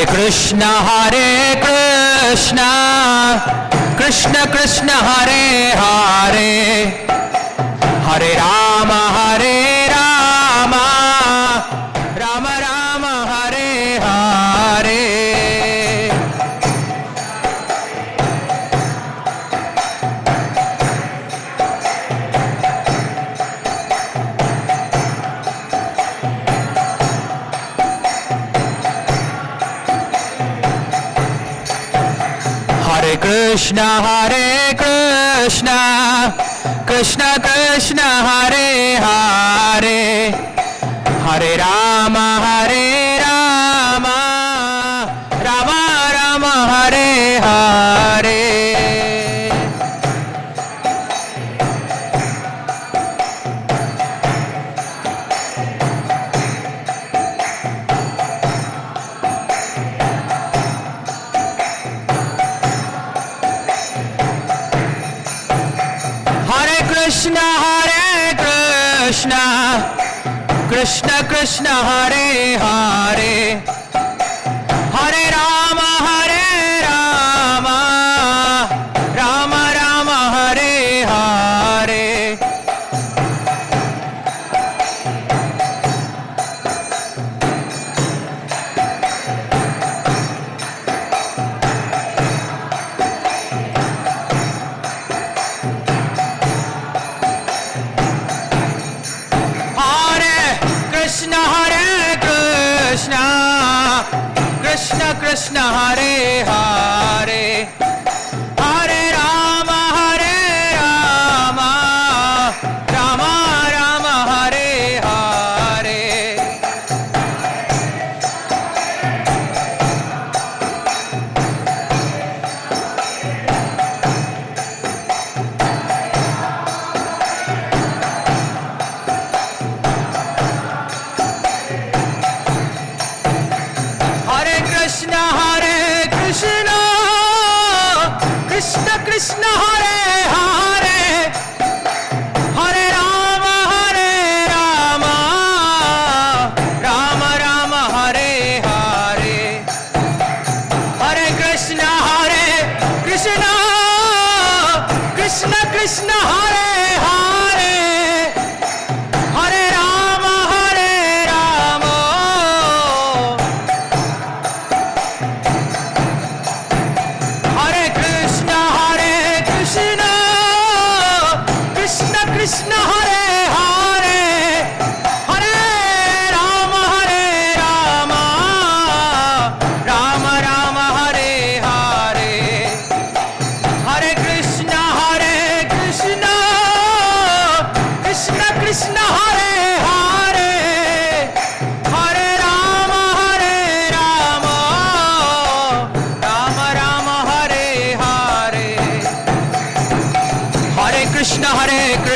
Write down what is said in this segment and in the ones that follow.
Krishna Krishna Krishna Hare Hare Hare Rama Rama Rama Hare Hare. Krishna Krishna Krishna Hare Hare Hare Rama Rama Rama Hare Hare. Krishna Krishna Hare Hare Hare Rama Rama Rama Hare Hare. Krishna Krishna Hare Hare Hare Rama Rama Rama Hare Hare. Krishna Hare Hare Hare Rama Rama Rama Hare Hare. Hare Krishna Krishna Krishna Hare Hare Hare Rama Hare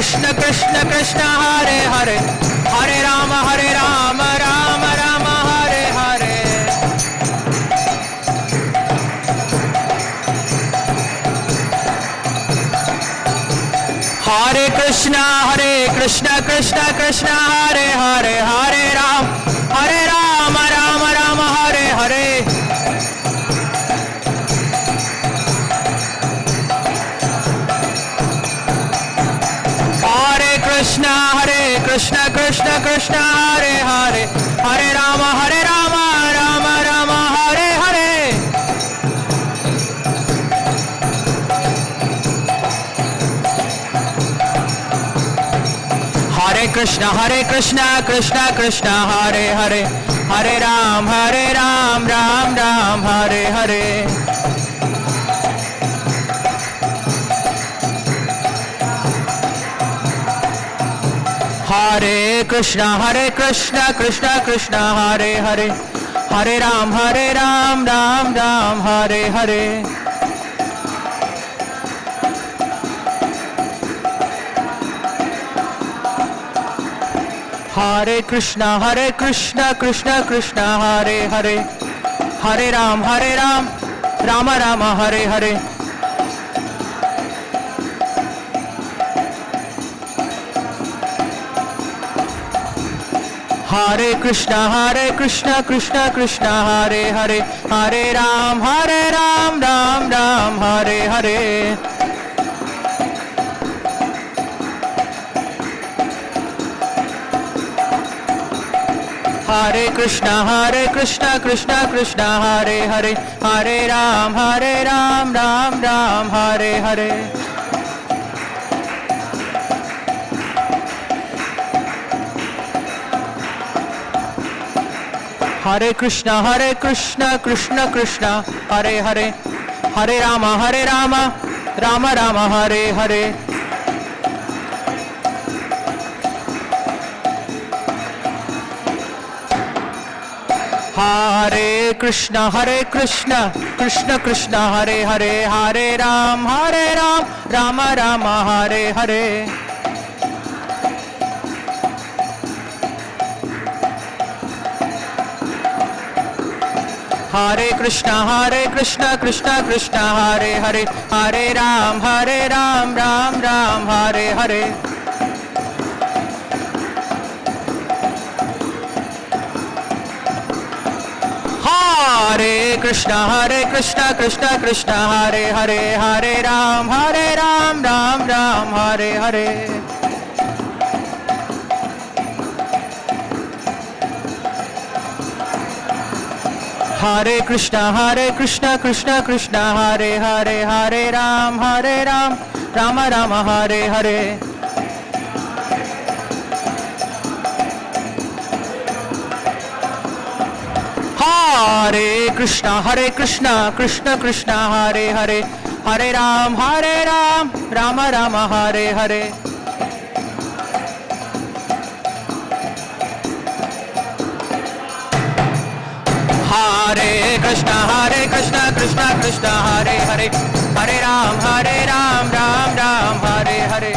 Krishna Krishna Hare Hare Hare Rama Rama Rama Hare Hare. Hare Krishna Krishna Krishna Hare Hare Hare Rama Rama Rama Hare Hare. Hare Krishna Krishna Krishna Hare Hare Hare Rama Rama Rama Hare Hare. Hare Krishna Krishna Krishna Hare Hare Hare Rama Rama Hare Hare. Krishna Krishna Hare Hare Hare Rama Rama Rama Hare Hare. Hare Krishna Krishna Hare Hare Hare Ram Ram Hare Hare. Hare Krishna Krishna Hare Hare Hare Ram Ram Hare Hare. Hare Krishna Krishna Hare Hare Hare Ram Rama Hare Hare. Hare Krishna Krishna Krishna Hare Hare, Hare Ram Ram Ram Hare Hare. Hare Krishna Krishna Krishna Hare Hare, Hare Ram Ram Ram Hare Hare. Hare Krishna Krishna Krishna Hare Hare, Hare Rama Rama Rama Hare Hare. Hare Krishna Krishna Krishna Hare Hare, Hare Ram Rama Rama Hare Hare. Hare Krishna Krishna Krishna Hare Hare, Hare Ram Ram Ram Hare Hare. Hare Krishna Krishna Krishna Hare Hare, Hare Ram Ram Ram Hare Hare. Hare Krishna Krishna Krishna Hare Hare, Hare Ram Rama Rama Hare Hare. Hare Krishna Krishna Krishna Hare Hare, Hare Ram Rama Rama Hare Hare. Hare Krishna Krishna Krishna Hare Hare, Hare Ram Ram Ram Hare Hare. Hare Krishna Krishna Krishna Hare Hare, Hare Rama Rama Rama Hare Hare.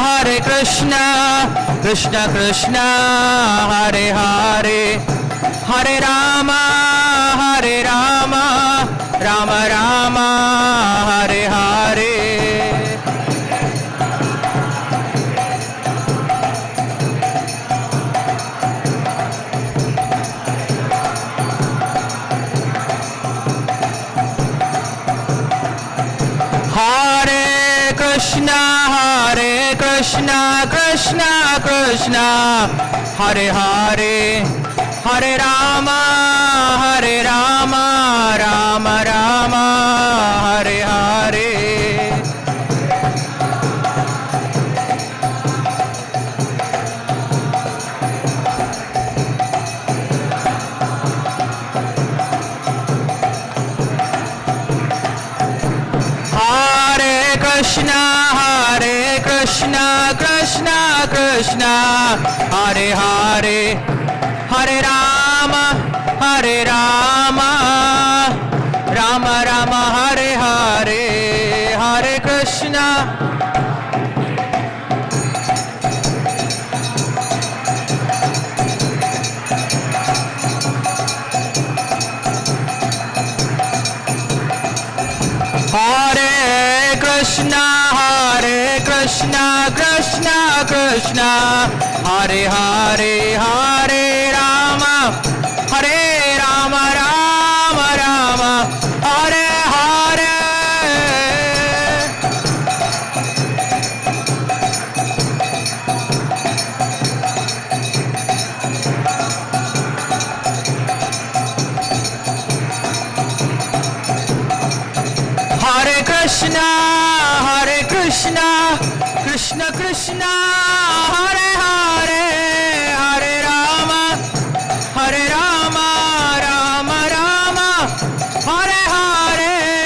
Hare Krishna Krishna Krishna Hare Hare, Hare Rama Rama Rama Hare Hare. Hare Krishna Krishna Krishna Hare Hare, Hare Rama Rama Rama Hare Hare. Hare Krishna Krishna Krishna Hare Hare, Hare Rama Rama Rama Hare Hare. Hare Krishna Krishna Krishna Hare Hare, Hare Rama Rama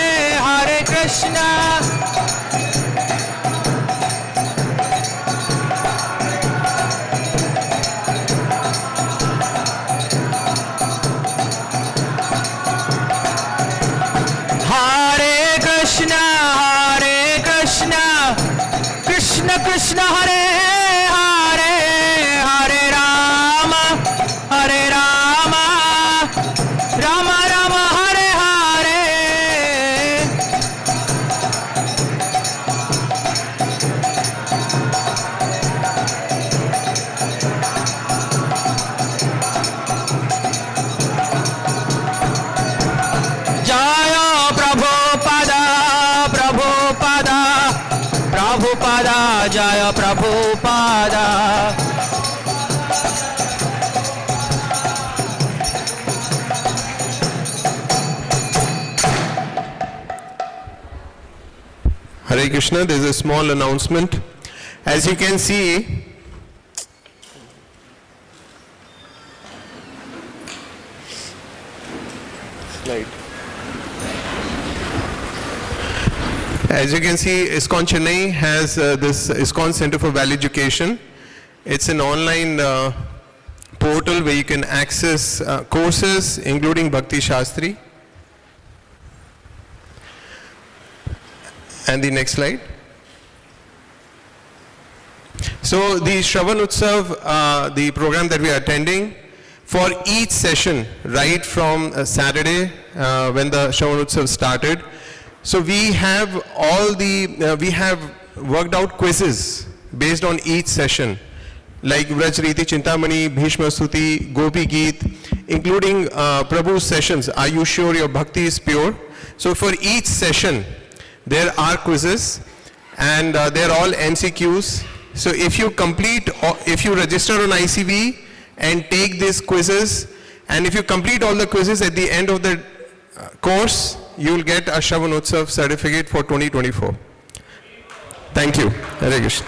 Rama Hare Hare. Hare Krishna Krishna Krishna Hare Hare, Hare Rama Rama Rama Hare Hare. जय Prabhupada Hare Krishna, there is a small announcement. As you can see, ISKCON Chennai has this ISKCON Center for Value Education. It's an online portal where you can access courses including Bhakti Shastri. And the next slide. So the Shravana Utsav, the program that we are attending, for each session, right from Saturday when the Shravana Utsav started, so we have we have worked out quizzes based on each session, like Vrajriti Chintamani, Bhishma Stuti, Gopi Geet, including Prabhu's sessions. Are you sure your bhakti is pure? So for each session, there are quizzes, and they're all MCQs. So if you if you register on ICV and take these quizzes, and if you complete all the quizzes at the end of the course, you will get a Shravana Utsav certificate for 2024. Thank you. Hare Krishna.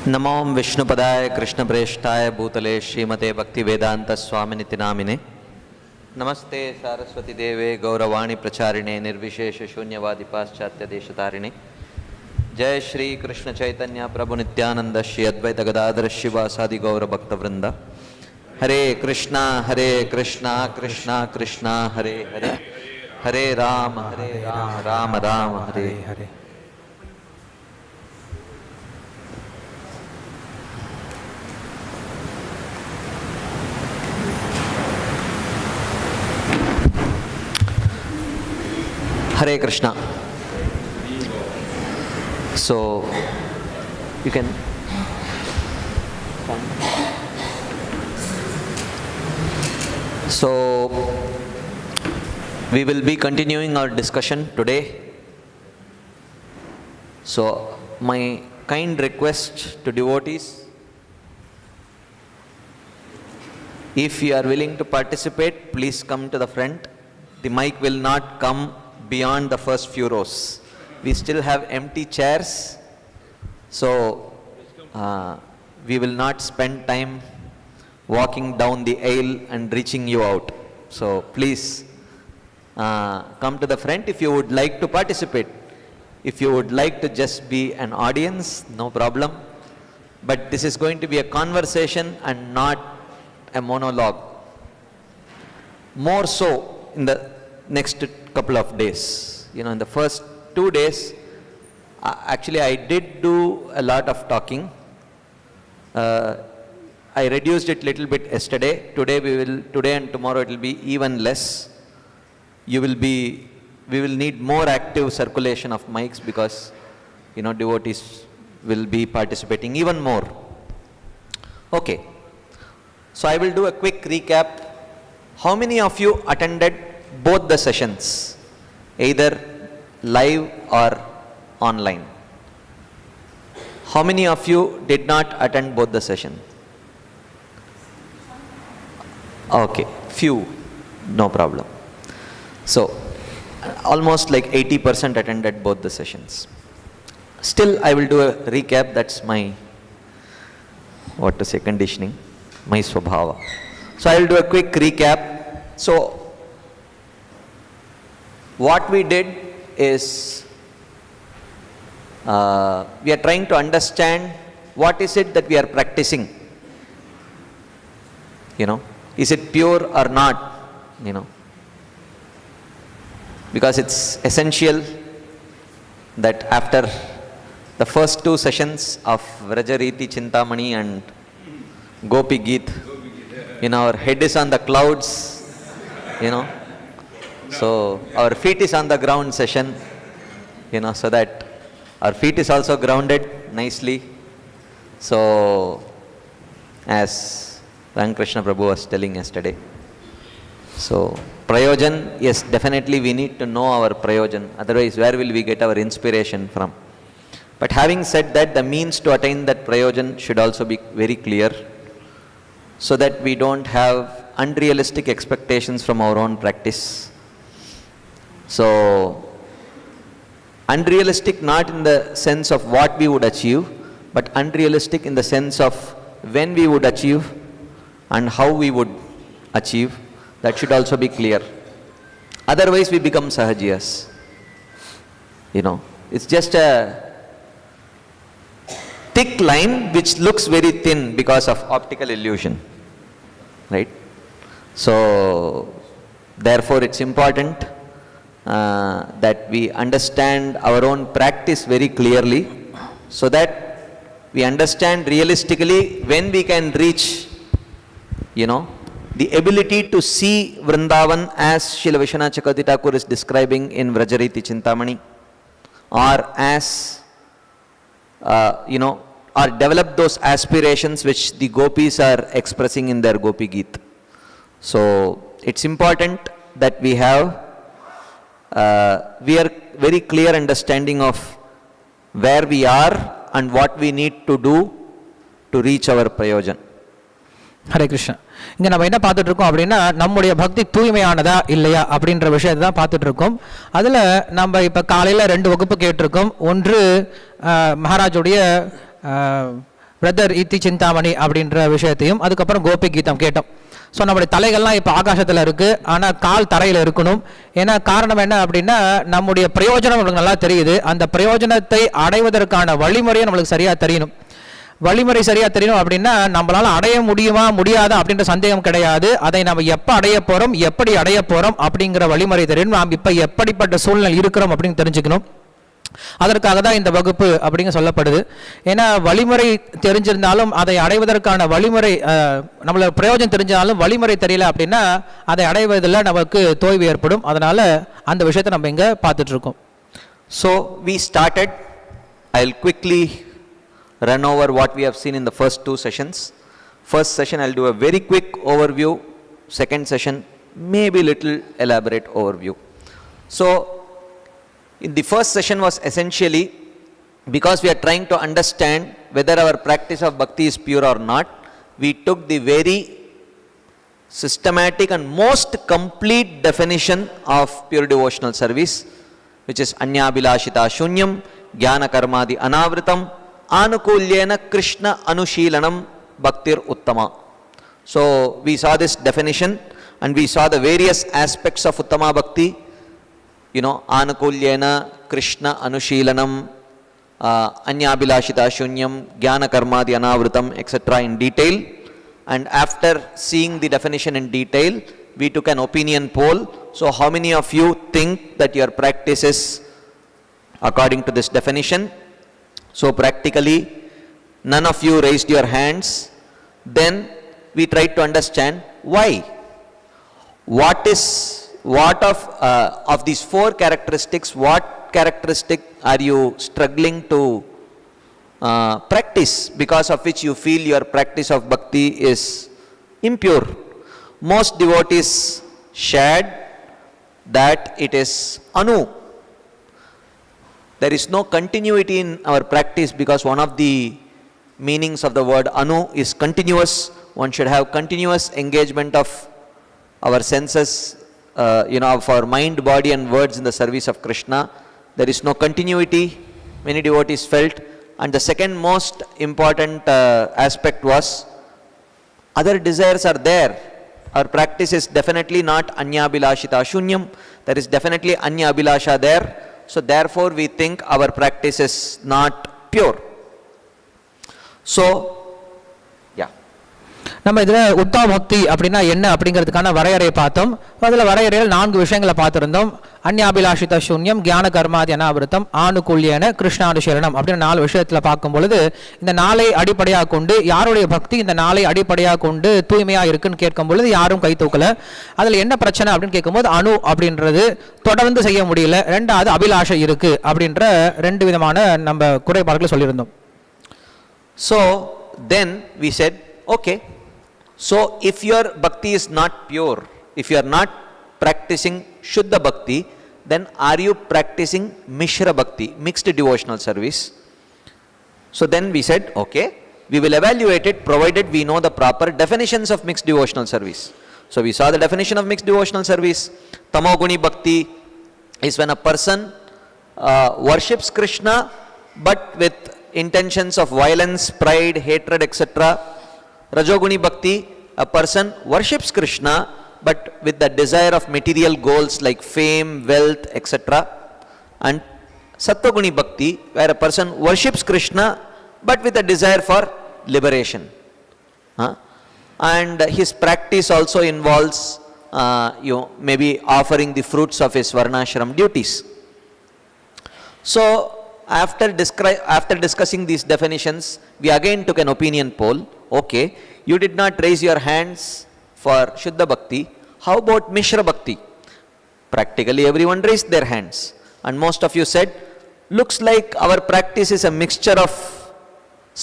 नमो विष्णुपदाय कृष्णप्रेष्ठाय भूतले श्रीमते भक्ति वेदांत स्वामिनिति नामिने नमस्ते सारस्वती देवे गौरवाणी प्रचारिणे निर्विशेष शून्यवादी पाश्चात्य देशतारिणे जय श्री कृष्ण चैतन्य प्रभु नित्यानंद श्री अद्वैत गदाधर शिवासादि गौर भक्तवृंद हरे Krishna Krishna Krishna Hare Hare Hare Ram Ram Ram Hare Hare. Hare Krishna. So, you can come. So, we will be continuing our discussion today. So, my kind request to devotees, if you are willing to participate, please come to the front. The mic will not come beyond the first few rows. We still have empty chairs, so we will not spend time walking down the aisle and reaching you out. So please come to the front if you would like to participate. If you would like to just be an audience, no problem. But this is going to be a conversation and not a monologue. More so in the next couple of days. In the first 2 days, actually I did do a lot of talking. I reduced it little bit yesterday. Today and tomorrow it will be even less. We will need more active circulation of mics because, devotees will be participating even more. Okay. So I will do a quick recap. How many of you attended both the sessions, either live or online? How many of you did not attend both the sessions? Okay, few, no problem. So, almost like 80% attended both the sessions. Still, I will do a recap. That's my, conditioning, my swabhava. So, I will do a quick recap. So, what we did is, we are trying to understand what is it that we are practicing. Is it pure or not? Because it's essential that after the first 2 sessions of Vrajariti Chintamani and Gopi Geet, our head is on the clouds, you know. So our feet is on the ground session, you know, so that our feet is also grounded nicely. So as Ramakrishna Prabhu was telling yesterday. So prayojan, yes, definitely we need to know our prayojan. Otherwise, where will we get our inspiration from? But having said that, the means to attain that prayojan should also be very clear, so that we don't have unrealistic expectations from our own practice. So unrealistic not in the sense of what we would achieve, but unrealistic in the sense of when we would achieve and how we would achieve. That should also be clear. Otherwise we become sahajiyas. You know, it's just a thick line which looks very thin because of optical illusion. Right? So therefore it's important that we understand our own practice very clearly, so that we understand realistically when we can reach, you know, the ability to see Vrindavan as Srila Vishwanath Chakravarti Thakur is describing in Vrajariti Chintamani, or as, you know, or develop those aspirations which the gopis are expressing in their Gopi Geet. So it's important that we have very clear understanding of where we are and what we need to do to reach our prayojan. Hare Krishna. இங்கே நம்ம என்ன பார்த்துட்டு இருக்கோம் அப்படின்னா, நம்முடைய பக்தி தூய்மையானதா இல்லையா அப்படின்ற விஷயத்தை தான் பார்த்துட்டு இருக்கோம். அதில் நம்ம இப்போ காலையில் 2 வகுப்பு கேட்டிருக்கோம். ஒன்று மகாராஜுடைய பிரதர் இத்தி சிந்தாமணி அப்படின்ற விஷயத்தையும், அதுக்கப்புறம் கோபி கீதம் கேட்டோம். ஸோ நம்முடைய தலைகள்லாம் இப்போ ஆகாசத்தில் இருக்குது, ஆனால் கால் தரையில் இருக்கணும். ஏன்னா காரணம் என்ன அப்படின்னா, நம்முடைய பிரயோஜனம் நம்மளுக்கு நல்லா தெரியுது. அந்த பிரயோஜனத்தை அடைவதற்கான வழிமுறையை நம்மளுக்கு சரியாக தெரியணும். வழிமுறை சரியாக தெரியணும் அப்படின்னா நம்மளால் அடைய முடியுமா முடியாதா அப்படின்ற சந்தேகம் கிடையாது. அதை நம்ம எப்போ அடைய போகிறோம், எப்படி அடைய போகிறோம் அப்படிங்கிற வழிமுறை தெரியணும். நாம் இப்போ எப்படிப்பட்ட சூழ்நிலை இருக்கிறோம் அப்படின்னு தெரிஞ்சுக்கணும். அதற்காக தான் இந்த வகுப்பு அப்படிங்க சொல்லப்படுது. ஏன்னா வழிமுறை தெரிஞ்சிருந்தாலும் அதை அடைவதற்கான வழிமுறை, நம்மளோட பிரயோஜனம் தெரிஞ்சாலும் வழிமுறை தெரியல அப்படின்னா அதை அடைவதில் நமக்கு தோய்வு ஏற்படும். அதனால அந்த விஷயத்தை நம்ம இங்கே பார்த்துட்டு இருக்கோம். So we started. I'll quickly run over what we have seen in the first 2 sessions. First session I'll do a very quick overview. Second session maybe little elaborate overview. So in the first session was essentially because we are trying to understand whether our practice of bhakti is pure or not. We took the very systematic and most complete definition of pure devotional service, which is anyabhilashita shunyam jnana karmadi anavritam anukulyena krishna anushilanam bhaktir uttama. So we saw this definition and we saw the various aspects of uttama bhakti, you know, anukulyena krishna anushilanam anyabhilashita shunyam jnana karmadi anavritam etc. in detail. And after seeing the definition in detail, we took an opinion poll. So how many of you think that your practice is according to this definition? So practically none of you raised your hands. Then we tried to understand why. What of these 4 characteristics, what characteristic are you struggling to practice, because of which you feel your practice of bhakti is impure? Most devotees shared that it is anu. There is no continuity in our practice, because one of the meanings of the word anu is continuous. One should have continuous engagement of our senses, you know, of our mind, body and words in the service of Krishna. There is no continuity, many devotees felt. And the second most important aspect was other desires are there. Our practice is definitely not anyabhilashita shunyam. There is definitely anyabhilasha there. So therefore we think our practice is not pure. So yeah. நம்ம இதில் உத்தா பக்தி அப்படின்னா என்ன அப்படிங்கிறதுக்கான வரையறையை பார்த்தோம். அதில் வரையறையில் 4 விஷயங்களை பார்த்துருந்தோம். அந்யாபிலாஷித சூன்யம், கியான கர்மாதி அனாவிருத்தம், ஆணுகூல்யன, கிருஷ்ணானுசரணம் அப்படின்னு 4 விஷயத்தில் பார்க்கும் பொழுது இந்த 4ஐ அடிப்படையாக கொண்டு யாருடைய பக்தி இந்த 4ஐ அடிப்படையாக கொண்டு தூய்மையாக இருக்குன்னு கேட்கும் பொழுது யாரும் கை தூக்கல. அதில் என்ன பிரச்சனை அப்படின்னு கேட்கும்போது அணு அப்படின்றது தொடர்ந்து செய்ய முடியல, 2வது அபிலாஷை இருக்கு அப்படின்ற 2 விதமான நம்ம குறைபாடுகளை சொல்லியிருந்தோம். So then we said, okay, so if your bhakti is not pure, if you are not practicing Shuddha Bhakti, then are you practicing Mishra Bhakti, mixed devotional service? So then we said, okay, we will evaluate it provided we know the proper definitions of mixed devotional service. So we saw the definition of mixed devotional service. Tamoguni Bhakti is when a person worships Krishna but with intentions of violence, pride, hatred, etc. Rajoguni Bhakti, a person worships Krishna but with the desire of material goals like fame, wealth, etc. And Sattva-guni Bhakti, where a person worships Krishna but with a desire for liberation. And his practice also involves maybe offering the fruits of his varnashram duties. So after discussing these definitions, we again took an opinion poll. Okay, you did not raise your hands for Shuddha Bhakti. How about Mishra Bhakti? Practically everyone raised their hands. And most of you said, looks like our practice is a mixture of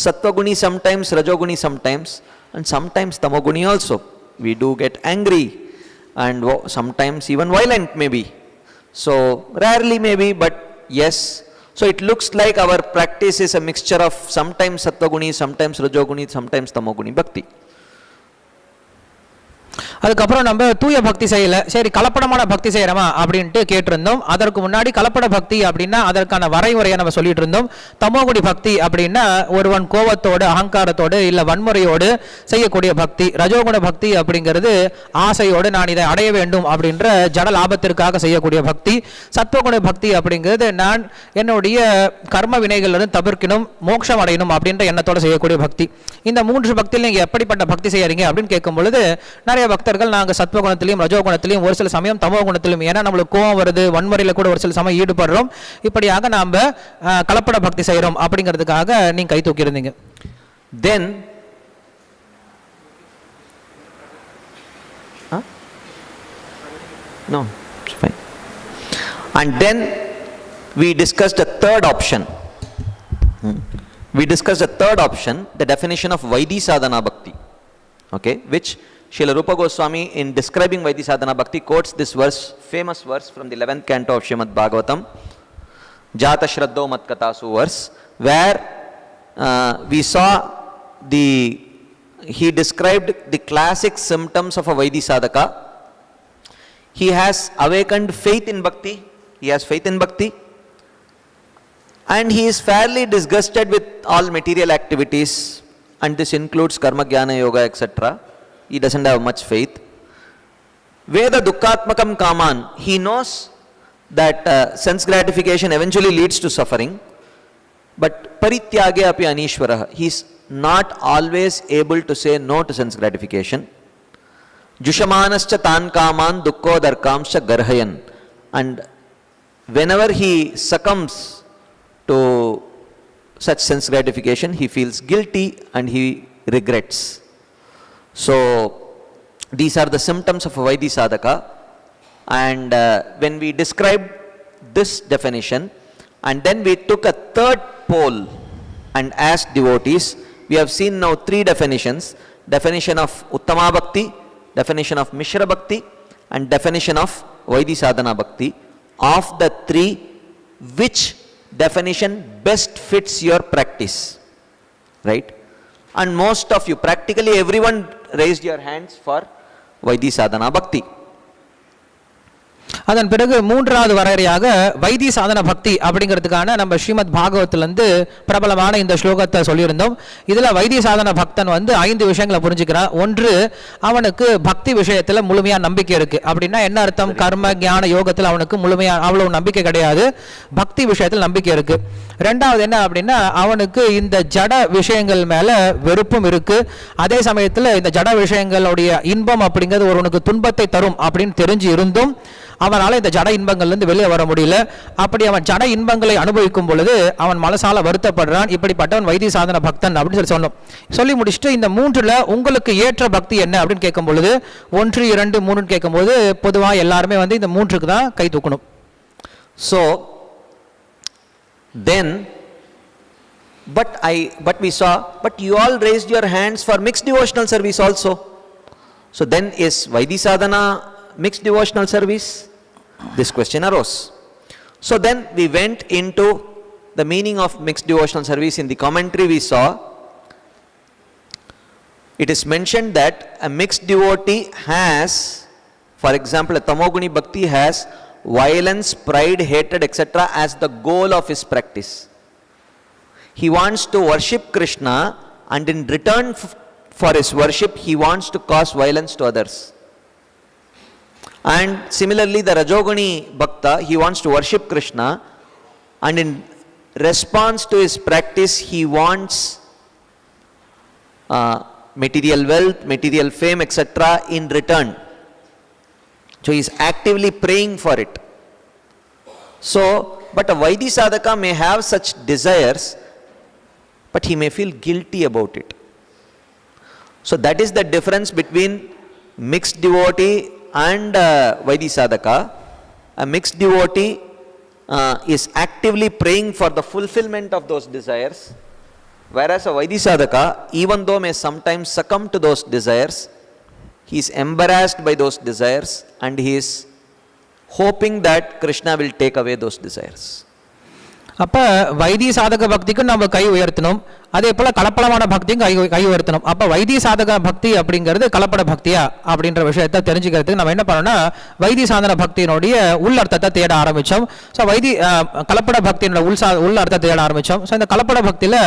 Sattva-guni sometimes, Rajoguni sometimes, and sometimes Tamoguni also. We do get angry and sometimes even violent maybe. So rarely maybe, but yes. So it looks like our practice is a mixture of sometimes Sattva-guni, sometimes Rajoguni, sometimes Tamoguni Bhakti. அதுக்கப்புறம் நம்ம தூய பக்தி செய்யல, சரி கலப்படமான பக்தி செய்யறோமா அப்படின்ட்டு கேட்டிருந்தோம். அதற்கு முன்னாடி கலப்பட பக்தி அப்படின்னா அதற்கான வரைமுறையை நம்ம சொல்லிட்டு இருந்தோம். தமோகுடி பக்தி அப்படின்னா ஒருவன் கோபத்தோடு, அகங்காரத்தோடு இல்ல வன்முறையோடு செய்யக்கூடிய பக்தி. ரஜோகுண பக்தி அப்படிங்கிறது ஆசையோடு நான் இதை அடைய வேண்டும் அப்படின்ற ஜட லாபத்திற்காக செய்யக்கூடிய பக்தி. சத்வகுண பக்தி அப்படிங்கிறது நான் என்னுடைய கர்ம வினைகளிலிருந்து தவிர்க்கணும், மோட்சம் அடையணும் அப்படின்ற எண்ணத்தோடு செய்யக்கூடிய பக்தி. இந்த 3 பக்தியில் நீங்க எப்படிப்பட்ட பக்தி செய்யறீங்க அப்படின்னு கேட்கும் பொழுது நிறைய பக்தர்கள் நாங்கள் சத்வகுணத்திலையும் ரஜோகுணத்திலையும் ஒரு சில சமயம் தமோகுணத்திலும், ஏன்னா நம்மளுக்கு கோவம் வருது, வன்முறையில் கூட ஒரு சில சமயம் ஈடுபடுறோம், இப்படியாக நாம் கலப்பட பக்தி செய்கிறோம் அப்படிங்கிறதுக்காக நீங்கள் கை தூக்கியிருந்தீங்க. Then no, it's fine. And then we discussed a third option. We discussed a third option, the definition of Vaidhi Sadhana Bhakti. Okay, which Srila Rupa Goswami in describing Vaidhi Sadhana Bhakti quotes this verse, famous verse from the 11th canto of Srimad Bhagavatam, Jata Shraddho Mat Katasu verse, where we saw he described the classic symptoms of a Vaidhi Sadhaka. He has awakened faith in Bhakti, he has faith in Bhakti, and he is fairly disgusted with all material activities, and this includes karma, jnana, yoga, etc. He doesn't have much faith. Veda dukkhatmakam kaman, he knows that sense gratification eventually leads to suffering, but parityage api anishwarah, he is not always able to say no to sense gratification. Jushamanascha tan kaman dukkho darkamscha garhayan, and whenever he succumbs to such sense gratification, he feels guilty and he regrets. So these are the symptoms of a Vaidhi Sadhaka. And when we described this definition, and then we took a third poll and asked devotees, we have seen now 3 definitions: definition of Uttama Bhakti, definition of Mishra Bhakti, and definition of Vaidhi Sadhana Bhakti. Of the 3, which definition best fits your practice? Right? And most of you, practically everyone raised your hands for Vaidhi Sadhana Bhakti. அதன் பிறகு மூன்றாவது வரையறையாக why this சாதன பக்தி அப்படிங்கிறதுக்கான நம்ம ஸ்ரீமத் பாகவத்திலிருந்து பிரபலமான இந்த ஸ்லோகத்தை சொல்லியிருந்தோம். இதில் வைதி சாதன பக்தன் 5 விஷயங்களை புரிஞ்சுக்கிறான். ஒன்று, அவனுக்கு பக்தி விஷயத்தில் முழுமையாக நம்பிக்கை இருக்கு. அப்படின்னா என்ன அர்த்தம்? கர்ம ஞான யோகத்தில் அவனுக்கு முழுமையாக அவ்வளவு நம்பிக்கை கிடையாது, பக்தி விஷயத்தில் நம்பிக்கை இருக்கு. ரெண்டாவது என்ன அப்படின்னா, அவனுக்கு இந்த ஜட விஷயங்கள் மேல வெறுப்பும் இருக்கு. அதே சமயத்தில் இந்த ஜட விஷயங்களுடைய இன்பம் அப்படிங்கிறது ஒருவனுக்கு துன்பத்தை தரும் அப்படின்னு தெரிஞ்சு இருந்தும் அவனால் இந்த ஜட இன்பங்கள்லேருந்து வெளியே வர முடியல. அப்படி அவன் ஜட இன்பங்களை அனுபவிக்கும் பொழுது அவன் மனசால வருத்தப்படுறான். இப்படிப்பட்டவன் வைதி சாதன பக்தன் அப்படின்னு சொன்னோம். சொல்லி முடிச்சுட்டு இந்த 3ல் உங்களுக்கு ஏற்ற பக்தி என்ன அப்படின்னு கேட்கும் பொழுது 1, 2, 3 கேட்கும்போது பொதுவாக எல்லாருமே இந்த 3க்கு தான் கை தூக்கணும். So then, but we saw, but you all raised your hands for mixed devotional service also. So then, is Vaidhi sadhana mixed devotional service? This question arose. So then we went into the meaning of mixed devotional service. In the commentary we saw, it is mentioned that a mixed devotee has, for example, a tamoguni bhakti has violence, pride, hatred, etc. as the goal of his practice. He wants to worship Krishna, and in return for his worship he wants to cause violence to others. And similarly, the Rajoguni Bhakta, he wants to worship Krishna, and in response to his practice he wants material wealth, material fame, etc. in return. So he is actively praying for it. So, but a Vaidhi sadhaka may have such desires, but he may feel guilty about it. So that is the difference between mixed devotee and Vaidhi sadhaka. A mixed devotee is actively praying for the fulfillment of those desires, whereas a Vaidhi sadhaka, even though may sometimes succumb to those desires, he is embarrassed by those desires and he is hoping that Krishna will take away those desires. அப்போ why this சாதக பக்திக்கும் நம்ம கை உயர்த்தணும், அதே போல் கலப்படமான பக்தியும் கை உயர்த்தணும். அப்போ why this சாதக பக்தி அப்படிங்கிறது கலப்பட பக்தியா அப்படின்ற விஷயத்தை தெரிஞ்சுக்கிறதுக்கு நம்ம என்ன பண்ணோம்னா வைதி சாதன பக்தியினுடைய உள்ளர்த்தத்தை தேட ஆரம்பித்தோம். ஸோ கலப்பட பக்தியினோட உள் அர்த்தத்தை தேட ஆரம்பித்தோம். ஸோ இந்த கலப்பட பக்தியில்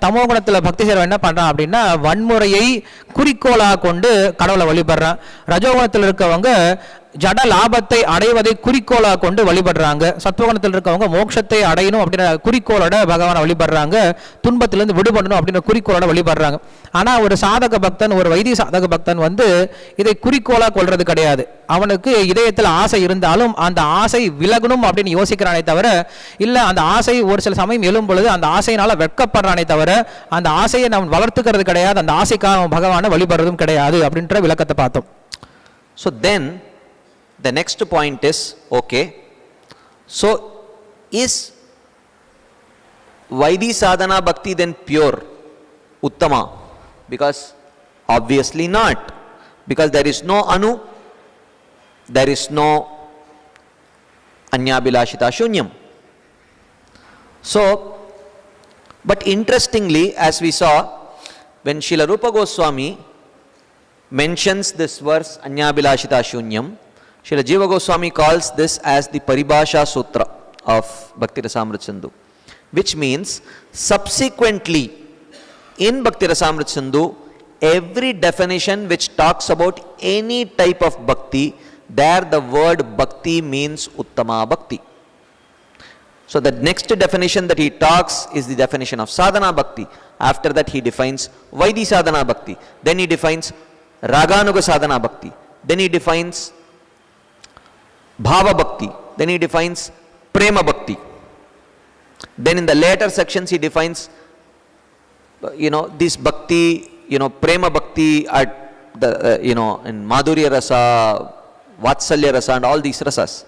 தமோகுணத்தில் பக்தி செய்கிறவன் என்ன பண்ணுறான் அப்படின்னா வன்முறையை குறிக்கோளாக கொண்டு கடவுளை வழிபடுறான். ரஜோகுணத்தில் இருக்கவங்க ஜட லாபத்தை அடைவதை குறிக்கோளாக கொண்டு வழிபடுறாங்க. சத்வகுணத்தில் இருக்கவங்க மோட்சத்தை அடையணும் அப்படின்ற குறிக்கோளோட பகவானை வழிபடுறாங்க, துன்பத்திலிருந்து விடுபடணும் அப்படின்ற குறிக்கோளோட வழிபடுறாங்க. ஆனா ஒரு சாதக பக்தன், ஒரு வைதி சாதக பக்தன் இதை குறிக்கோளாக கொள்றது கிடையாது. அவனுக்கு இதயத்தில் ஆசை இருந்தாலும் அந்த ஆசை விலகணும் அப்படின்னு யோசிக்கிறானே தவிர, இல்ல அந்த ஆசை ஒரு சில சமயம் எழும் பொழுது அந்த ஆசையினால வெட்கப்படுறானே தவிர அந்த ஆசையை நாம் வளர்த்துக்கிறது கிடையாது, அந்த ஆசைக்காக பகவானை வழிபடுறதும் கிடையாது அப்படின்ற விளக்கத்தை பார்த்தோம். So then the next point is, okay, so is Vaidhi sadhana bhakti then pure, uttama? Because obviously not, because there is no anu, there is no anyabhilashita shunyam. So, but interestingly, as we saw, when Srila Rupa Goswami mentions this verse anyabhilashita shunyam, Srila Jiva Goswami calls this as the Paribhasha Sutra of Bhakti Rasamrita Sindhu, which means subsequently in Bhakti Rasamrita Sindhu, every definition which talks about any type of bhakti, there the word bhakti means uttama bhakti. So the next definition that he talks is the definition of sadhana bhakti. After that he defines Vaidhi sadhana bhakti. Then he defines Raganuga sadhana bhakti. Then he defines Bhava Bhakti, then he defines Prema Bhakti. Then in the later sections he defines, this Bhakti, Prema Bhakti at the, in Madhurya Rasa, Vatsalya Rasa and all these rasas.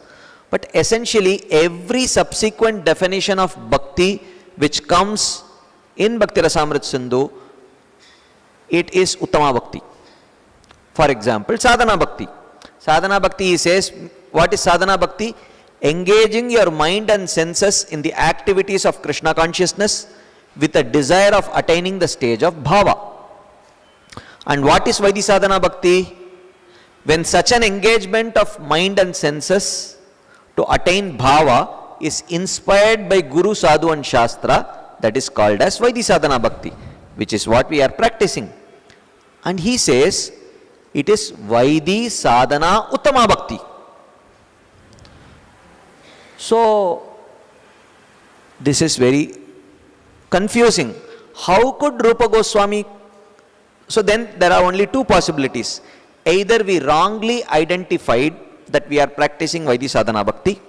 But essentially every subsequent definition of Bhakti which comes in Bhakti Rasamrita Sindhu, it is Uttama Bhakti. For example, Sadhana Bhakti. Sadhana Bhakti, he says, what is sadhana bhakti? Engaging your mind and senses in the activities of Krishna consciousness with a desire of attaining the stage of bhava. And what is Vaidhi sadhana bhakti? When such an engagement of mind and senses to attain bhava is inspired by Guru, Sadhu and Shastra, that is called as Vaidhi Sadhana Bhakti, which is what we are practicing. And he says, it is Vaidhi Sadhana Uttama Bhakti. So, this is very confusing. How could Rupa Goswami? So then there are only two possibilities. Either we wrongly identified that we are practicing Vaidhi Sadhana Bhakti,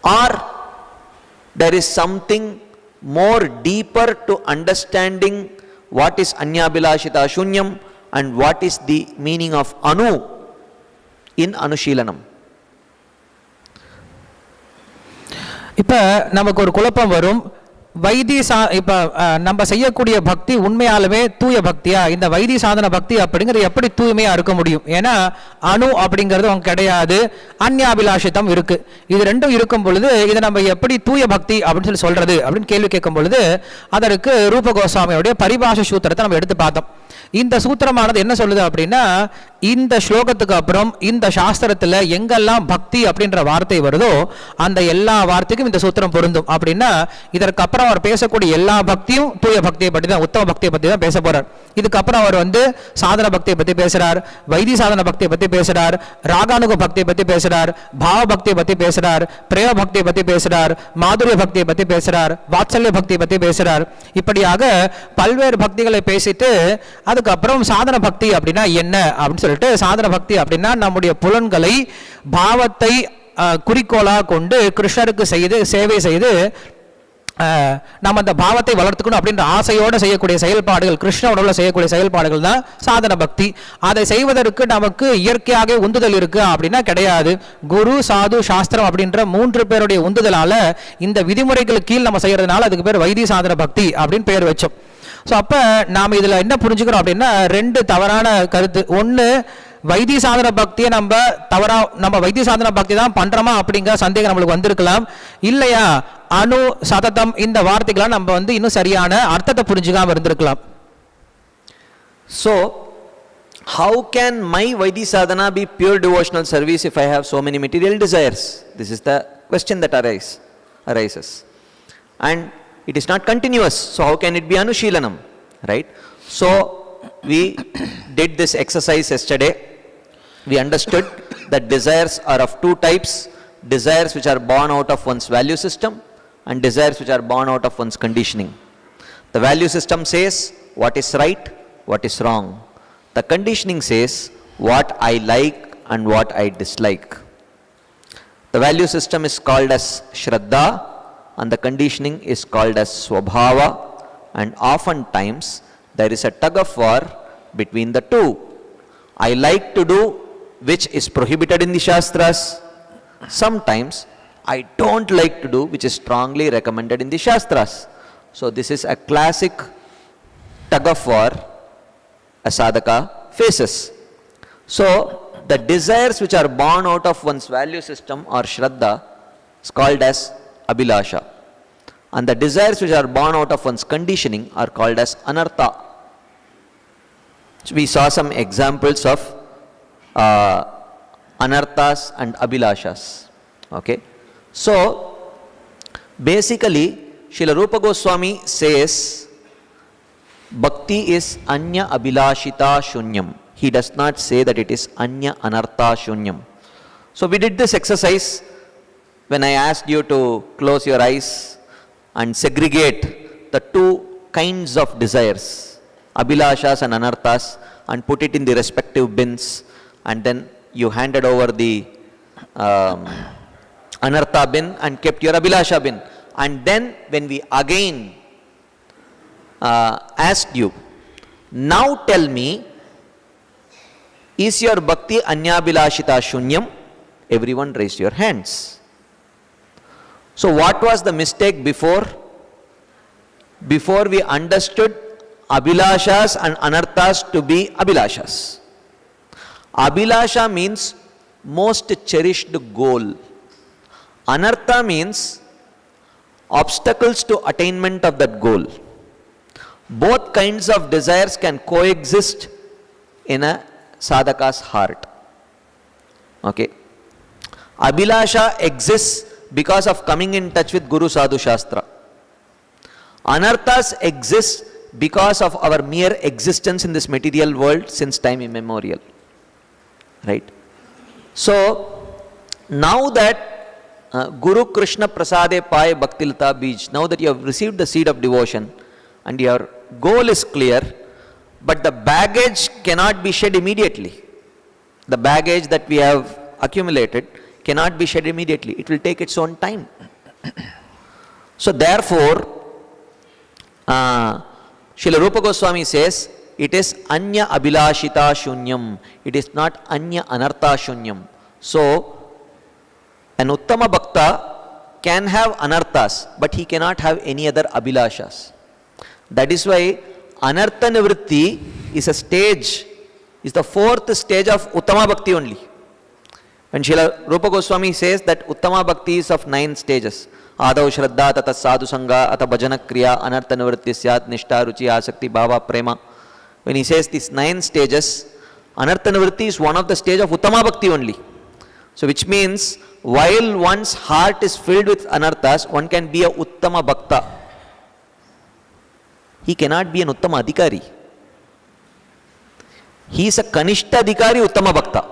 or there is something more deeper to understanding what is Anyabhilashita Shunyam and what is the meaning of Anu in Anushilanam. இப்போ நமக்கு ஒரு குழப்பம் வரும். Why this இப்போ நம்ம செய்யக்கூடிய பக்தி உண்மையாலுமே தூய பக்தியா? இந்த வைதி சாதன பக்தி அப்படிங்கிறது எப்படி தூய்மையா இருக்க முடியும்? ஏன்னா அணு அப்படிங்கிறது அவங்க கிடையாது, அந்யாபிலாஷிதம் இருக்கு. இது ரெண்டும் இருக்கும் பொழுது இதை நம்ம எப்படி தூய பக்தி அப்படின்னு சொல்றது அப்படின்னு கேள்வி கேட்கும் பொழுது அதற்கு ரூப கோஸ்வாமியோடைய பரிபாஷ சூத்திரத்தை நம்ம எடுத்து பார்த்தோம். இந்த சூத்திரமானது என்ன சொல்லுது அப்படின்னா, இந்த ஸ்லோகத்துக்கு அப்புறம் இந்த சாஸ்திரத்துல எங்கெல்லாம் பக்தி அப்படின்ற வார்த்தை வருதோ அந்த எல்லா வார்த்தைக்கும் இந்த சூத்திரம் பொருந்தும். அப்படின்னா இதற்கு அப்புறம் அவர் பேசக்கூடிய எல்லா பக்தியும் தூய பக்தியை பற்றி தான், உத்தம பக்தியை பற்றி தான் பேச போறார். இதுக்கப்புறம் அவர் சாதன பக்தியை பற்றி பேசுறார், வைதி சாதன பக்தியை பற்றி பேசுறார், ராகானுக பக்தியை பற்றி பேசுறார், பாவ பக்தியை பற்றி பேசுறார், பிரேம பக்தியை பற்றி பேசுறார், மாதுரிய பக்தியை பற்றி பேசுறார், வாத்சல்ய பக்தியை பற்றி பேசுறார். இப்படியாக பல்வேறு பக்திகளை பேசிட்டு அதுக்கப்புறம் சாதன பக்தி அப்படின்னா என்ன அப்படின்னு சொல்லிட்டு, சாதன பக்தி அப்படின்னா நம்முடைய புலன்களை பாவத்தை குறிக்கோளா கொண்டு கிருஷ்ணருக்கு சேவை செய்து நம்ம அந்த பாவத்தை வளர்த்துக்கணும் அப்படின்ற ஆசையோடு செய்யக்கூடிய செயல்பாடுகள், கிருஷ்ண உணர்வுல செய்யக்கூடிய செயல்பாடுகள் தான் சாதன பக்தி. அதை செய்வதற்கு நமக்கு இயற்கையாக உந்துதல் இருக்கு அப்படின்னா கிடையாது. குரு, சாது, சாஸ்திரம் அப்படின்ற 3 பேருடைய உந்துதலால இந்த விதிமுறைகளுக்கு கீழ் நம்ம செய்யறதுனால அதுக்கு பேர் வைதி சாதன பக்தி அப்படின்னு பேர் வச்சோம். ஸோ அப்போ நாம் இதில் என்ன புரிஞ்சுக்கிறோம் அப்படின்னா, 2 தவறான கருத்து. ஒன்று, வைத்திய சாதன பக்தியை நம்ம வைத்திய சாதன பக்தி தான் பண்றோமா அப்படிங்கிற சந்தேகம் நம்மளுக்கு வந்திருக்கலாம். இல்லையா அணு, சததம் இந்த வார்த்தைகளை நம்ம இன்னும் சரியான அர்த்தத்தை புரிஞ்சுக்காம இருந்திருக்கலாம். So, how can my Vaidhi sadhana be pure devotional service if I have so many material desires? This is the question that arises. And it is not continuous. So how can it be Anushilanam? Right? So we did this exercise yesterday. We understood that desires are of 2 types. Desires which are born out of one's value system and desires which are born out of one's conditioning. The value system says what is right, what is wrong. The conditioning says what I like and what I dislike. The value system is called as Shraddha and the conditioning is called as Swabhava, and oftentimes there is a tug of war between the two. I like to do which is prohibited in the Shastras. Sometimes I don't like to do which is strongly recommended in the Shastras. So this is a classic tug of war a sadhaka faces. So the desires which are born out of one's value system or Shraddha is called as Abhilasha, and the desires which are born out of one's conditioning are called as Anartha. So we saw some examples of Anarthas and Abhilashas. Okay, so basically Srila Rupa Goswami says Bhakti is Anya Abhilashita Shunyam. He does not say that it is Anya Anartha Shunyam. So we did this exercise when I asked you to close your eyes and segregate the 2 kinds of desires, Abhilashas and Anarthas, and put it in the respective bins, and then you handed over the Anartha bin and kept your Abhilasha bin. And then when we again asked you, now tell me, is your Bhakti Anyabhilashita Shunyam? Everyone raised your hands. So what was the mistake before? Before we understood Abhilashas and Anarthas to be Abhilashas. Abhilasha means most cherished goal. Anartha means obstacles to attainment of that goal. Both kinds of desires can coexist in a sadhaka's heart. Okay. Abhilasha exists because of coming in touch with Guru Sadhu Shastra. Anarthas exist because of our mere existence in this material world since time immemorial. Right? So, now that Guru Krishna Prasade Pai Bhaktilata Bij, now that you have received the seed of devotion and your goal is clear, but the baggage cannot be shed immediately. The baggage that we have accumulated cannot be shed immediately. It will take its own time. So therefore, Srila Rupa Goswami says, it is Anya Abhilashita Shunyam. It is not Anya Anartha Shunyam. So, an Uttama Bhakta can have Anarthas, but he cannot have any other Abhilashas. That is why Anartha Nivritti is a stage, is the fourth stage of Uttama Bhakti only. When Srila Rupa Goswami says that Uttama Bhakti is of 9 stages. Adau Shraddha, Tata Sadhu Sangha, Ata Bhajana Kriya, Anartha Nivritti Syat, Nishta, Ruchi, Asakti, Bhava, Prema. When he says these 9 stages, Anartha Nivritti is one of the stage of Uttama Bhakti only. So which means, while one's heart is filled with anarthas, one can be a Uttama Bhakta. He cannot be an Uttama Adhikari. He is a Kanishta Adhikari Uttama Bhakta.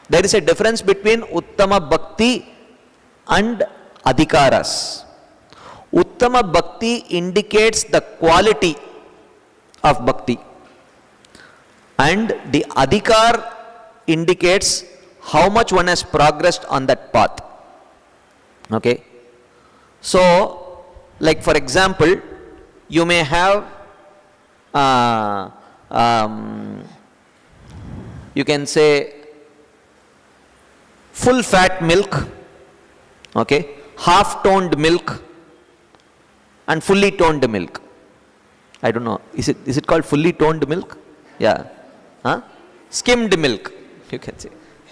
There is a difference between Uttama Bhakti and Adhikaras. Uttama Bhakti indicates the quality of Bhakti. And the Adhikar indicates how much one has progressed on that path. Okay. So, like for example, you may have, you can say, full fat milk, okay, half toned milk and fully toned milk. I don't know, is it called fully toned milk? Yeah. Huh? Skimmed milk, you can say.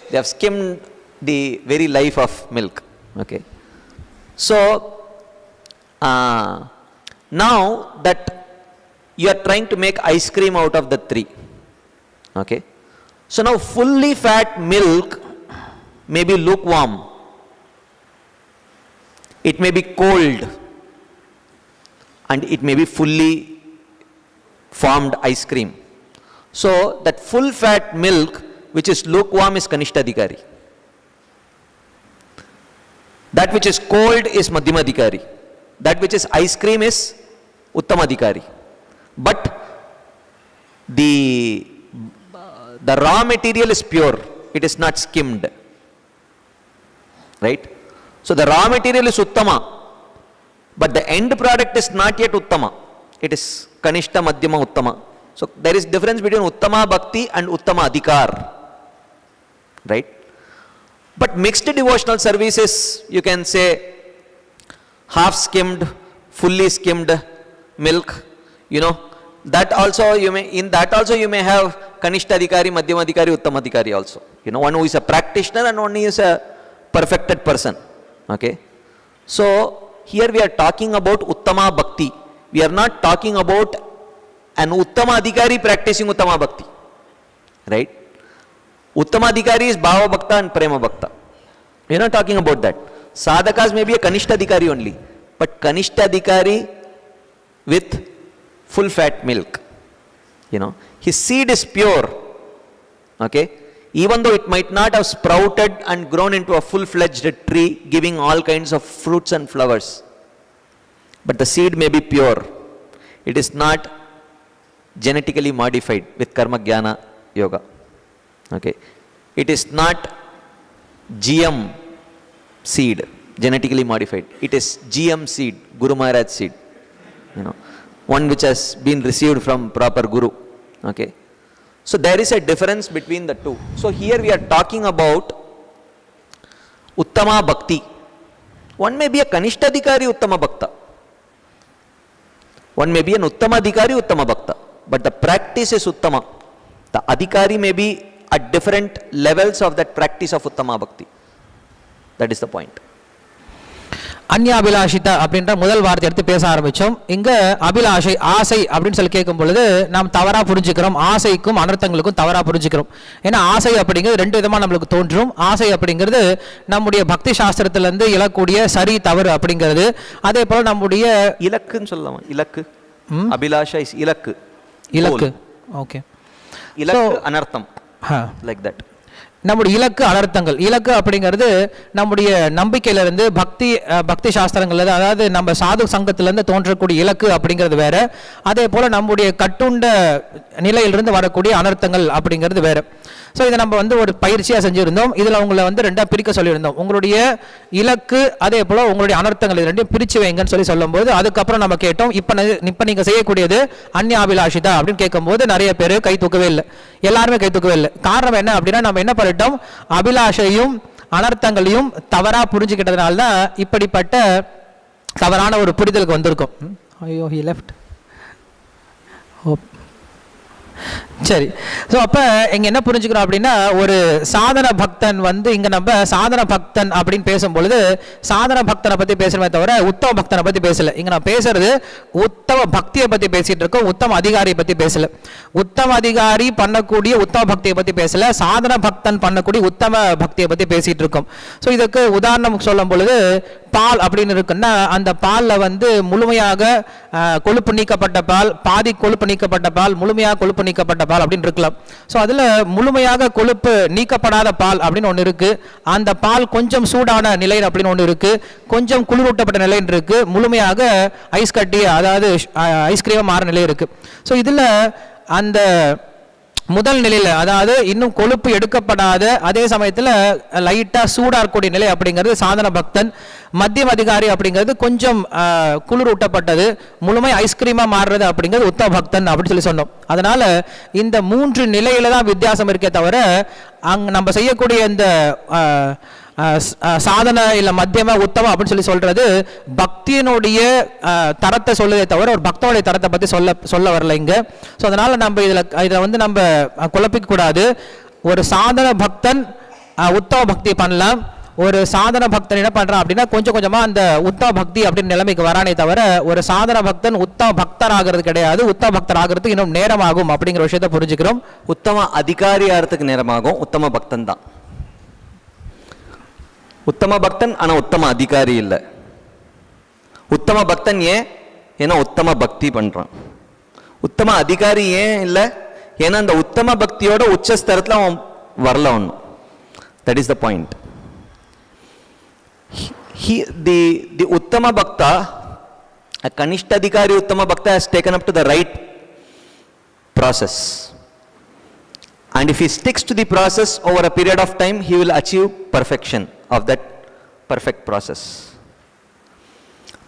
They have skimmed the very life of milk. Okay. So, now that you are trying to make ice cream out of the 3. Okay. So now fully fat milk may be lukewarm. It may be cold. And it may be fully formed ice cream. So that full fat milk which is lukewarm is Kanishta Adhikari. That which is cold is Madhyama Adhikari. That which is ice cream is Uttama Adhikari. But the raw material is pure. It is not skimmed. Right? So the raw material is Uttama. But the end product is not yet Uttama. It is Kanishta, Madhyama, Uttama. So there is difference between Uttama Bhakti and Uttama Adhikar. Right? But mixed devotional services, you can say half skimmed, fully skimmed milk, you know, that also you may, in that also you may have Kanishta Adhikari, Madhyama Adhikari, Uttama Adhikari also. You know, one who is a practitioner and one who is a perfected person. Okay. So here we are talking about Uttama Bhakti. We are not talking about an Uttama Adhikari practicing Uttama Bhakti. Right? Uttama Adhikari is Bhava Bhakta and Prema Bhakta. We are not talking about that. Sadhakas may be a Kanishta Adhikari only. But Kanishta Adhikari with full fat milk. You know, his seed is pure. Okay. Even though it might not have sprouted and grown into a full-fledged tree giving all kinds of fruits and flowers. But the seed may be pure. It is not genetically modified with Karma Jnana Yoga. Okay. It is not GM seed, genetically modified. It is GM seed, Guru Maharaj seed. You know, one which has been received from proper Guru. Okay. So there is a difference between the two. So here we are talking about Uttama Bhakti. One may be a Kanishta Adhikari Uttama Bhakta. One may be an Uttama Adhikari Uttama Bhakta. But the practice is Uttama. The Adhikari may be at different levels of that practice of Uttama Bhakti. That is the point. அந்யாபிலாஷிதா அப்படின்ற முதல் வார்த்தை எடுத்து பேச ஆரம்பிச்சோம். இங்க அபிலாஷை ஆசை அப்படின்னு சொல்லி கேட்கும் பொழுது நாம் தவறா புரிஞ்சுக்கிறோம். ஆசைக்கும் அனர்த்தங்களுக்கும் தவறா புரிஞ்சுக்கிறோம். ஏன்னா ஆசை அப்படிங்கிறது ரெண்டு விதமா நம்மளுக்கு தோன்றும். ஆசை அப்படிங்கிறது நம்முடைய பக்தி சாஸ்திரத்திலிருந்து இழக்கூடிய சரி தவறு அப்படிங்கிறது. அதே போல நம்முடைய இலக்குன்னு சொல்லலாம். இலக்கு அபிலாஷா இஸ் இலக்கு. இலக்கு ஓகே. இலக்கு அனர்த்தம் லைக் தட். நம்முடைய இலக்கு அனர்த்தங்கள். இலக்கு அப்படிங்கிறது நம்முடைய நம்பிக்கையிலிருந்து பக்தி சாஸ்திரங்கள்ல, அதாவது நம்ம சாது சங்கத்திலிருந்து தோன்றக்கூடிய இலக்கு அப்படிங்கிறது வேற. அதே போல நம்முடைய கட்டுண்ட நிலையிலிருந்து வரக்கூடிய அனர்த்தங்கள் அப்படிங்கிறது வேற. ஸோ இதை நம்ம ஒரு பயிற்சியாக செஞ்சுருந்தோம். இதில் உங்களை ரெண்டாக பிரிக்க சொல்லியிருந்தோம். உங்களுடைய இலக்கு அதே போல் உங்களுடைய அனர்த்தங்கள் இது ரெண்டையும் பிரித்து வைங்கன்னு சொல்லும்போது அதுக்கப்புறம் நம்ம கேட்டோம், இப்போ நீங்கள் செய்யக்கூடியது அந்யாபிலாஷிதா அப்படின்னு கேட்கும்போது நிறைய பேர் கை தூக்கவே இல்லை. எல்லாருமே கை தூக்கவே இல்லை. காரணம் என்ன அப்படின்னா, நம்ம என்ன பண்ணிட்டோம், அபிலாஷையும் அனர்த்தங்களையும் தவறாக புரிஞ்சுக்கிட்டதுனால தான் இப்படிப்பட்ட தவறான ஒரு புரிதலுக்கு வந்திருக்கும். ஐயோ ஹி லெஃப்ட். சரி. ஸோ அப்போ இங்கே என்ன புரிஞ்சுக்கிறோம் அப்படின்னா, ஒரு சாதன பக்தன் இங்கே நம்ம சாதன பக்தன் அப்படின்னு பேசும்பொழுது சாதன பக்தனை பற்றி பேசுகிறமே தவிர உத்தம பக்தனை பற்றி பேசலை. இங்கே நான் பேசுறது உத்தம பக்தியை பற்றி பேசிகிட்டு இருக்கோம், உத்தம அதிகாரியை பற்றி பேசலை. உத்தம அதிகாரி பண்ணக்கூடிய உத்தம பக்தியை பற்றி பேசலை, சாதன பக்தன் பண்ணக்கூடிய உத்தம பக்தியை பற்றி பேசிகிட்டு இருக்கோம். ஸோ இதுக்கு உதாரணம் சொல்லும் பொழுது பால் அப்படின்னு இருக்குன்னா, அந்த பாலில் முழுமையாக கொழுப்பு நீக்கப்பட்ட பால், பாதி கொழுப்பு நீக்கப்பட்ட பால், முழுமையாக கொழுப்பு நீக்கப்பட்ட பால் அப்படின்னு இருக்கலாம். ஸோ அதில் முழுமையாக கொழுப்பு நீக்கப்படாத பால் அப்படின்னு ஒன்று இருக்கு. அந்த பால் கொஞ்சம் சூடான நிலை அப்படின்னு ஒன்று இருக்கு, கொஞ்சம் குளிரூட்டப்பட்ட நிலை இருக்கு, முழுமையாக ஐஸ் கட்டி அதாவது ஐஸ்கிரீம் மாற நிலை இருக்கு. ஸோ இதில் அந்த முதல் நிலையில், அதாவது இன்னும் கொழுப்பு எடுக்கப்படாத அதே சமயத்தில் லைட்டாக சூடாக இருக்கக்கூடிய நிலை அப்படிங்கிறது சாதன பக்தன். மத்தியம் அதிகாரி அப்படிங்கிறது கொஞ்சம் குளிர் ஊட்டப்பட்டது, முழுமை ஐஸ்கிரீமாக மாறுறது அப்படிங்கிறது உத்தம பக்தன் அப்படின்னு சொன்னோம். அதனால இந்த மூன்று நிலையில தான் வித்தியாசம் இருக்கே தவிர நம்ம செய்யக்கூடிய இந்த சாதனை இல்லை மத்தியமா உத்தமம் அப்படின்னு சொல்றது பக்தியினுடைய தரத்தை சொல்லுதே தவிர ஒரு பக்தனுடைய தரத்தை பற்றி சொல்ல வரல இங்க. ஸோ அதனால நம்ம இதில் நம்ம குழப்பிக்க கூடாது. ஒரு சாதன பக்தன் உத்தம பக்தி பண்ணலாம். ஒரு சாதன பக்தன் என்ன பண்றான் அப்படின்னா கொஞ்சம் கொஞ்சமா அந்த உத்தம பக்தி அப்படின்னு நிலைமைக்கு வரானே தவிர ஒரு சாதன பக்தன் உத்தம பக்தர் ஆகிறது கிடையாது. உத்தம பக்தர் ஆகிறதுக்கு இன்னும் நேரமாகும் அப்படிங்கிற விஷயத்தை புரிஞ்சுக்கிறோம். உத்தம அதிகாரி ஆகிறதுக்கு நேரமாகும், உத்தம பக்தன் தான். உத்தம பக்தன் ஆனா உத்தம அதிகாரி இல்லை. உத்தம பக்தன் ஏன்? ஏன்னா உத்தம பக்தி பண்றான். உத்தம அதிகாரி ஏன் இல்லை? ஏன்னா அந்த உத்தம பக்தியோட உச்சஸ்தரத்தில் அவன் வரல ஒன்றும். That is the point. The Uttama Bhakta, a Kanishtadhikari Uttama Bhakta has taken up to the right process. And if he sticks to the process over a period of time, he will achieve perfection of that perfect process.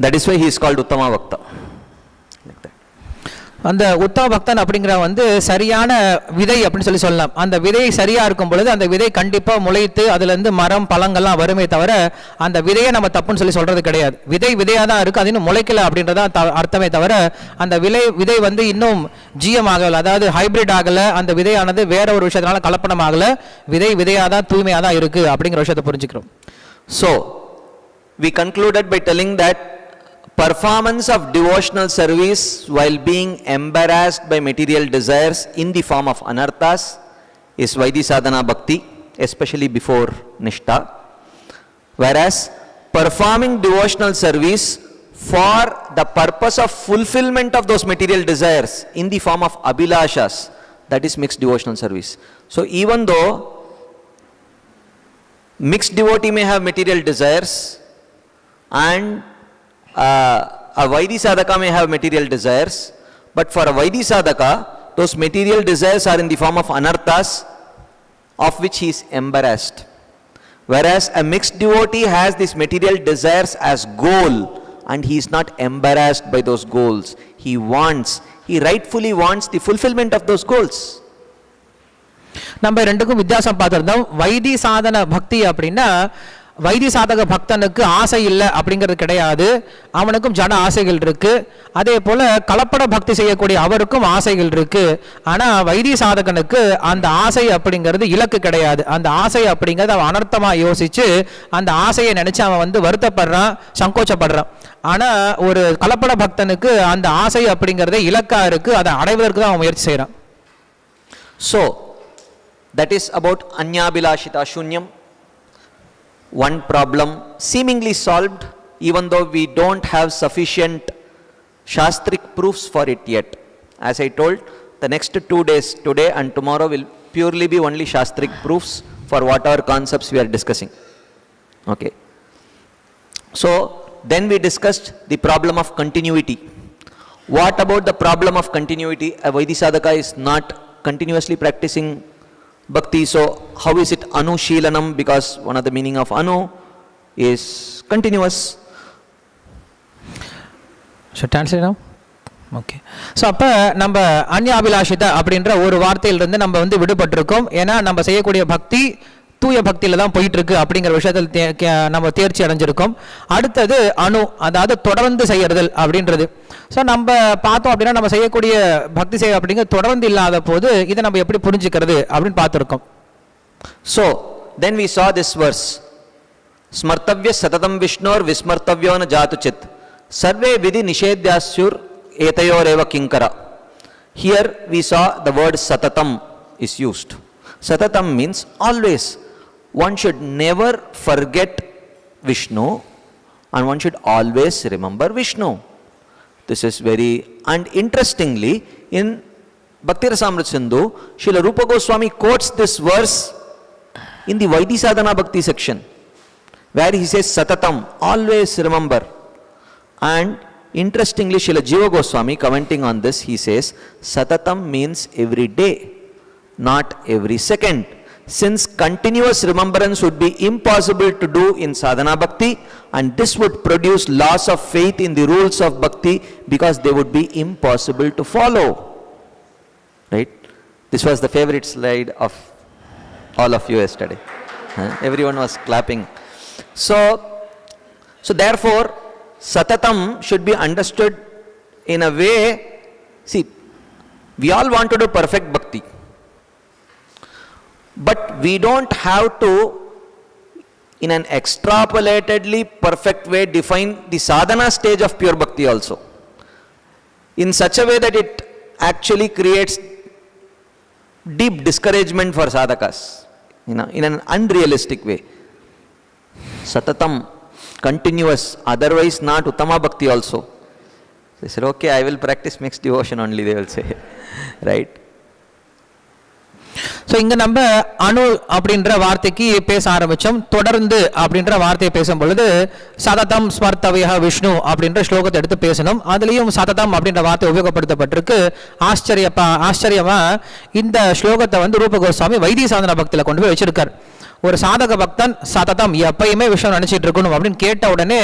That is why he is called Uttama Bhakta. Like that. அந்த உத்தம பக்தன் அப்படிங்கிற சரியான விதை அப்படின்னு சொல்லலாம். அந்த விதை சரியா இருக்கும் பொழுது அந்த விதை கண்டிப்பா முளைத்து அதுல இருந்து மரம் பழங்கள்லாம் வருமே தவிர அந்த விதையை நம்ம தப்புன்னு சொல்றது கிடையாது. விதை விதையா தான் இருக்கு, அது இன்னும் முளைக்கல அப்படின்றத அர்த்தமே தவிர அந்த விதை இன்னும் ஜிஎம் ஆகல, அதாவது ஹைபிரிட் ஆகல, அந்த விதையானது வேற ஒரு விஷயத்தினால கலப்படம் ஆகல, விதை விதையா தான் தூய்மையா தான் இருக்கு அப்படிங்கிற விஷயத்தை புரிஞ்சுக்கிறோம். So we concluded by telling that performance of devotional service while being embarrassed by material desires in the form of anarthas is Vaidhi sadhana bhakti, especially before Nishtha. Whereas performing devotional service for the purpose of fulfillment of those material desires in the form of abhilashas, that is mixed devotional service. So even though mixed devotee may have material desires and a Vaidhi sadhaka may have material desires, but for a Vaidhi sadhaka, those material desires are in the form of anarthas of which he is embarrassed. Whereas a mixed devotee has these material desires as goal and he is not embarrassed by those goals. He rightfully wants the fulfillment of those goals. நம்ம ரெண்டுக்கும் வித்தியாசம் பார்த்துருந்தோம். Why this சாதன பக்தி அப்படின்னா why this சாதக பக்தனுக்கு ஆசை இல்லை அப்படிங்கிறது கிடையாது, அவனுக்கும் ஜட ஆசைகள் இருக்கு. அதே போல கலப்பட பக்தி செய்யக்கூடிய அவருக்கும் ஆசைகள் இருக்கு. ஆனா வைதி சாதகனுக்கு அந்த ஆசை அப்படிங்கிறது இலக்கு கிடையாது. அந்த ஆசை அப்படிங்கிறது அவன் அனர்த்தமா யோசிச்சு அந்த ஆசையை நினைச்சு அவன் வருத்தப்படுறான், சங்கோச்சப்படுறான். ஆனா ஒரு கலப்பட பக்தனுக்கு அந்த ஆசை அப்படிங்கிறதே இலக்கா இருக்கு, அதை அடைவதற்கு தான் அவன் முயற்சி செய்யறான். So that is about anyabhilashita shunyam. One problem seemingly solved, even though we don't have sufficient shastric proofs for it yet. As I told, the next 2 days, today and tomorrow, will purely be only shastric proofs for whatever concepts we are discussing. Okay. So then we discussed the problem of continuity. What about the problem of continuity? A Vaidhisadhaka is not continuously practicing bhakti, so how is it anu sheelanam? Because one of the meaning of anu is continuous. Should translate now? Okay. So அப்போ நம்ம அந்யாபிலாஷித அப்படின்ற ஒரு வார்த்தையிலிருந்து நம்ம விடுபட்டிருக்கோம். ஏன்னா நம்ம செய்யக்கூடிய பக்தி தூய பக்தியில் தான் போயிட்டு இருக்கு அப்படிங்கிற விஷயத்தில் நம்ம தேர்ச்சி அடைஞ்சிருக்கோம். அடுத்தது அணு, அதாவது தொடர்ந்து செய்யறதல் அப்படின்றது. ஸோ நம்ம பார்த்தோம் அப்படின்னா நம்ம செய்யக்கூடிய பக்தி செய்ய அப்படிங்கிறது தொடர்ந்து இல்லாத போது இதை நம்ம எப்படி புரிஞ்சுக்கிறது அப்படின்னு பார்த்துருக்கோம். So then we saw this verse, ஸ்மர்த்தவ்ய சததம் விஷ்ணோர் விஸ்மர்த்தவ்யோ ந ஜாது சித் சர்வே விதி நிஷேத்யாஸ்யுர் ஏதையோரேவ கிங்கரா. Here we saw the word satatam is used. Satatam means always. One should never forget Vishnu and one should always remember Vishnu. This is very, and interestingly in Bhakti Rasamrita Sindhu, Srila Rupa Goswami quotes this verse in the Vaidhisadhana Bhakti section, where he says Satatam, always remember. And interestingly, Srila Jiva Goswami commenting on this, he says Satatam means every day, not every second. Since continuous remembrance would be impossible to do in sadhana bhakti, and this would produce loss of faith in the rules of bhakti because they would be impossible to follow. Right? This was the favorite slide of all of you yesterday. Everyone was clapping. So therefore, satatam should be understood in a way. See, we all want to do perfect bhakti. But we don't have to, in an extrapolatedly perfect way, define the sadhana stage of pure bhakti also, in such a way that it actually creates deep discouragement for sadhakas, in an unrealistic way. Satatam, continuous, otherwise not uttama bhakti also. They said, okay, I will practice mixed devotion only, they will say. Right? So இங்கே நம்ம அணு அப்படின்ற வார்த்தைக்கு பேச ஆரம்பித்தோம். தொடர்ந்து அப்படின்ற வார்த்தையை பேசும் பொழுது சததம் ஸ்மர்த்தவ்யா விஷ்ணு அப்படின்ற ஸ்லோகத்தை எடுத்து பேசணும். அதுலேயும் சததம் அப்படின்ற வார்த்தை உபயோகப்படுத்தப்பட்டிருக்கு. ஆச்சரியமா இந்த ஸ்லோகத்தை ரூப கோஸ்வாமி வைதி சாதன பக்தியில் கொண்டு போய் வச்சிருக்கார். ஒரு சாதக பக்தன் சததம் எப்பயுமே விஷயம் நினைச்சிட்டு இருக்கணும் அப்படின்னு கேட்ட உடனே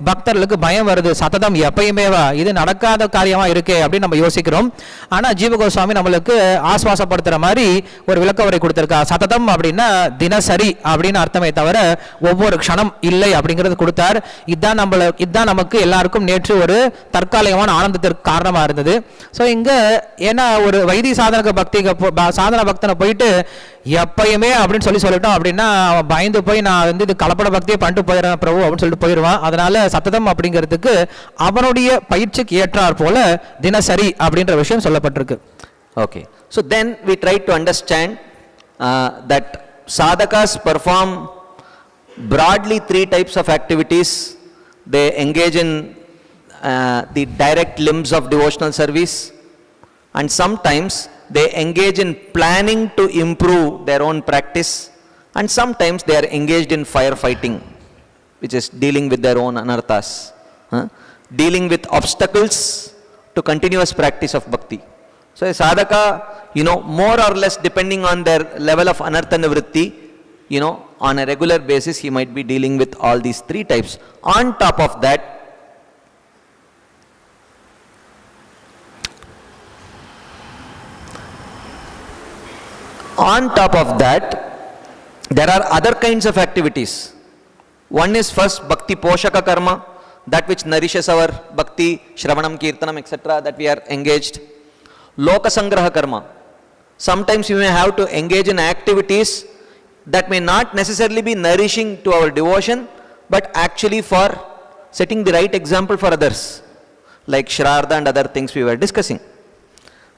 பக்தர்களுக்கு பயம் வருது. சததம் எப்பயுமேவா, இது நடக்காத காரியமா இருக்கே அப்படின்னு நம்ம யோசிக்கிறோம். ஆனா ஜீவ கோஸ்வாமி நம்மளுக்கு ஆஸ்வாசப்படுத்துற மாதிரி ஒரு விளக்க உரை கொடுத்திருக்கா. சததம் அப்படின்னா தினசரி அப்படின்னு அர்த்தமே தவிர ஒவ்வொரு க்ஷணம் இல்லை அப்படிங்கிறது கொடுத்தார். இதுதான் நமக்கு எல்லாருக்கும் நேற்று ஒரு தற்காலிகமான ஆனந்தத்திற்கு காரணமா இருந்தது. ஸோ இங்க ஏன்னா ஒரு வைதி சாதன பக்தனை போயிட்டு எப்பயுமே அப்படின்னு சொல்லிட்டோம் அப்படின்னா அவன் பயந்து போய் நான் இது கலப்பட பக்தியை பண்ணிட்டு போயிடுறேன் பிரபு அப்படின்னு சொல்லிட்டு போயிடுவான். அதனால சத்ததம் அப்படிங்கிறதுக்கு அவனுடைய பயிற்சிக்கு ஏற்றார் போல தினசரி அப்படின்ற விஷயம் சொல்லப்பட்டிருக்கு. Okay, so then we try to understand that sadhakas perform broadly 3 types of activities. They engage in the direct limbs of devotional service, and sometimes they engage in planning to improve their own practice, and sometimes they are engaged in firefighting, which is dealing with their own anarthas, dealing with obstacles to continuous practice of bhakti. So a sadhaka, more or less depending on their level of anartha nivritti, on a regular basis he might be dealing with all these 3 types. On top of that, there are other kinds of activities. One is first Bhakti Poshaka Karma, that which nourishes our Bhakti, Shravanam, Kirtanam, etc. that we are engaged. Loka Sangraha Karma. Sometimes we may have to engage in activities that may not necessarily be nourishing to our devotion, but actually for setting the right example for others, like Shraddha and other things we were discussing.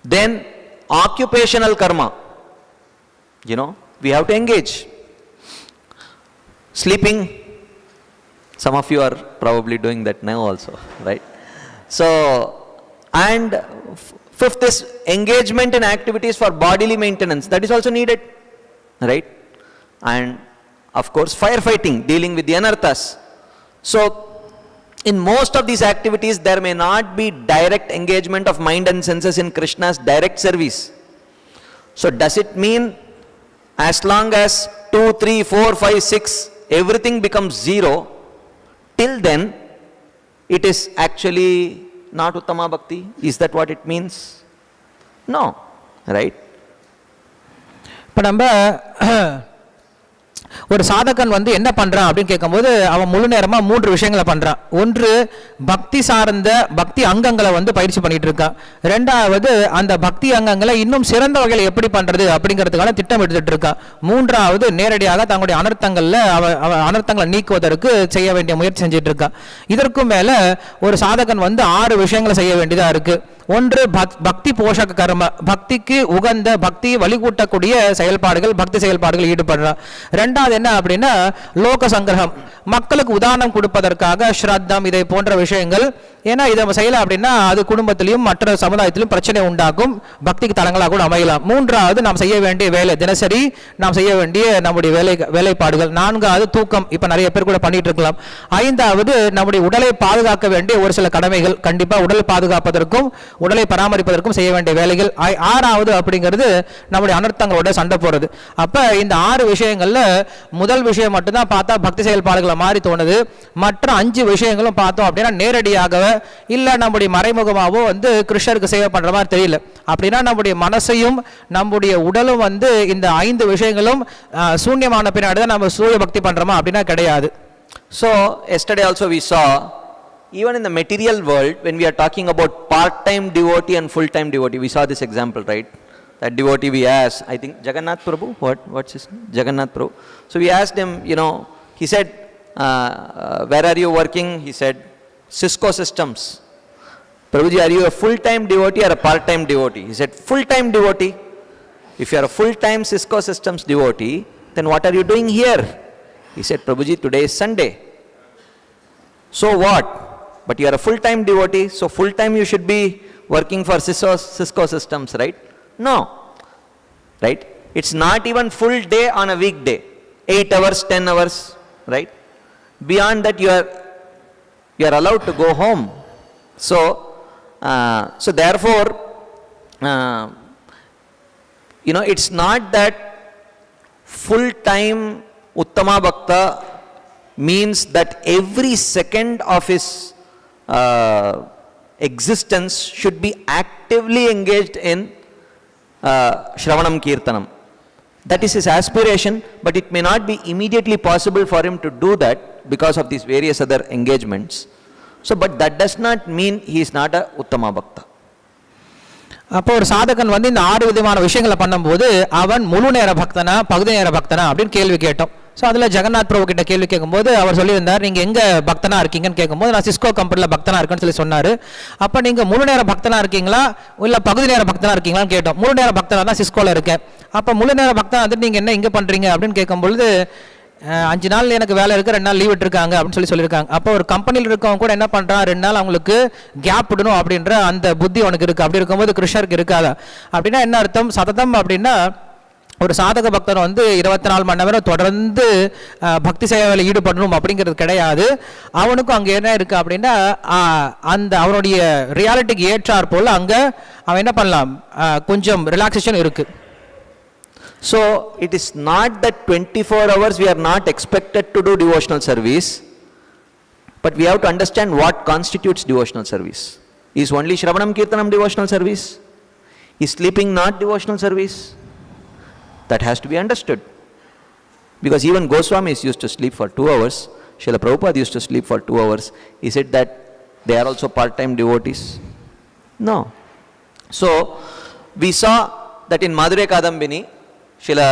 Then occupational karma, we have to engage. Sleeping, some of you are probably doing that now also, right? So, and fifth is engagement in activities for bodily maintenance, that is also needed, right? And of course firefighting, dealing with the anarthas. So, in most of these activities, there may not be direct engagement of mind and senses in Krishna's direct service. So, does it mean as long as 2, 3, 4, 5, 6, everything becomes zero, till then, it is actually not Uttama Bhakti? Is that what it means? No, right? இப்போ நம்ம ஒரு சாதகன் வந்து என்ன பண்றான் அப்படின்னு கேட்கும்போது அவன் முழு நேரமா 3 விஷயங்களை பண்றான். ஒன்று பக்தி சார்ந்த பக்தி அங்கங்களை வந்து பயிற்சி பண்ணிட்டு இருக்கான். ரெண்டாவது அந்த பக்தி அங்கங்களை இன்னும் சிறந்த வகையில் எப்படி பண்றது அப்படிங்கிறதுக்கான திட்டம் எடுத்துட்டு இருக்கான். மூன்றாவது நேரடியாக தங்களுடைய அனர்த்தங்களை நீக்குவதற்கு செய்ய வேண்டிய முயற்சி செஞ்சுட்டு இருக்கான். இதற்கும் மேல ஒரு சாதகன் வந்து 6 விஷயங்களை செய்ய வேண்டியதா இருக்கு. ஒன்று பக்தி போஷக கர்ம, பக்திக்கு உகந்த பக்தியை வழிகூட்டக்கூடிய செயல்பாடுகள், பக்தி செயல்பாடுகள் ஈடுபடுறான். ரெண்டாவது என்ன அப்படின்னா லோக சங்கிரகம், மக்களுக்கு உதாரணம் கொடுப்பதற்காக ஸ்ரத்தம் இதை போன்ற விஷயங்கள். ஏன்னா இதை செய்யல அப்படின்னா அது குடும்பத்திலையும் மற்ற சமுதாயத்திலும் பிரச்சனை உண்டாக்கும், பக்திக்கு தளங்களாக கூட அமையலாம். மூன்றாவது நாம் செய்ய வேண்டிய வேலை, தினசரி நாம் செய்ய வேண்டிய நம்முடைய வேலைப்பாடுகள். நான்காவது தூக்கம், இப்ப நிறைய பேர் கூட பண்ணிட்டு இருக்கலாம். ஐந்தாவது நம்முடைய உடலை பாதுகாக்க வேண்டிய ஒரு சில கடமைகள், கண்டிப்பா உடலை பாதுகாப்பதற்கும் உடலை பராமரிப்பதற்கும் செய்ய வேண்டிய வேலைகள். ஆறாவது அப்படிங்கிறது நம்முடைய அனர்த்தங்களோட சண்டை போறது. அப்ப இந்த 6 விஷயங்கள்ல முதல் விஷயம் மட்டும்தான் பார்த்தா பக்தி செயல்பாடுகளை மாறி தோணுது. மற்ற 5 விஷயங்களும் பார்த்தோம் அப்படின்னா நேரடியாகவே இல்ல நம்முடைய மறைமுகமாவோ வந்து கிருஷ்ணருக்கு சேவை பண்ற மாதிரி தெரியல. அப்படின்னா நம்முடைய மனசையும் நம்முடைய உடலும் வந்து இந்த 5 விஷயங்களும் சூன்யமான பின்னாடி தான் நம்ம சூரிய பக்தி பண்றோமா அப்படின்னா கிடையாது. So yesterday also we saw, even in the material world, when we are talking about part-time devotee and full-time devotee, we saw this example, right? That devotee we asked, I think Jagannath Prabhu, what's his name? Jagannath Prabhu. So we asked him, he said, where are you working? He said, Cisco Systems. Prabhuji, are you a full-time devotee or a part-time devotee? He said, full-time devotee. If you are a full-time Cisco Systems devotee, then what are you doing here? He said, Prabhuji, today is Sunday. So what? But you are a full-time devotee, so full-time you should be working for Cisco Systems, right? No, right? It's not even full day on a weekday, 8 hours, 10 hours, right? Beyond that you are allowed to go home. So therefore, it's not that full-time Uttama Bhakta means that every second of his existence should be actively engaged in Shravanam Kirtanam. That is his aspiration, but it may not be immediately possible for him to do that because of these various other engagements. So, but that does not mean he is not a Uttama Bhakta. அப்போ ஒரு சாதகன் வந்து இந்த 6 விதமான விஷயங்களை பண்ணும்போது அவன் முழு நேர பக்தனா பகுதி நேர பக்தனா அப்படின்னு கேள்வி கேட்டோம். ஸோ அதில் ஜெகநாத் பிரபு கிட்ட கேள்வி கேட்கும்போது அவர் சொல்லியிருந்தார், நீங்கள் எங்கே பக்தனா இருக்கீங்கன்னு கேட்கும்போது நான் சிஸ்கோ கம்பெனியில் பக்தனா இருக்கேன்னு சொல்லி சொன்னார். அப்போ நீங்கள் முழு நேர பக்தனா இருக்கீங்களா இல்லை பகுதி நேர பக்தனா இருக்கீங்களான்னு கேட்டோம். முழு நேர பக்தனா தான் சிஸ்கோவில் இருக்கேன். அப்போ முழு நேர பக்தனா வந்துட்டு நீங்கள் என்ன இங்கே பண்ணுறீங்க அப்படின்னு கேட்கும்பொழுது 5 நாள் எனக்கு வேலை இருக்குது, 2 நாள் லீவ் விட்டுருக்காங்க அப்படின்னு சொல்லியிருக்காங்க. அப்போ ஒரு கம்பெனியில் இருக்கவங்க கூட என்ன பண்ணுறான், 2 நாள் அவங்களுக்கு கேப் விடணும் அப்படின்ற அந்த புத்தி அவனுக்கு இருக்குது. அப்படி இருக்கும்போது கிருஷ்ணருக்கு இருக்காதா? அப்படின்னா என்ன அர்த்தம்? சததம் அப்படின்னா ஒரு சாதக பக்தர் வந்து 24 மணி நேரம் தொடர்ந்து பக்தி சேவையில் ஈடுபடணும் அப்படிங்கிறது கிடையாது. அவனுக்கும் அங்கே என்ன இருக்குது அப்படின்னா அந்த அவனுடைய ரியாலிட்டிக்கு ஏற்றார் போல் அங்கே அவன் என்ன பண்ணலாம், கொஞ்சம் ரிலாக்ஸேஷன் இருக்குது. So, it is not that 24 hours we are not expected to do devotional service, but we have to understand what constitutes devotional service. Is only Shravanam Kirtanam devotional service? Is sleeping not devotional service? That has to be understood. Because even Goswamis used to sleep for 2 hours, Srila Prabhupada used to sleep for 2 hours. Is it that they are also part-time devotees? No. So, we saw that in Madhurya Kadambini, Srila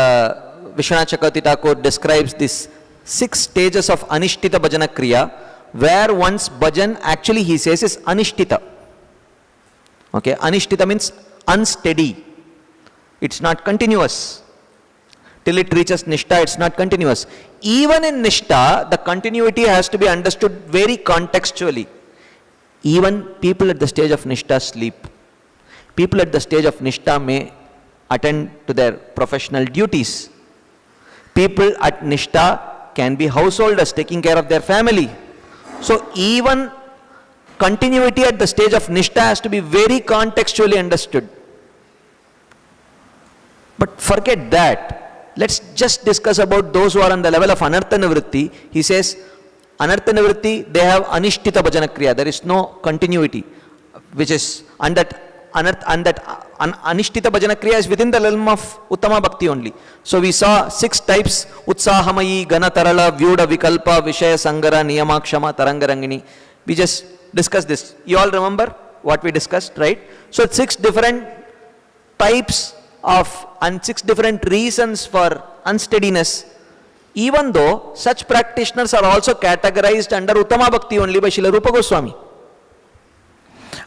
Vishwanath Chakravarti Thakur describes these 6 stages of Anishtita Bhajana Kriya, where one's bhajan actually he says is Anishtita. Okay, Anishtita means unsteady. It's not continuous. Till it reaches Nishtha, it's not continuous. Even in Nishtha, the continuity has to be understood very contextually. Even people at the stage of Nishtha sleep. People at the stage of Nishtha may attend to their professional duties. People at Nishtha can be householders taking care of their family. So even continuity at the stage of Nishtha has to be very contextually understood. But forget that. Let's just discuss about those who are on the level of Anartha Nivritti. He says, Anartha Nivritti, they have Anishtita Bhajana Kriya. There is no continuity, which is, and that Anishtita Bhajana Kriya is within the realm of Uttama Bhakti only. So we saw 6 types: Utsahamayi, Ganatarala, Vyuda, Vikalpa, Vishaya, Sangara, Niyamakshama, Tarangarangini. We just discussed this. You all remember what we discussed, right? So 6 different types of and 6 different reasons for unsteadiness. Even though such practitioners are also categorized under Uttama Bhakti only by Srila Rupa Goswami.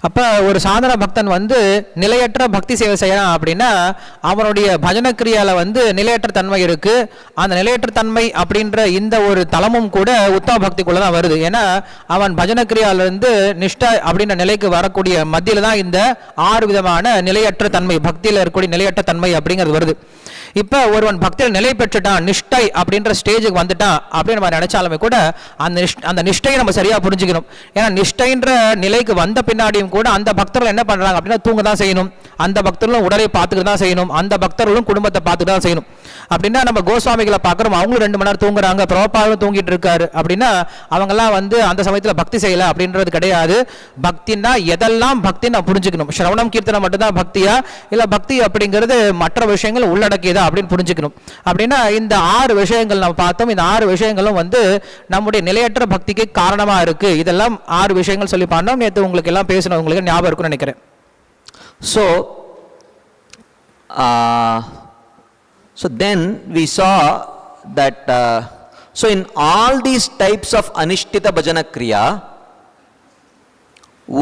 அப்போ ஒரு சாதன பக்தன் வந்து நிலையற்ற பக்தி சேவை செய்யறான் அப்படின்னா அவனுடைய பஜன கிரியால வந்து நிலையற்ற தன்மை இருக்கு. அந்த நிலையற்ற தன்மை அப்படின்ற இந்த ஒரு தலமும் கூட உத்தம பக்திக்குள்ள தான் வருது. ஏன்னா அவன் பஜன கிரியால இருந்து நிஷ்டா அப்படின்ற நிலைக்கு வரக்கூடிய மத்தியில தான் இந்த 6 விதமான நிலையற்ற தன்மை, பக்தியில இருக்கக்கூடிய நிலையற்ற தன்மை அப்படிங்கிறது வருது. இப்போ ஒருவன் பக்தியில் நிலை பெற்றுட்டான், நிஷ்டை அப்படின்ற ஸ்டேஜுக்கு வந்துட்டான் அப்படின்னு நம்ம நினைச்சாலுமே கூட அந்த நிஷ்டையை நம்ம சரியா புரிஞ்சுக்கணும். ஏன்னா நிஷ்டைன்ற நிலைக்கு வந்த பின்னாடியும் கூட அந்த பக்தர்கள் என்ன பண்றாங்க அப்படின்னா தூங்க தான் செய்யணும். அந்த பக்தர்களும் உடலை பார்த்துட்டு தான் செய்யணும். அந்த பக்தர்களும் குடும்பத்தை பார்த்துட்டு தான் செய்யணும். அப்படின்னா நம்ம கோஸ்வாமிகளை பார்க்குறோம், அவங்களும் 2 மணி நேரம் தூங்குறாங்க, பிரபாபாவும் தூங்கிட்டு இருக்காரு அப்படின்னா அவங்கெல்லாம் வந்து அந்த சமயத்தில் பக்தி செய்யல அப்படின்றது கிடையாது. பக்தின்னா எதெல்லாம் பக்தி நான் புரிஞ்சுக்கணும். சிரவணம் கீர்த்தனம் மட்டும்தான் பக்தியா, இல்லை பக்தி அப்படிங்கிறது மற்ற விஷயங்கள் உள்ளடக்கியதா அப்படின்னு புரிஞ்சுக்கணும். அப்படின்னா இந்த 6 விஷயங்கள் நம்ம பார்த்தோம். இந்த 6 விஷயங்களும் வந்து நம்முடைய நிலையற்ற பக்திக்கு காரணமா இருக்கு. இதெல்லாம் 6 விஷயங்கள் சொல்லி பார்த்தோம். நேற்று உங்களுக்கு எல்லாம் பேசணும், உங்களுக்கு ஞாபகம் இருக்குன்னு நினைக்கிறேன். So then we saw that so in all these types of Anishtita Bhajana Kriya,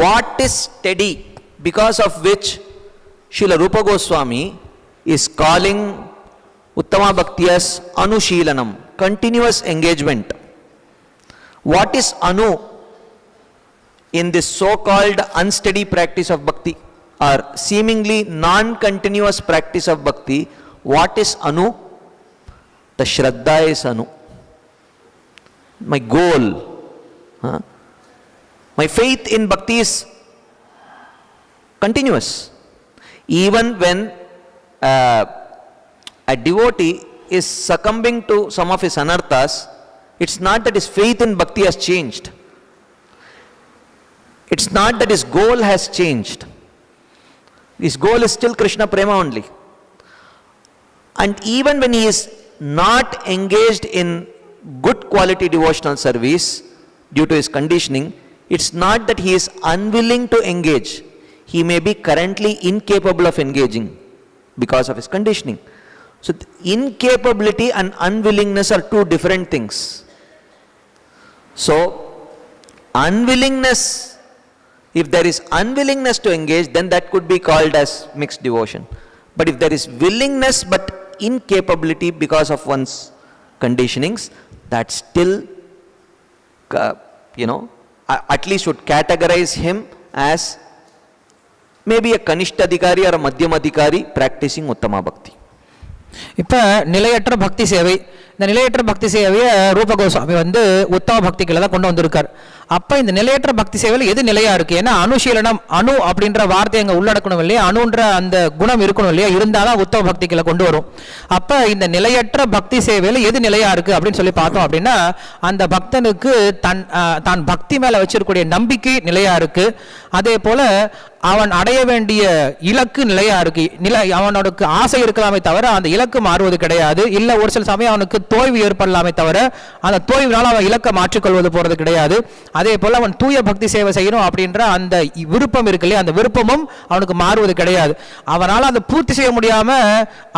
what is steady, because of which Srila Rupa Goswami is calling Uttama Bhakti as Anushilanam, continuous engagement. What is Anu in this so-called unsteady practice of Bhakti or seemingly non-continuous practice of Bhakti? What is Anu? The Shraddha is Anu. My goal. My faith in Bhakti is continuous. Even when a devotee is succumbing to some of his anarthas, it's not that his faith in Bhakti has changed. It's not that his goal has changed. His goal is still Krishna Prema only. And even when he is not engaged in good quality devotional service due to his conditioning, it's not that he is unwilling to engage. He may be currently incapable of engaging because of his conditioning. So incapability and unwillingness are 2 different things. So unwillingness, if there is unwillingness to engage, then that could be called as mixed devotion. But if there is willingness but incapability because of one's conditionings, that still, at least would categorize him as maybe a Kanishta Adhikari or a Madhyama Adhikari practicing Uttama Bhakti. இப்போ நிலையற்ற பக்தி சேவை, இந்த நிலையற்ற பக்தி சேவையை ரூப கோஸ்வாமி வந்து உத்தம பக்திகளை தான் கொண்டு வந்திருக்கார். அப்ப இந்த நிலையற்ற பக்தி சேவையில் எது நிலையா இருக்கு? ஏன்னா அனுசீலனம், அணு அப்படின்ற வார்த்தை அங்க உள்ளடக்கணும் இல்லையா, அணுன்ற அந்த குணம் இருக்கணும் இல்லையா, இருந்தாதான் உத்தம பக்திகளை கொண்டு வரும். அப்ப இந்த நிலையற்ற பக்தி சேவையில் எது நிலையா இருக்கு அப்படின்னு சொல்லி பார்த்தோம் அப்படின்னா, அந்த பக்தனுக்கு தான் பக்தி மேல வச்சிருக்கக்கூடிய நம்பிக்கை நிலையா இருக்கு. அதே போல அவன் அடைய வேண்டிய இலக்கு நிலையா இருக்கு. அவனுக்கு ஆசை இருக்கலாமே தவிர அந்த இலக்கு மாறுவது கிடையாது. இல்ல ஒரு சில சமயம் அவனுக்கு தோய்வு ஏற்படலாமே தவிர அந்த தோய்வினால் அவன் இலக்கை மாற்றிக்கொள்வது போறது கிடையாது. அதே போல அவன் தூய பக்தி சேவை செய்யணும் அப்படின்ற அந்த விருப்பம் இருக்கு இல்லையா, அந்த விருப்பமும் அவனுக்கு மாறுவது கிடையாது. அவனால் அதை பூர்த்தி செய்ய முடியாம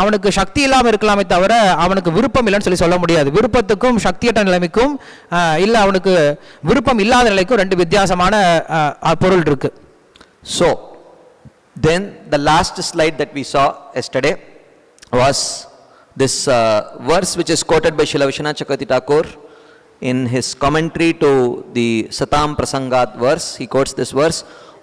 அவனுக்கு சக்தி இல்லாம இருக்கலாமே தவிர அவனுக்கு விருப்பம் இல்லைன்னு சொல்ல முடியாது. விருப்பத்துக்கும் சக்தியற்ற நிலைமைக்கும் இல்ல அவனுக்கு விருப்பம் இல்லாத நிலைக்கும் ரெண்டு வித்தியாசமான பொருள் இருக்கு. So, then the last slide that we saw yesterday was this verse which is quoted by Srila Vishwanath Chakravarti Thakur in his commentary to the Satam Prasangat verse. He quotes this verse,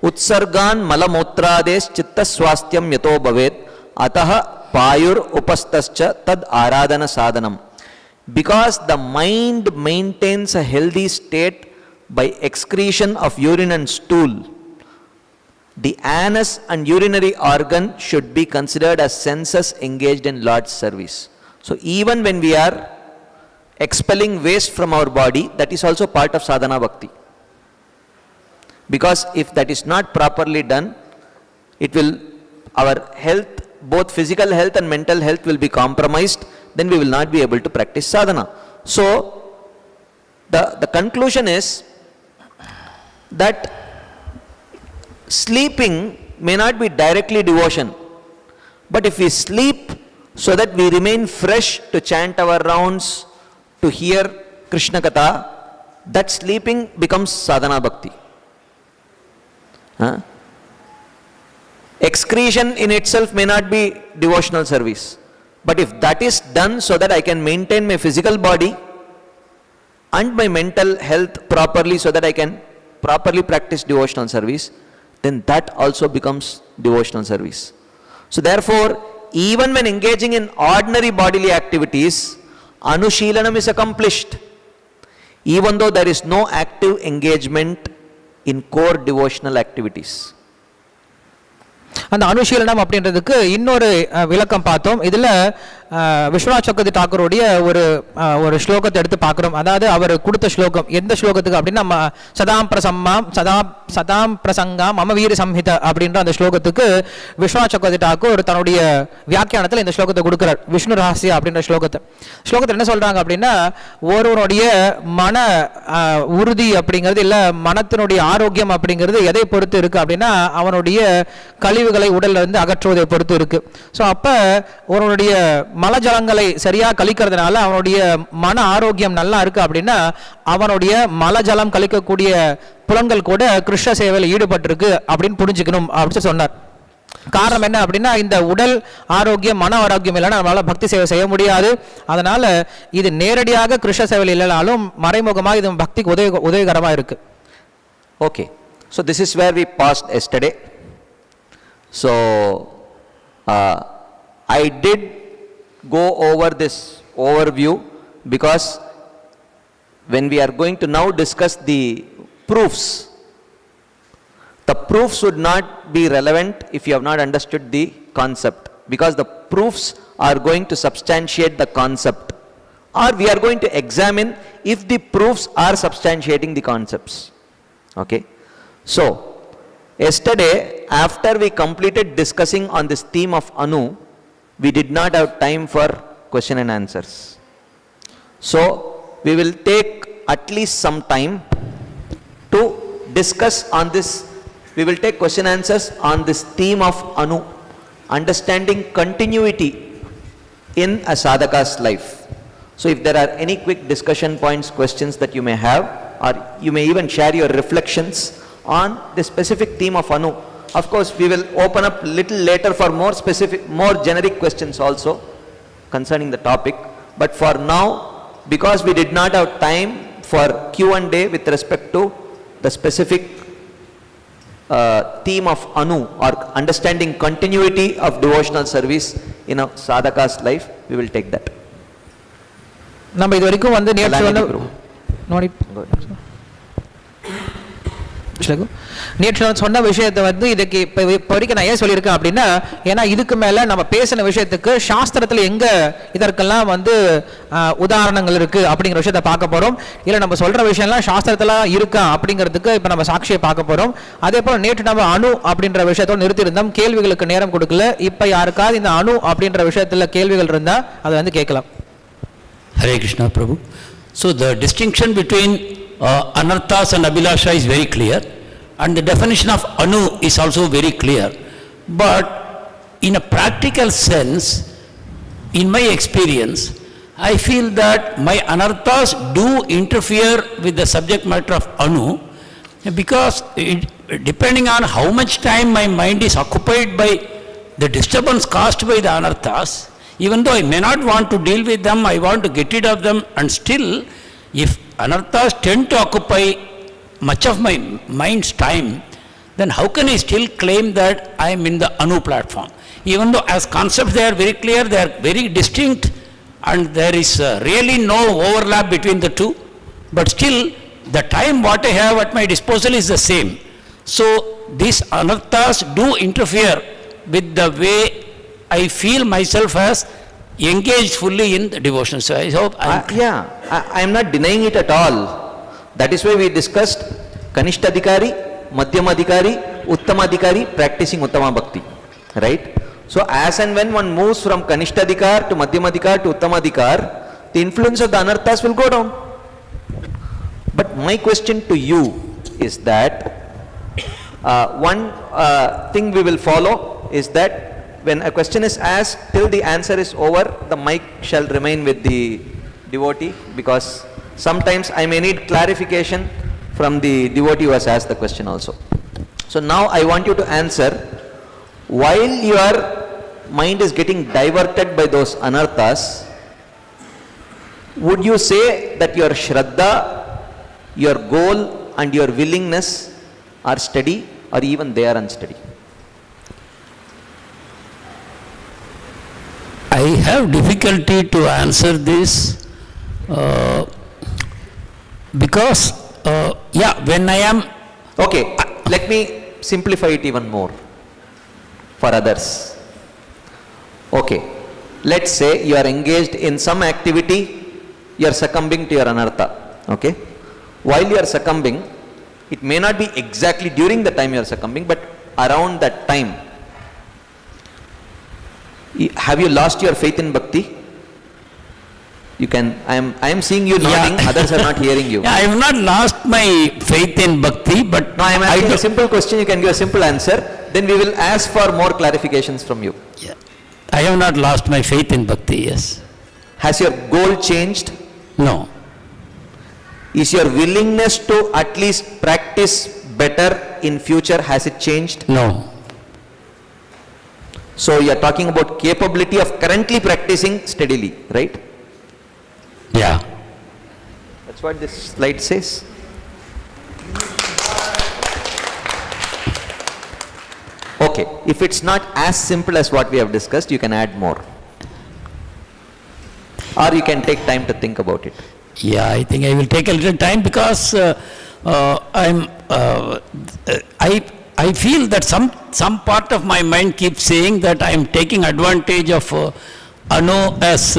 Utsargan malamutrades chitta swastyam yato bhavet ataha payur upastascha tad aradhana sadhanam. Because the mind maintains a healthy state by excretion of urine and stool, the anus and urinary organ should be considered as senses engaged in Lord's service. So even when we are expelling waste from our body, that is also part of sadhana bhakti. Because if that is not properly done, it will, our health, both physical health and mental health will be compromised, then we will not be able to practice sadhana. So the conclusion is that sleeping may not be directly devotion, but if we sleep so that we remain fresh to chant our rounds, to hear Krishna Katha, that sleeping becomes sadhana bhakti. Excretion in itself may not be devotional service, but if that is done so that I can maintain my physical body and my mental health properly so that I can properly practice devotional service, then that also becomes devotional service. So therefore, even when engaging in ordinary bodily activities, Anushilanam is accomplished, even though there is no active engagement in core devotional activities. அந்த அனுசீலனம் அப்படின்றதுக்கு இன்னொரு விளக்கம் பார்த்தோம். இதுல விஸ்வநாத் சக்கரவர்த்தி தாக்கூருடைய ஒரு ஸ்லோகத்தை எடுத்து பார்க்கிறோம். அதாவது அவர் கொடுத்த ஸ்லோகம் எந்த ஸ்லோகத்துக்கு அப்படின்னா, நம்ம சதாம் பிரசங்காம் மம வீர சம்ஹித அப்படின்ற அந்த ஸ்லோகத்துக்கு விஸ்வநாத் சக்கரவர்த்தி தாக்கூர் தன்னுடைய வியாக்கியானத்தில் இந்த ஸ்லோகத்தை கொடுக்கிறார். விஷ்ணு ரகசிய அப்படின்ற ஸ்லோகத்தில் என்ன சொல்றாங்க அப்படின்னா, ஒருவனுடைய மன உறுதி அப்படிங்கிறது இல்ல மனத்தினுடைய ஆரோக்கியம் அப்படிங்கிறது எதை பொறுத்து இருக்கு அப்படின்னா, அவனுடைய கழிவுகளை உடல்ல இருந்து அகற்றுவதை பொறுத்து இருக்கு. ஸோ அப்ப ஒருவனுடைய மலஜலங்களை சரியா கழிக்கிறதுனால அவனுடைய மன ஆரோக்கியம் நல்லா இருக்கு அப்படின்னா, அவனுடைய மலஜலம் கழிக்கக்கூடிய புலன்கள் கூட கிருஷ்ண சேவையில் ஈடுபட்டிருக்கு அப்படின்னு புரிஞ்சுக்கணும் அப்படின்னு சொன்னார். காரணம் என்ன அப்படின்னா, இந்த உடல் ஆரோக்கியம் மன ஆரோக்கியம் இல்லைன்னா நம்மளால பக்தி சேவை செய்ய முடியாது. அதனால இது நேரடியாக கிருஷ்ண சேவையில் இல்லைனாலும் மறைமுகமாக இது பக்திக்கு உதவிகரமாக இருக்கு. Okay, so this is where we paused yesterday. So I did go over this overview because when we are going to now discuss the proofs, the proofs would not be relevant if you have not understood the concept, because the proofs are going to substantiate the concept, or we are going to examine if the proofs are substantiating the concepts. Okay, so yesterday after we completed discussing on this theme of Anu, we did not have time for question and answers. So we will take at least some time to discuss on this. We will take question answers on this theme of Anu, understanding continuity in a sadhaka's life. So if there are any quick discussion points, questions that you may have, or you may even share your reflections on the specific theme of Anu. Of course, we will open up little later for more specific, more generic questions also concerning the topic. But for now, because we did not have time for Q&A with respect to the specific theme of Anu, or understanding continuity of devotional service in a sadhaka's life, we will take that. நம்ம இது வரைக்கும் வந்து நேற்று வந்து நேற்று நான் சொன்ன விஷயத்தை வந்து இதுக்கு இப்போ வரைக்கும் நான் ஏன் சொல்லியிருக்கேன் அப்படின்னா, ஏன்னா இதுக்கு மேலே நம்ம பேசின விஷயத்துக்கு சாஸ்திரத்தில் எங்கே இதற்கெல்லாம் வந்து உதாரணங்கள் இருக்குது அப்படிங்கிற விஷயத்தை பார்க்க போகிறோம். இல்லை நம்ம சொல்கிற விஷயம்லாம் சாஸ்திரத்தில் இருக்கா அப்படிங்கிறதுக்கு இப்போ நம்ம சாட்சியை பார்க்க போகிறோம். அதே போல் நேற்று நம்ம அணு அப்படின்ற விஷயத்தோடு நிறுத்தியிருந்தோம், கேள்விகளுக்கு நேரம் கொடுக்கல. இப்போ யாருக்காவது இந்த அணு அப்படின்ற விஷயத்தில் கேள்விகள் இருந்தால் அதை வந்து கேட்கலாம். Hare Krishna Prabhu. So the distinction between anarthas and abhilasha is very clear, and the definition of anu is also very clear. But in a practical sense, in my experience, I feel that my anarthas do interfere with the subject matter of anu, because depending on how much time my mind is occupied by the disturbance caused by the anarthas, even though I may not want to deal with them, I want to get rid of them, and still, if anarthas tend to occupy much of my mind's time, then how can I still claim that I am in the anu platform? Even though as concepts they are very clear, they are very distinct, and there is really no overlap between the two, but still the time what I have at my disposal is the same. So these anarthas do interfere with the way I feel myself as engaged fully in the devotion. So I hope I am not denying it at all. That is why we discussed Kanishtadhikari, Madhyamadhikari, Uttamadhikari, practicing Uttama Bhakti. Right? So as and when one moves from Kanishtadhikar to Madhyamadhikar to Uttamadhikar, the influence of the anarthas will go down. But my question to you is that one thing we will follow is that when a question is asked, till the answer is over, the mic shall remain with the devotee, because sometimes I may need clarification from the devotee who has asked the question also. So now I want you to answer, while your mind is getting diverted by those anarthas, would you say that your shraddha, your goal and your willingness are steady, or even they are unsteady? I have difficulty to answer this because when I am... Okay, let me simplify it even more for others. Okay, let's say you are engaged in some activity, you are succumbing to your anartha. Okay, while you are succumbing, it may not be exactly during the time you are succumbing, but around that time, have you lost your faith in bhakti? You can, I am seeing you nodding, others are not hearing you. I have not lost my faith in bhakti, but no, I am asking a simple question, you can give a simple answer, then we will ask for more clarifications from you. Yeah. I have not lost my faith in bhakti, yes. Has your goal changed? No. Is your willingness to at least practice better in future, has it changed? No. So you are talking about capability of currently practicing steadily, right? Yeah. That's what this slide says. Okay, if it's not as simple as what we have discussed, you can add more. Or you can take time to think about it. Yeah, I think I will take a little time, because I feel that some part of my mind keeps saying that I am taking advantage of anu as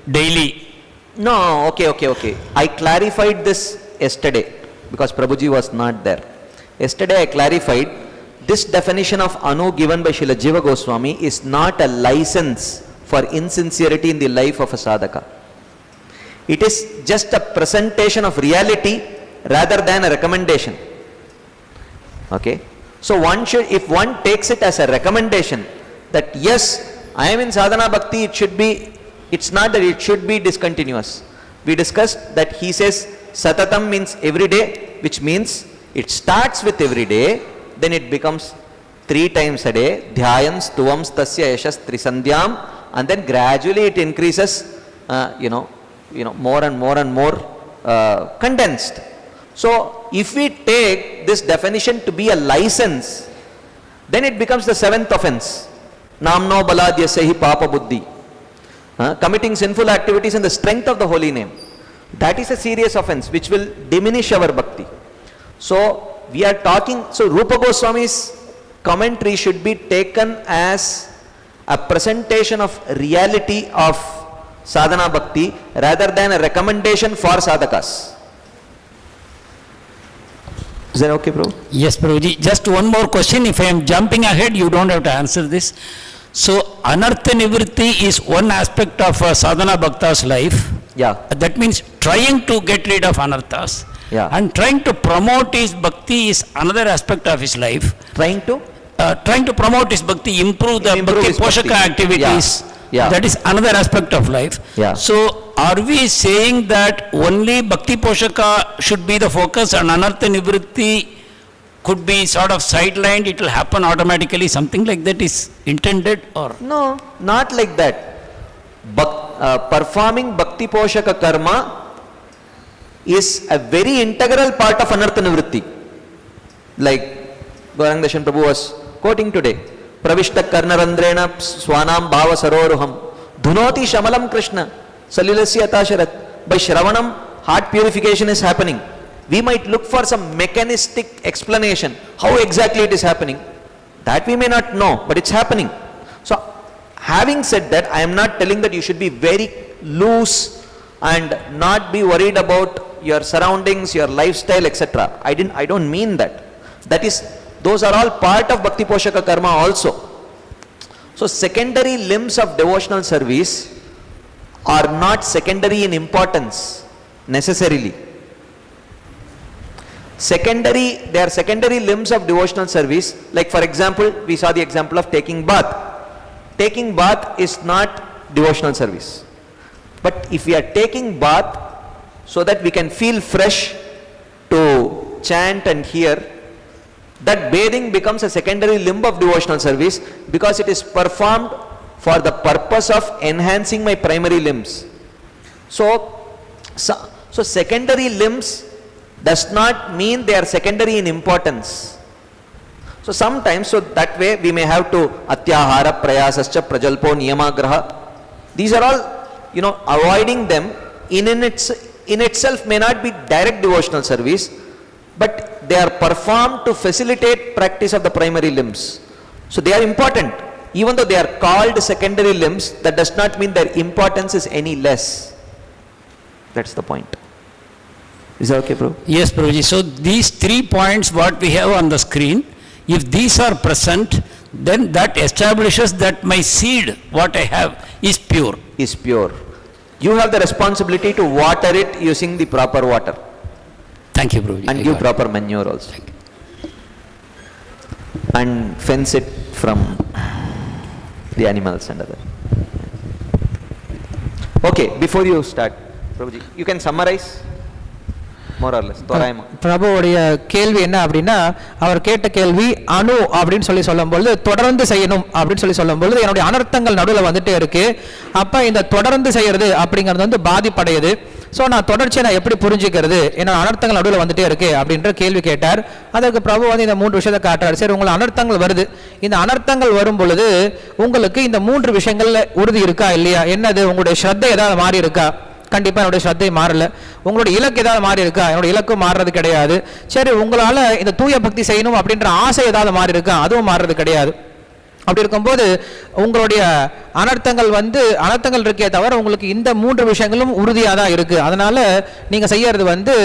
daily. No, okay. I clarified this yesterday because Prabhuji was not there. Yesterday I clarified this definition of anu given by Srila Jiva Goswami is not a license for insincerity in the life of a sadhaka. It is just a presentation of reality rather than a recommendation. Okay? So one should, if one takes it as a recommendation that yes, I am in sadhana bhakti, it should be, it's not that it should be discontinuous. We discussed that he says satatam means every day, which means it starts with every day, then it becomes 3 times a day, dhyayan stuvams tasya yashas trisandhyam, and then gradually it increases, more and more condensed. So if we take this definition to be a license, then it becomes the 7th offense. Namno baladyasahi papa buddhi. Committing sinful activities in the strength of the holy name. That is a serious offense which will diminish our bhakti. So we are talking, so Rupa Goswami's commentary should be taken as a presentation of reality of sadhana bhakti rather than a recommendation for sadhakas. Is that okay, Prabhu? Yes, Prabhuji. Just one more question. If I am jumping ahead, you don't have to answer this. So, anartha nivritti is one aspect of sadhana bhakta's life. Yeah. That means trying to get rid of anarthas. Yeah. And trying to promote his bhakti is another aspect of his life. Trying to promote his bhakti, improve the Improve bhakti his poshaka bhakti. activities. Yeah. That is another aspect of life. Yeah. So, are we saying that only bhakti poshaka should be the focus and anartha nivritti could be sort of sidelined, it will happen automatically, something like that is intended, or? No, not like that. Performing bhakti poshaka karma is a very integral part of anartha nivritti. Like Gauranga Dashan Prabhu was quoting today, pravishta karnarandrena swanam bhava saroruham dhunoti shamalam krishna salilasya atasharat. By Shravanam, heart purification is happening. We might look for some mechanistic explanation how exactly it is happening. That we may not know, but it's happening. So having said that, I am not telling that you should be very loose and not be worried about your surroundings, your lifestyle, etc. I don't mean that. Those are all part of bhakti poshaka karma also. So secondary limbs of devotional service are not secondary in importance necessarily. They are secondary limbs of devotional service. Like for example, we saw the example of taking bath. Taking bath is not devotional service. But if we are taking bath so that we can feel fresh to chant and hear, that bathing becomes a secondary limb of devotional service because it is performed for the purpose of enhancing my primary limbs. So secondary limbs does not mean they are secondary in importance. So sometimes, so that way we may have to atyahara prayasascha prajalpo niyamagraha. These are all, avoiding them in itself may not be direct devotional service, but they are performed to facilitate practice of the primary limbs. So they are important. Even though they are called secondary limbs, that does not mean their importance is any less. That's the point. Is that okay, Prabhu? Yes, Prabhuji. So these 3 points what we have on the screen, if these are present, then that establishes that my seed, what I have, is pure. Is pure. You have the responsibility to water it using the proper water. Thank you, Prabhuji. And give proper manure also. And fence it from the animals and other. Okay, before you start, Prabhuji, you can summarize more or less. பிரபுவுடைய கேள்வி என்ன அப்படின்னா, அவர் கேட்ட கேள்வி அணு அப்படின்னு சொல்லும்போது தொடர்ந்து செய்யணும் அப்படின்னு சொல்லும்போது என்னுடைய அனர்த்தங்கள் நடுவில் வந்துட்டே இருக்கு. அப்ப இந்த தொடர்ந்து செய்யறது அப்படிங்கிறது வந்து பாதிப்படையுது. ஸோ நான் தொடர்ச்சியை நான் எப்படி புரிஞ்சுக்கிறது, என்னோட அனர்த்தங்கள் நடுவில் வந்துட்டே இருக்கு அப்படின்ற கேள்வி கேட்டார். அதற்கு பிரபு வந்து இந்த 3 விஷயத்தை காட்டுறாரு. சரி, உங்களுக்கு அனர்த்தங்கள் வருது, இந்த அனர்த்தங்கள் வரும் பொழுது உங்களுக்கு இந்த 3 விஷயங்கள்ல உறுதி இருக்கா இல்லையா? என்னது? உங்களுடைய ஸ்ரத்தை ஏதாவது மாறி இருக்கா? கண்டிப்பா என்னுடைய ஸ்ரத்தை மாறல. உங்களுடைய இலக்கு ஏதாவது மாறி இருக்கா? என்னோட இலக்கு மாறுறது கிடையாது. சரி, உங்களால இந்த தூய பக்தி செய்யணும் அப்படின்ற ஆசை ஏதாவது மாறி இருக்கா? அதுவும் மாறுறது கிடையாது. அப்படி இருக்கும்போது உங்களுடைய அனர்த்தங்கள் இருக்கே தவிர உங்களுக்கு இந்த 3 விஷயங்களும் உறுதியாக தான் இருக்கு. அதனால நீங்க செய்யறது வந்து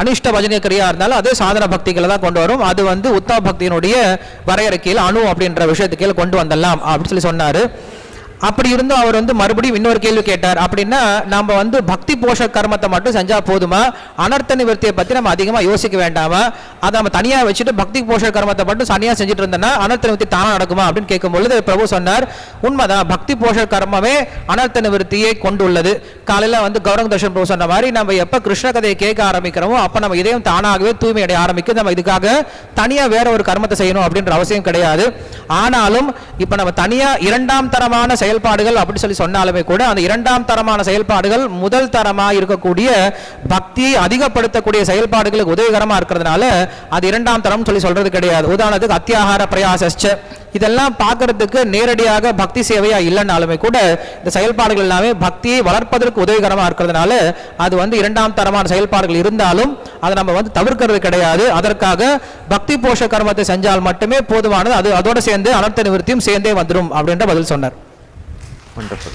அனிஷ்ட பஜனிய கிரியா இருந்தாலும் அது சாதன பக்திகளை தான் கொண்டு வரும். அது வந்து உத்தவ பக்தியினுடைய வரையறைக்கையில் அணு அப்படின்ற விஷயத்துக்கு கொண்டு வந்துடலாம் அப்படின்னு சொன்னாரு. அப்படி இருந்தும் அவர் வந்து மறுபடியும் இன்னொரு கேள்வி கேட்டார். அப்படின்னா நம்ம வந்து பக்தி போஷ கர்மத்தை மட்டும் செஞ்சா போதுமா? அனர்த்த நிவர்த்தியை பத்தி நம்ம அதிகமா யோசிக்க வேண்டாமா? அதை நம்ம தனியா வச்சுட்டு பக்தி போஷ கர்மத்தை மட்டும் தனியா செஞ்சுட்டு இருந்தோம்னா அனர்த்த நிவர்த்தி தானா நடக்குமா அப்படின்னு கேட்கும் பொழுது பிரபு சொன்னார், உண்மைதான், பக்தி போஷ கர்மமே அனர்த்த நிவர்த்தியை கொண்டுள்ளது. காலையில வந்து கௌரங்க தர்ஷன் பிரபு சொன்ன மாதிரி நம்ம எப்ப கிருஷ்ண கதையை கேட்க ஆரம்பிக்கிறோமோ அப்ப நம்ம இதயம் தானாகவே தூய்மை அடைய ஆரம்பிக்கும். நம்ம இதுக்காக தனியா வேற ஒரு கர்மத்தை செய்யணும் அப்படின்ற அவசியம் கிடையாது. ஆனாலும் இப்ப நம்ம தனியா 2ஆம் தரமான செயல்பாடுகள் அப்படி சொல்லி சொன்னாலுமே கூட அந்த இரண்டாம் தரமான செயல்பாடுகள் முதல் தரமாக இருக்கக்கூடிய பக்தியை அதிகப்படுத்தக்கூடிய செயல்பாடுகளுக்கு உதவிகரமாக இருக்கிறதுனால அது இரண்டாம் தரம் சொல்லி சொல்றது கிடையாது. உதாரணத்துக்கு அத்தியாகார பிரயாசஸ்ச இதெல்லாம் பார்க்கறதுக்கு நேரடியாக பக்தி சேவையா இல்லைன்னாலுமே கூட இந்த செயல்பாடுகள் எல்லாமே பக்தியை வளர்ப்பதற்கு உதவிகரமாக இருக்கிறதுனால அது இரண்டாம் தரமான செயல்பாடுகள் இருந்தாலும் அதை நம்ம தவிர்க்கிறது கிடையாது. அதற்காக பக்தி போஷ கர்மத்தை செஞ்சால் மட்டுமே போதுமானது. அது அதோட சேர்ந்து அனர்த்த நிவர்த்தியும் சேர்ந்தே வந்துடும் அப்படின்ற பதில் சொன்னார். Wonderful.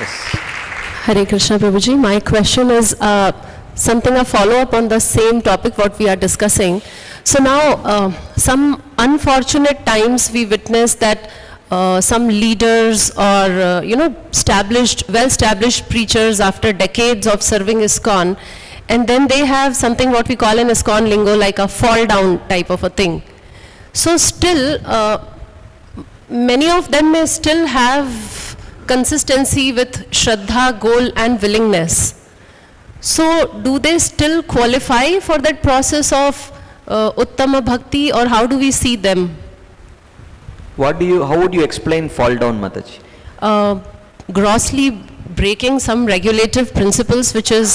Yes. Hare Krishna Prabhuji, my question is something a follow-up on the same topic what we are discussing. So now some unfortunate times we witness that some leaders or well-established preachers after decades of serving ISKCON, and then they have something what we call in ISKCON lingo like a fall down type of a thing. So still many of them may still have consistency with Shraddha, goal and willingness. So do they still qualify for that process of Uttama Bhakti, or how do we see them? How would you explain fall down, Mataji? Grossly breaking some regulative principles which is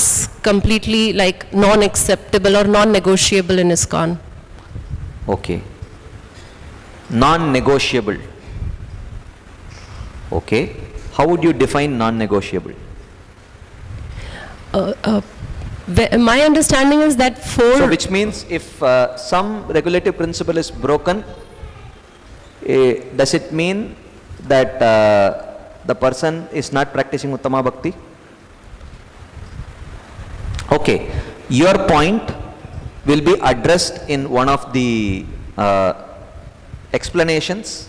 completely like non-acceptable or non-negotiable in ISKCON. Okay. Non-negotiable. Okay. How would you define non-negotiable? My understanding is that So which means if some regulative principle is broken, does it mean that the person is not practicing Uttama Bhakti? Okay, your point will be addressed in one of the explanations,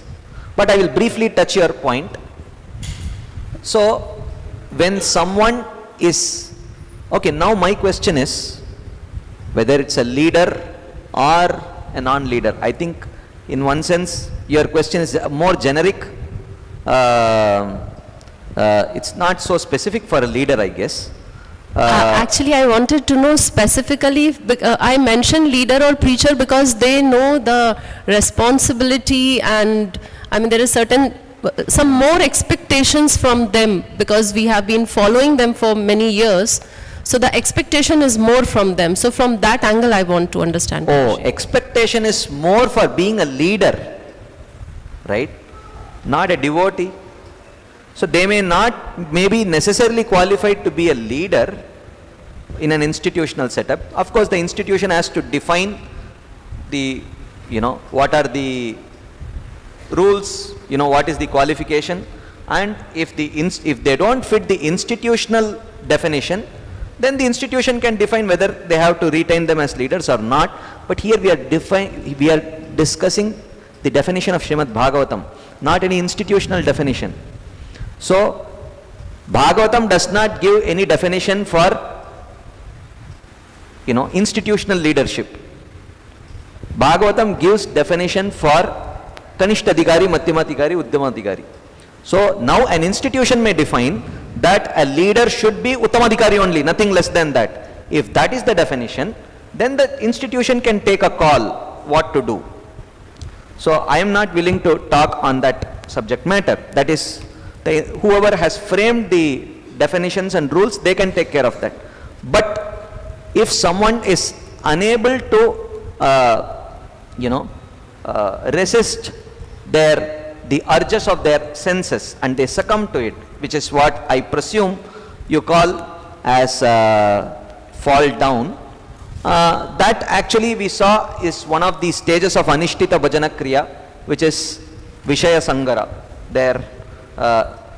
but I will briefly touch your point. So when someone is, okay, now my question is whether it's a leader or a non-leader. I think in one sense your question is more generic. It's not so specific for a leader, I guess. Actually, I wanted to know specifically, I mentioned leader or preacher because they know the responsibility, and I mean there is some more expectations from them because we have been following them for many years. So the expectation is more from them. So from that angle I want to understand. Oh, expectation is more for being a leader, right? Not a devotee. So they may not maybe necessarily qualified to be a leader in an institutional setup. Of course the institution has to define the, what are the rules, what is the qualification, and if they don't fit the institutional definition, then the institution can define whether they have to retain them as leaders or not. But here we are discussing the definition of Srimad Bhagavatam, not any institutional definition. So Bhagavatam does not give any definition for institutional leadership. Bhagavatam gives definition for Kanishtadhikari, Madhyamadhikari, Uddhamadhikari. So now an institution may define that a leader should be Uttamadhikari only, nothing less than that. If that is the definition, then the institution can take a call what to do. So I am not willing to talk on that subject matter. That is, whoever has framed the definitions and rules, they can take care of that. But if someone is unable to resist the urges of their senses and they succumb to it, which is what I presume you call as fall down, that actually we saw is one of the stages of Anishtita Bhajana Kriya, which is Vishaya Sangara. Their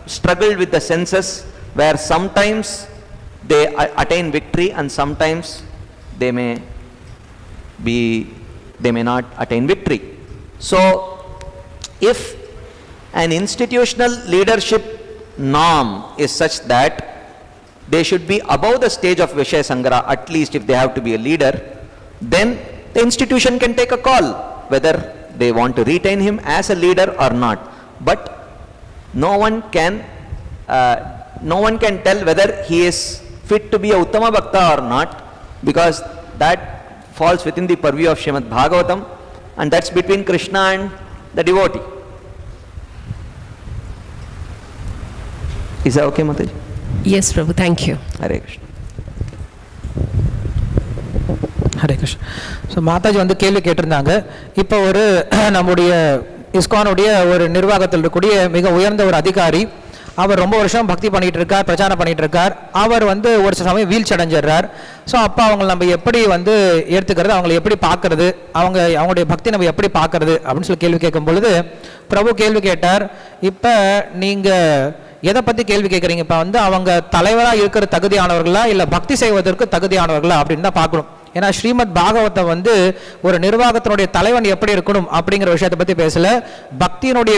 struggle with the senses, where sometimes they attain victory and sometimes they may not attain victory. So if an institutional leadership norm is such that they should be above the stage of Vishaya Sangara, at least if they have to be a leader, then the institution can take a call whether they want to retain him as a leader or not. But no one can tell whether he is fit to be a Uttama Bhakta or not, because that falls within the purview of Srimad Bhagavatam, and that's between Krishna and the devotee. Is that okay, Mataji? Yes, Prabhu, thank you. Hare Krishna. Hare Krishna. So Mataji வந்து கேள்வி கேட்டிருந்தாங்க. இப்போ ஒரு நம்முடைய இஸ்கானுடைய ஒரு நிர்வாகத்தில் இருக்கக்கூடிய மிக உயர்ந்த ஒரு அதிகாரி, அவர் ரொம்ப வருஷம் பக்தி பண்ணிட்டு இருக்கார், பிரச்சாரம் பண்ணிட்டு இருக்கார். அவர் வந்து ஒரு சில சமயம் வீழ்ச்சி அடைஞ்சிடுறார். ஸோ அப்போ அவங்களை நம்ம எப்படி வந்து ஏற்றுக்கிறது, அவங்களை எப்படி பார்க்கறது, அவங்களுடைய பக்தி நம்ம எப்படி பார்க்கறது அப்படின்னு சொல்லி கேள்வி கேட்கும் பொழுது பிரபு கேள்வி கேட்டார், இப்போ நீங்கள் எதை பற்றி கேள்வி கேட்குறீங்க? இப்போ வந்து அவங்க தலைவராக இருக்கிற தகுதியானவர்களா இல்லை பக்தி செய்வதற்கு தகுதியானவர்களா அப்படின்னு தான் பார்க்கணும். ஏன்னா ஸ்ரீமத் பாகவத்தை வந்து ஒரு நிர்வாகத்தினுடைய தலைவன் எப்படி இருக்கணும் அப்படிங்கிற விஷயத்தை பற்றி பேசல, பக்தியினுடைய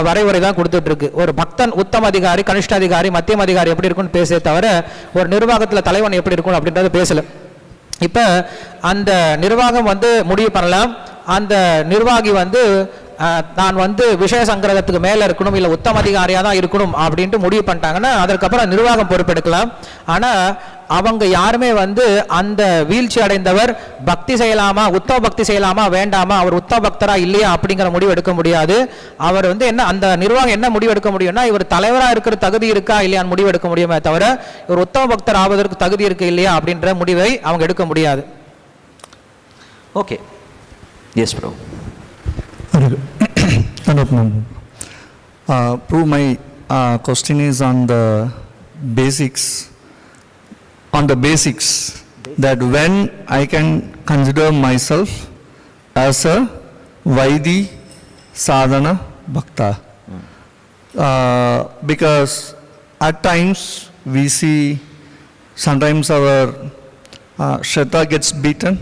வரைமுறை தான் கொடுத்துட்டு இருக்கு. ஒரு பக்தன் உத்தம அதிகாரி, கனிஷ்ட அதிகாரி, மத்தியம் அதிகாரி எப்படி இருக்குன்னு பேச தவிர ஒரு நிர்வாகத்தில் தலைவன் எப்படி இருக்கணும் அப்படின்றத பேசல. இப்போ அந்த நிர்வாகம் வந்து முடிவு பண்ணலாம், அந்த நிர்வாகி வந்து நான் வந்து விஷய சங்கிரகத்துக்கு மேலே இருக்கணும் இல்லை உத்தம அதிகாரியாக தான் இருக்கணும் அப்படின்ட்டு முடிவு பண்ணிட்டாங்கன்னா அதற்கப்புறம் நிர்வாகம் பொறுப்பெடுக்கலாம். ஆனால் அவங்க யாருமே வந்து அந்த வீழ்ச்சி அடைந்தவர் பக்தி செய்யலாமா, உத்தம பக்தி செய்யலாமா வேண்டாமா, அவர் உத்தம பக்தரா இல்லையா அப்படிங்கிற முடிவு எடுக்க முடியாது. அவர் வந்து என்ன, அந்த நிர்வாகம் என்ன முடிவு எடுக்க முடியும்னா இவர் தலைவராக இருக்கிற தகுதி இருக்கா இல்லையான்னு முடிவு எடுக்க முடியுமே தவிர இவர் உத்தம பக்தர் ஆவதற்கு தகுதி இருக்கு இல்லையா அப்படின்ற முடிவை அவங்க எடுக்க முடியாது. Okay. Yes bro. Prabhu, my question is on the basics. That when I can consider myself as a Vaidi Sadhana Bhakta. Because at times we see sometimes our Shraddha gets beaten.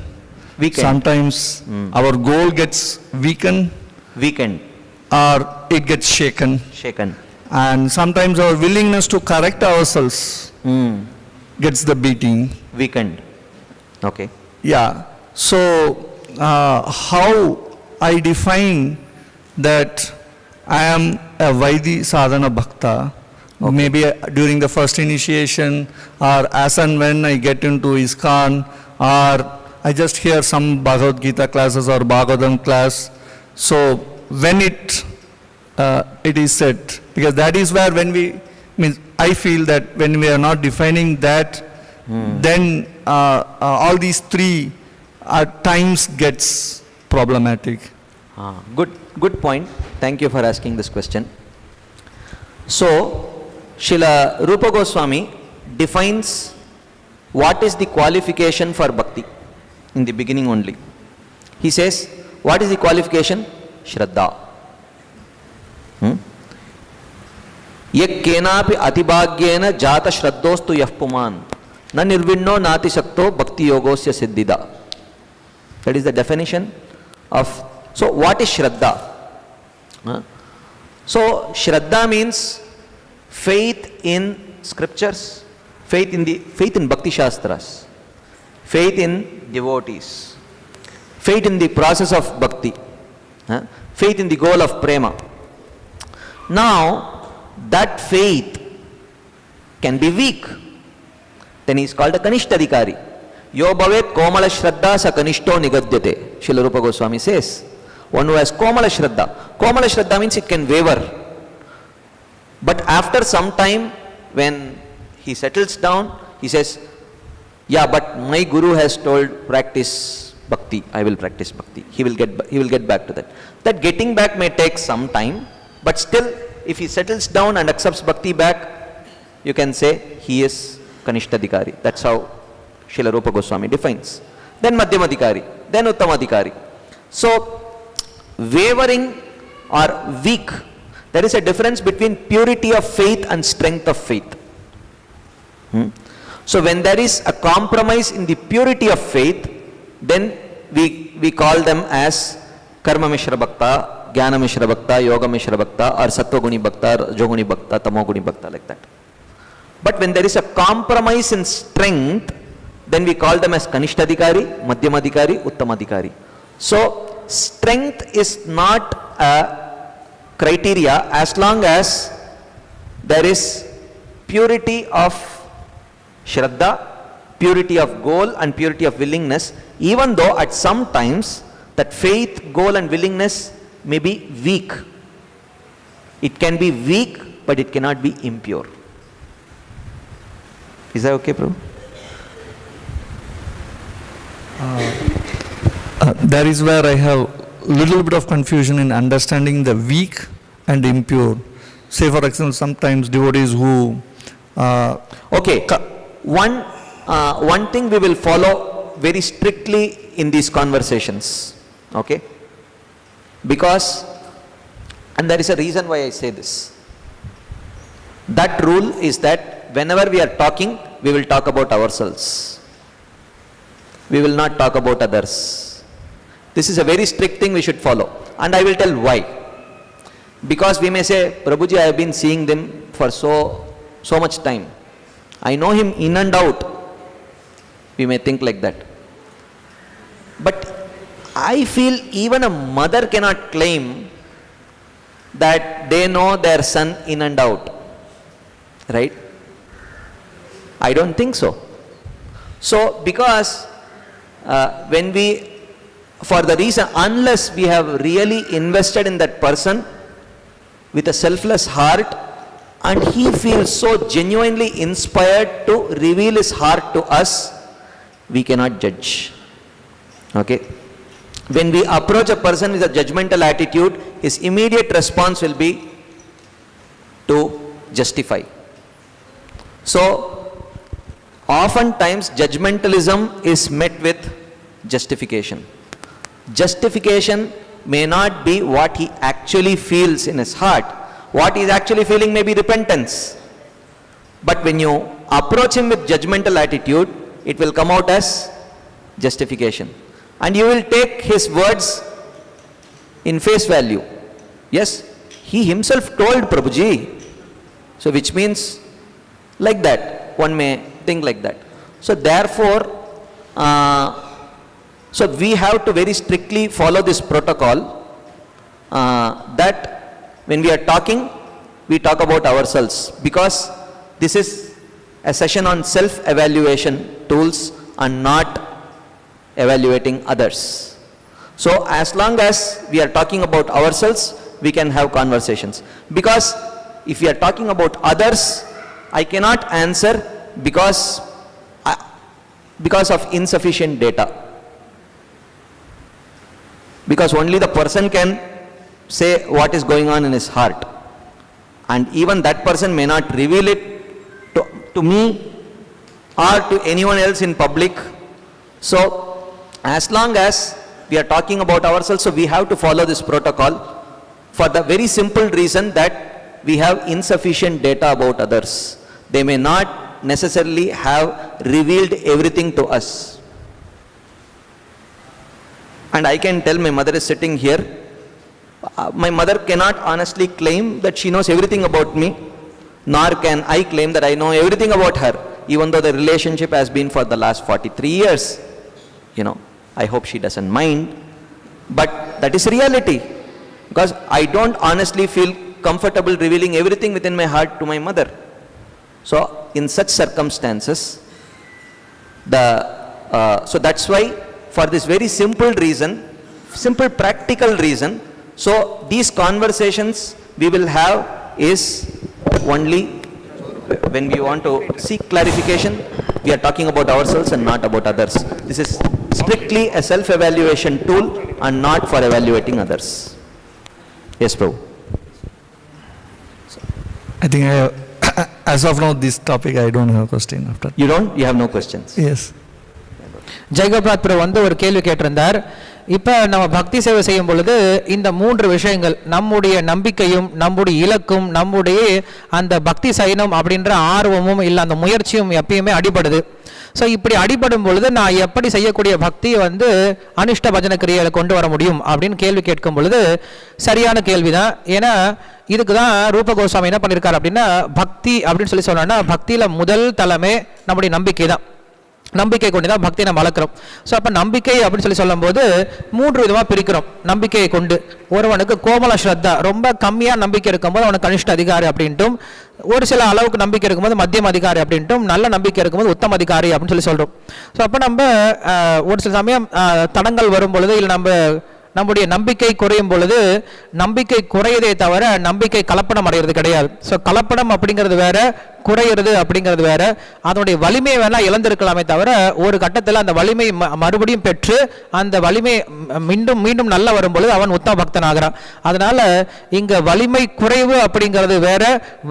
Sometimes our goal gets weakened. Or it gets shaken. And sometimes our willingness to correct ourselves gets the beating. Weakened. Okay. Yeah. So, how I define that I am a Vaidi Sadhana Bhakta, maybe during the first initiation or as and when I get into ISKCON, or I just hear some Bhagavad Gita classes or Bhagavatam class. So, when it is said, because that is where when we, means I feel that when we are not defining that, then all these three at times gets problematic. Good point. Thank you for asking this question. So, Srila Rupa Goswami defines what is the qualification for bhakti in the beginning only. He says, what is the qualification? Shraddha. Yek kenapi atibhagyena jata shraddhostu yah puman na nirvinno nati shakto bhakti yogosya siddhida. That is the definition of. So what is Shraddha? So Shraddha means faith in scriptures, faith in Bhakti Shastras, faith in devotees, faith in the process of bhakti, faith in the goal of prema. Now that faith can be weak, then he is called a Kanishtadikari. Yo bhavet komala shraddha sa kanishto nigadyate. Srila Rupa Goswami says, one who has komala shraddha means it can waver. But after some time, when he settles down, he says, yeah, but my guru has told practice bhakti, I will practice bhakti. He will get back to that. That getting back may take some time, but still, if he settles down and accepts bhakti back, you can say he is Kanishtadikari. That's how Srila Rupa Goswami defines. Then Madhyamadikari, then Uttamadikari. So, wavering or weak, there is a difference between purity of faith and strength of faith. So, when there is a compromise in the purity of faith, then we call them as Karma Mishra Bhakta, Jnana Mishra Bhakta, Yoga Mishra Bhakta, or Sattva Guni Bhakta, Rajoguni Bhakta, Tamoguni Bhakta, like that. But when there is a compromise in strength, then we call them as Kanishtadikari, Madhyamadikari, Uttamadikari. So, strength is not a criteria as long as there is purity of Shraddha, purity of goal and purity of willingness, even though at some times that faith, goal and willingness may be weak. It can be weak, but it cannot be impure. Is that okay, Prabhu? That is where I have little bit of confusion in understanding the weak and impure. Say for example, sometimes devotees who Okay, one thing we will follow very strictly in these conversations, okay? Because, and there is a reason why I say this. That rule is that whenever we are talking, we will talk about ourselves. We will not talk about others. This is a very strict thing we should follow. And I will tell why. Because we may say, Prabhuji, I have been seeing them for so much time. I know him in and out. We may think like that. But I feel even a mother cannot claim that they know their son in and out. Right? I don't think so. So, because when we, for the reason, unless we have really invested in that person with a selfless heart, and he feels so genuinely inspired to reveal his heart to us, we cannot judge. Okay? When we approach a person with a judgmental attitude, his immediate response will be to justify. So, oftentimes judgmentalism is met with justification. Justification may not be what he actually feels in his heart. What he is actually feeling may be repentance. But when you approach him with judgmental attitude, it will come out as justification. And you will take his words in face value. Yes, he himself told Prabhuji. So which means like that. One may think like that. So therefore, so we have to very strictly follow this protocol that when we are talking, we talk about ourselves, because this is a session on self-evaluation tools and not evaluating others. So as long as we are talking about ourselves, we can have conversations. Because if we are talking about others, I cannot answer because of insufficient data. Because only the person can say what is going on in his heart. And even that person may not reveal it to me or to anyone else in public. So, as long as we are talking about ourselves, so we have to follow this protocol for the very simple reason that we have insufficient data about others. They may not necessarily have revealed everything to us. And I can tell, my mother is sitting here. My mother cannot honestly claim that she knows everything about me, nor can I claim that I know everything about her, even though the relationship has been for the last 43 years. You know, I hope she doesn't mind. But that is reality. Because I don't honestly feel comfortable revealing everything within my heart to my mother. So, in such circumstances, so that's why, for this very simple reason, simple practical reason, so these conversations we will have is only when we want to seek clarification, we are talking about ourselves and not about others. This is strictly a self-evaluation tool and not for evaluating others. Yes, Prabhu. I think as of now, this topic I don't have a question after. You don't? You have no questions? Yes. ஜெயகோபாத் பிரபு வந்து ஒரு கேள்வி கேட்டிருந்தார். இப்போ நம்ம பக்தி சேவை செய்யும் பொழுது இந்த 3 விஷயங்கள், நம்முடைய நம்பிக்கையும் நம்முடைய இலக்கும் நம்முடைய அந்த பக்தி சைனம் அப்படின்ற ஆர்வமும் இல்லை அந்த முயற்சியும் எப்பயுமே அடிபடுது. ஸோ இப்படி அடிபடும் பொழுது நான் எப்படி செய்யக்கூடிய பக்தியை வந்து அனிஷ்ட பஜன கிரியை கொண்டு வர முடியும் அப்படின்னு கேள்வி கேட்கும் பொழுது சரியான கேள்வி தான். ஏன்னா இதுக்கு தான் ரூப கோஸ்வாமி என்ன பண்ணியிருக்காரு அப்படின்னா, பக்தி அப்படின்னு சொல்லி சொன்னோன்னா பக்தியில் முதல் தலைமை நம்முடைய நம்பிக்கை தான். நம்பிக்கை கொண்டு தான் பக்தியை நம்ம வளர்க்குறோம். ஸோ அப்போ நம்பிக்கை அப்படின்னு சொல்லி சொல்லும்போது 3 விதமாக பிரிக்கிறோம். நம்பிக்கையை கொண்டு ஒருவனுக்கு கோமல ஸ்ரத்தா, ரொம்ப கம்மியாக நம்பிக்கை இருக்கும்போது அவனுக்கு கனிஷ்ட அதிகாரி அப்படின்ட்டும், ஒரு சில அளவுக்கு நம்பிக்கை இருக்கும்போது மத்தியம் அதிகாரி அப்படின்ட்டும், நல்ல நம்பிக்கை இருக்கும்போது உத்தம அதிகாரி அப்படின்னு சொல்லி சொல்கிறோம். ஸோ அப்போ நம்ம ஒரு சில சமயம் தடங்கள் வரும் பொழுது இல்லை நம்முடைய நம்பிக்கை குறையும் பொழுது நம்பிக்கை குறையதே தவிர நம்பிக்கை கலப்படம் அடைகிறது கிடையாது. ஸோ கலப்படம் அப்படிங்கிறது வேற, குறையிறது அப்படிங்கிறது வேற, அதனுடைய வலிமையை வேணா இழந்திருக்கலாமே தவிர ஒரு கட்டத்தில் அந்த வலிமை மறுபடியும் பெற்று அந்த வலிமை மீண்டும் மீண்டும் நல்ல வரும்பொழுது அவன் உத்தம பக்தன் ஆகிறான். அதனால இங்க வலிமை குறைவு அப்படிங்கிறது வேற,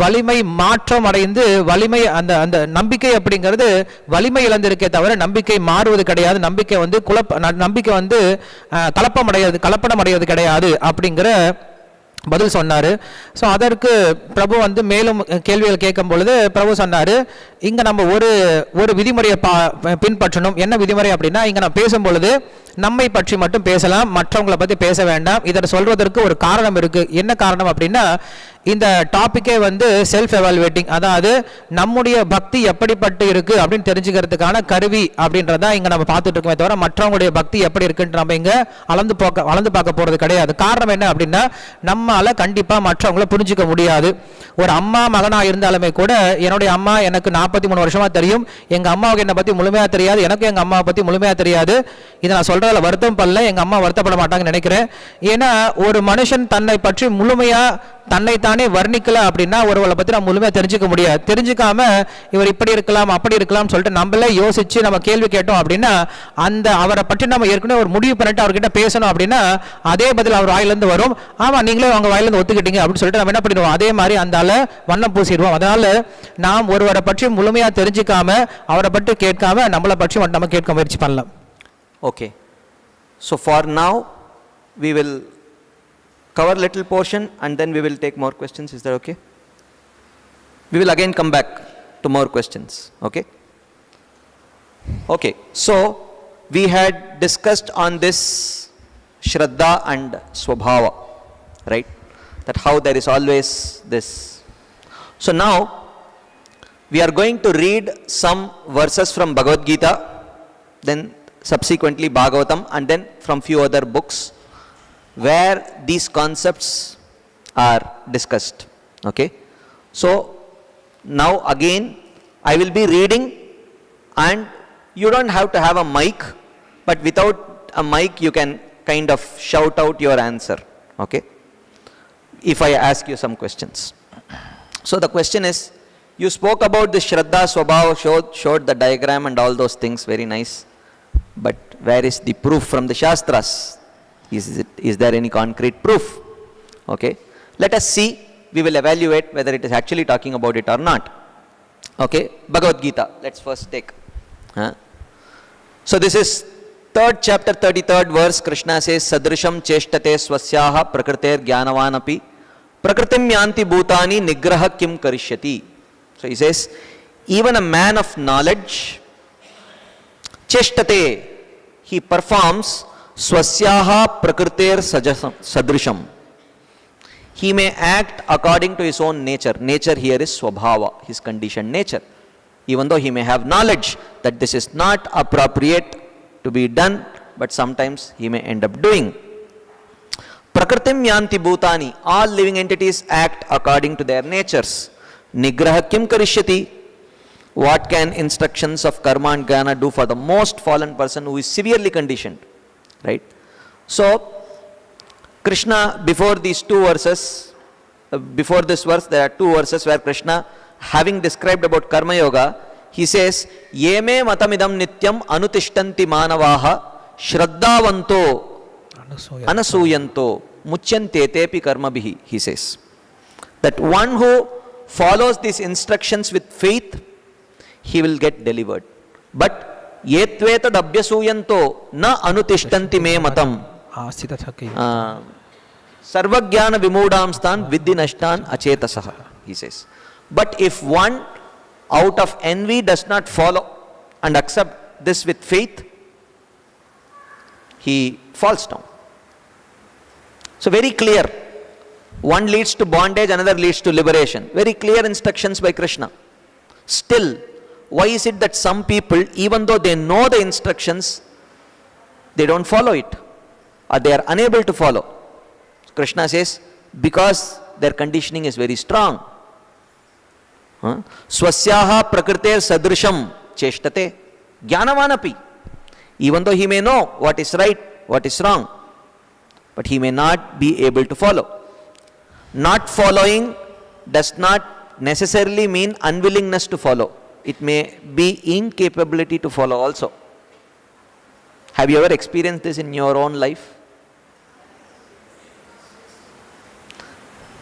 வலிமை மாற்றம் அடைந்து வலிமை அந்த அந்த நம்பிக்கை அப்படிங்கிறது வலிமை இழந்திருக்கே தவிர நம்பிக்கை மாறுவது கிடையாது. நம்பிக்கை வந்து நம்பிக்கை வந்து கலப்படம் அடைவது கிடையாது அப்படிங்கிற பதில் சொன்னார். ஸோ அதற்கு பிரபு வந்து மேலும் கேள்விகள் கேட்கும் பொழுது பிரபு சொன்னார், இங்கே நம்ம ஒரு விதிமுறையை பின்பற்றணும். என்ன விதிமுறை அப்படின்னா, இங்கே நம்ம பேசும் பொழுது நம்மை பற்றி மட்டும் பேசலாம், மற்றவங்களை பற்றி பேச வேண்டாம். இதை சொல்வதற்கு ஒரு காரணம் இருக்குது. என்ன காரணம் அப்படின்னா, இந்த டாப்பிக்கே வந்து செல்ஃப் எவாலுவேட்டிங், அதாவது நம்முடைய பக்தி எப்படிப்பட்டு இருக்குது அப்படின்னு தெரிஞ்சுக்கிறதுக்கான கருவி அப்படின்றத இங்கே நம்ம பார்த்துட்டு இருக்கோமே தவிர மற்றவங்களுடைய பக்தி எப்படி இருக்குன்னு நம்ம இங்கே அளந்து பார்க்க போகிறது கிடையாது. காரணம் என்ன அப்படின்னா, நம்மளால் கண்டிப்பாக மற்றவங்களை புரிஞ்சிக்க முடியாது. ஒரு அம்மா மகனாக இருந்தாலுமே கூட, என்னுடைய அம்மா எனக்கு 43 வருஷமாக தெரியும், எங்கள் அம்மாவுக்கு என்னை பற்றி முழுமையாக தெரியாது, எனக்கு எங்கள் அம்மாவை பற்றி முழுமையாக தெரியாது. இதை நான் சொல்கிறதில்ல வருத்தம் படல, எங்கள் அம்மா வருத்தப்பட மாட்டாங்கன்னு நினைக்கிறேன். ஏன்னா ஒரு மனுஷன் தன்னை பற்றி முழுமையாக தன்னைத்தானே வர்ணிக்கல அப்படின்னா ஒருவளை பற்றி நம்ம முழுமையாக தெரிஞ்சுக்க முடியாது. தெரிஞ்சுக்காம இவர் இப்படி இருக்கலாம் அப்படி இருக்கலாம் சொல்லிட்டு நம்மளே யோசிச்சு நம்ம கேள்வி கேட்டோம் அப்படின்னா, அந்த அவரை பற்றி நம்ம ஏற்கனவே ஒரு முடிவு பண்ணிட்டு அவர்கிட்ட பேசணும் அப்படின்னா அதே பதில் அவர் வாயிலிருந்து வரும், ஆமா நீங்களே அவங்க வாயிலிருந்து ஒத்துக்கிட்டீங்க அப்படின்னு சொல்லிட்டு நம்ம என்ன பண்ணிடுவோம், அதே மாதிரி அந்த வண்ணம் பூசிடுவோம். அதனால நாம் ஒருவரை பற்றி முழுமையாக தெரிஞ்சுக்காம அவரை பற்றி கேட்காம நம்மளை பற்றி நம்ம கேட்க முயற்சி பண்ணலாம். Okay. So for now we will cover little portion and then we will take more questions. Is that okay? We will again come back to more questions. Okay? Okay. So we had discussed on this Shraddha and Swabhava, right? That how there is always this. So now we are going to read some verses from Bhagavad Gita, then subsequently Bhagavatam, and then from few other books where these concepts are discussed. Okay? So now again I will be reading and you don't have to have a mic, but without a mic you can kind of shout out your answer. Okay? If I ask you some questions. So the question is, you spoke about the Shraddha Swabhava, showed the diagram and all those things, very nice. But where is the proof from the Shastras? Is there any concrete proof? Okay. Let us see. We will evaluate whether it is actually talking about it or not. Okay. Bhagavad Gita. Let's first take. So this is 3rd chapter, 33rd verse. Krishna says, Sadrisham cheshtate swasyaha prakriter jnanavanapi prakritim yanti bhutani nigraha kim karishyati. So he says, even a man of knowledge, cheshtate, he performs swasyaha prakritir sadrisham. He may act according to his own nature. Nature here is swabhava, his conditioned nature. Even though he may have knowledge that this is not appropriate to be done, but sometimes he may end up doing. Prakritim yanti bhutani, all living entities act according to their natures. Nigraha kim karishyati, what can instructions of karma and jnana do for the most fallen person who is severely conditioned, right? So Krishna, before these two verses, before this verse there are two verses where Krishna, having described about karma yoga, he says, yeme matamidam nityam anutishtanti manavaha shraddhavanto anasuyanto muchyante tepi karmabhihi. He says that one who follows these instructions with faith, he will get delivered. But yetvetad abhyasuyanto na anutishtanti me matam sarvajnana vimudamstan viddinashtan achetasaha. He says, but if one out of envy does not follow and accept this with faith, he falls down. So very clear. One leads to bondage, another leads to liberation. Very clear instructions by Krishna. Still, why is it that some people, even though they know the instructions, they don't follow it, or they are unable to follow? Krishna says, because their conditioning is very strong. Swasyaha prakriter sadrisham cheshtate jnanavanapi. Even though he may know what is right, what is wrong, but he may not be able to follow. Not following does not necessarily mean unwillingness to follow. It may be incapability to follow also. Have you ever experienced this in your own life?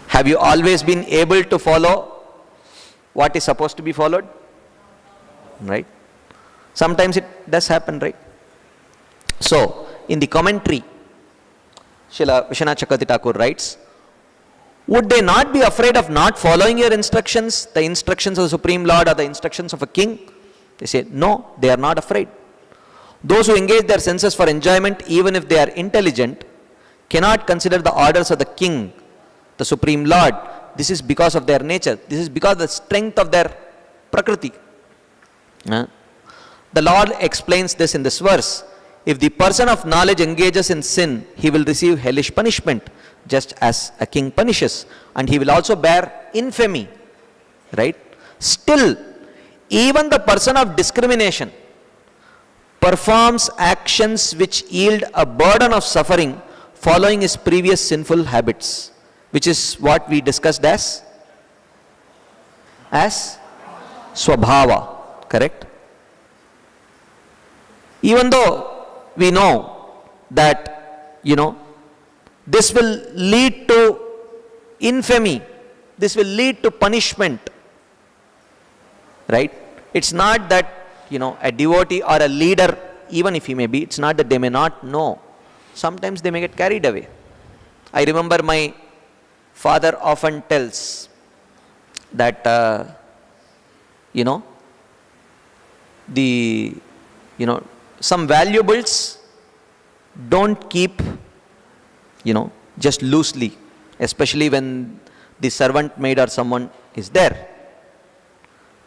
Have you always been able to follow what is supposed to be followed? Right? Sometimes it does happen, right? So, in the commentary, Srila Vishwanath Chakravarti Thakur writes, would they not be afraid of not following your instructions, the instructions of the Supreme Lord or the instructions of a king? They say, no, they are not afraid. Those who engage their senses for enjoyment, even if they are intelligent, cannot consider the orders of the king, the Supreme Lord. This is because of their nature. This is because of the strength of their prakriti. The Lord explains this in this verse. If the person of knowledge engages in sin, he will receive hellish punishment, just as a king punishes, and he will also bear infamy. Right? Still, even the person of discrimination performs actions which yield a burden of suffering following his previous sinful habits, which is what we discussed as swabhava, correct? Even though we know that, this will lead to infamy, this will lead to punishment, right? It's not that, a devotee or a leader, even if he may be, it's not that they may not know. Sometimes they may get carried away. I remember my father often tells that, some valuables don't keep, just loosely, especially when the servant maid or someone is there.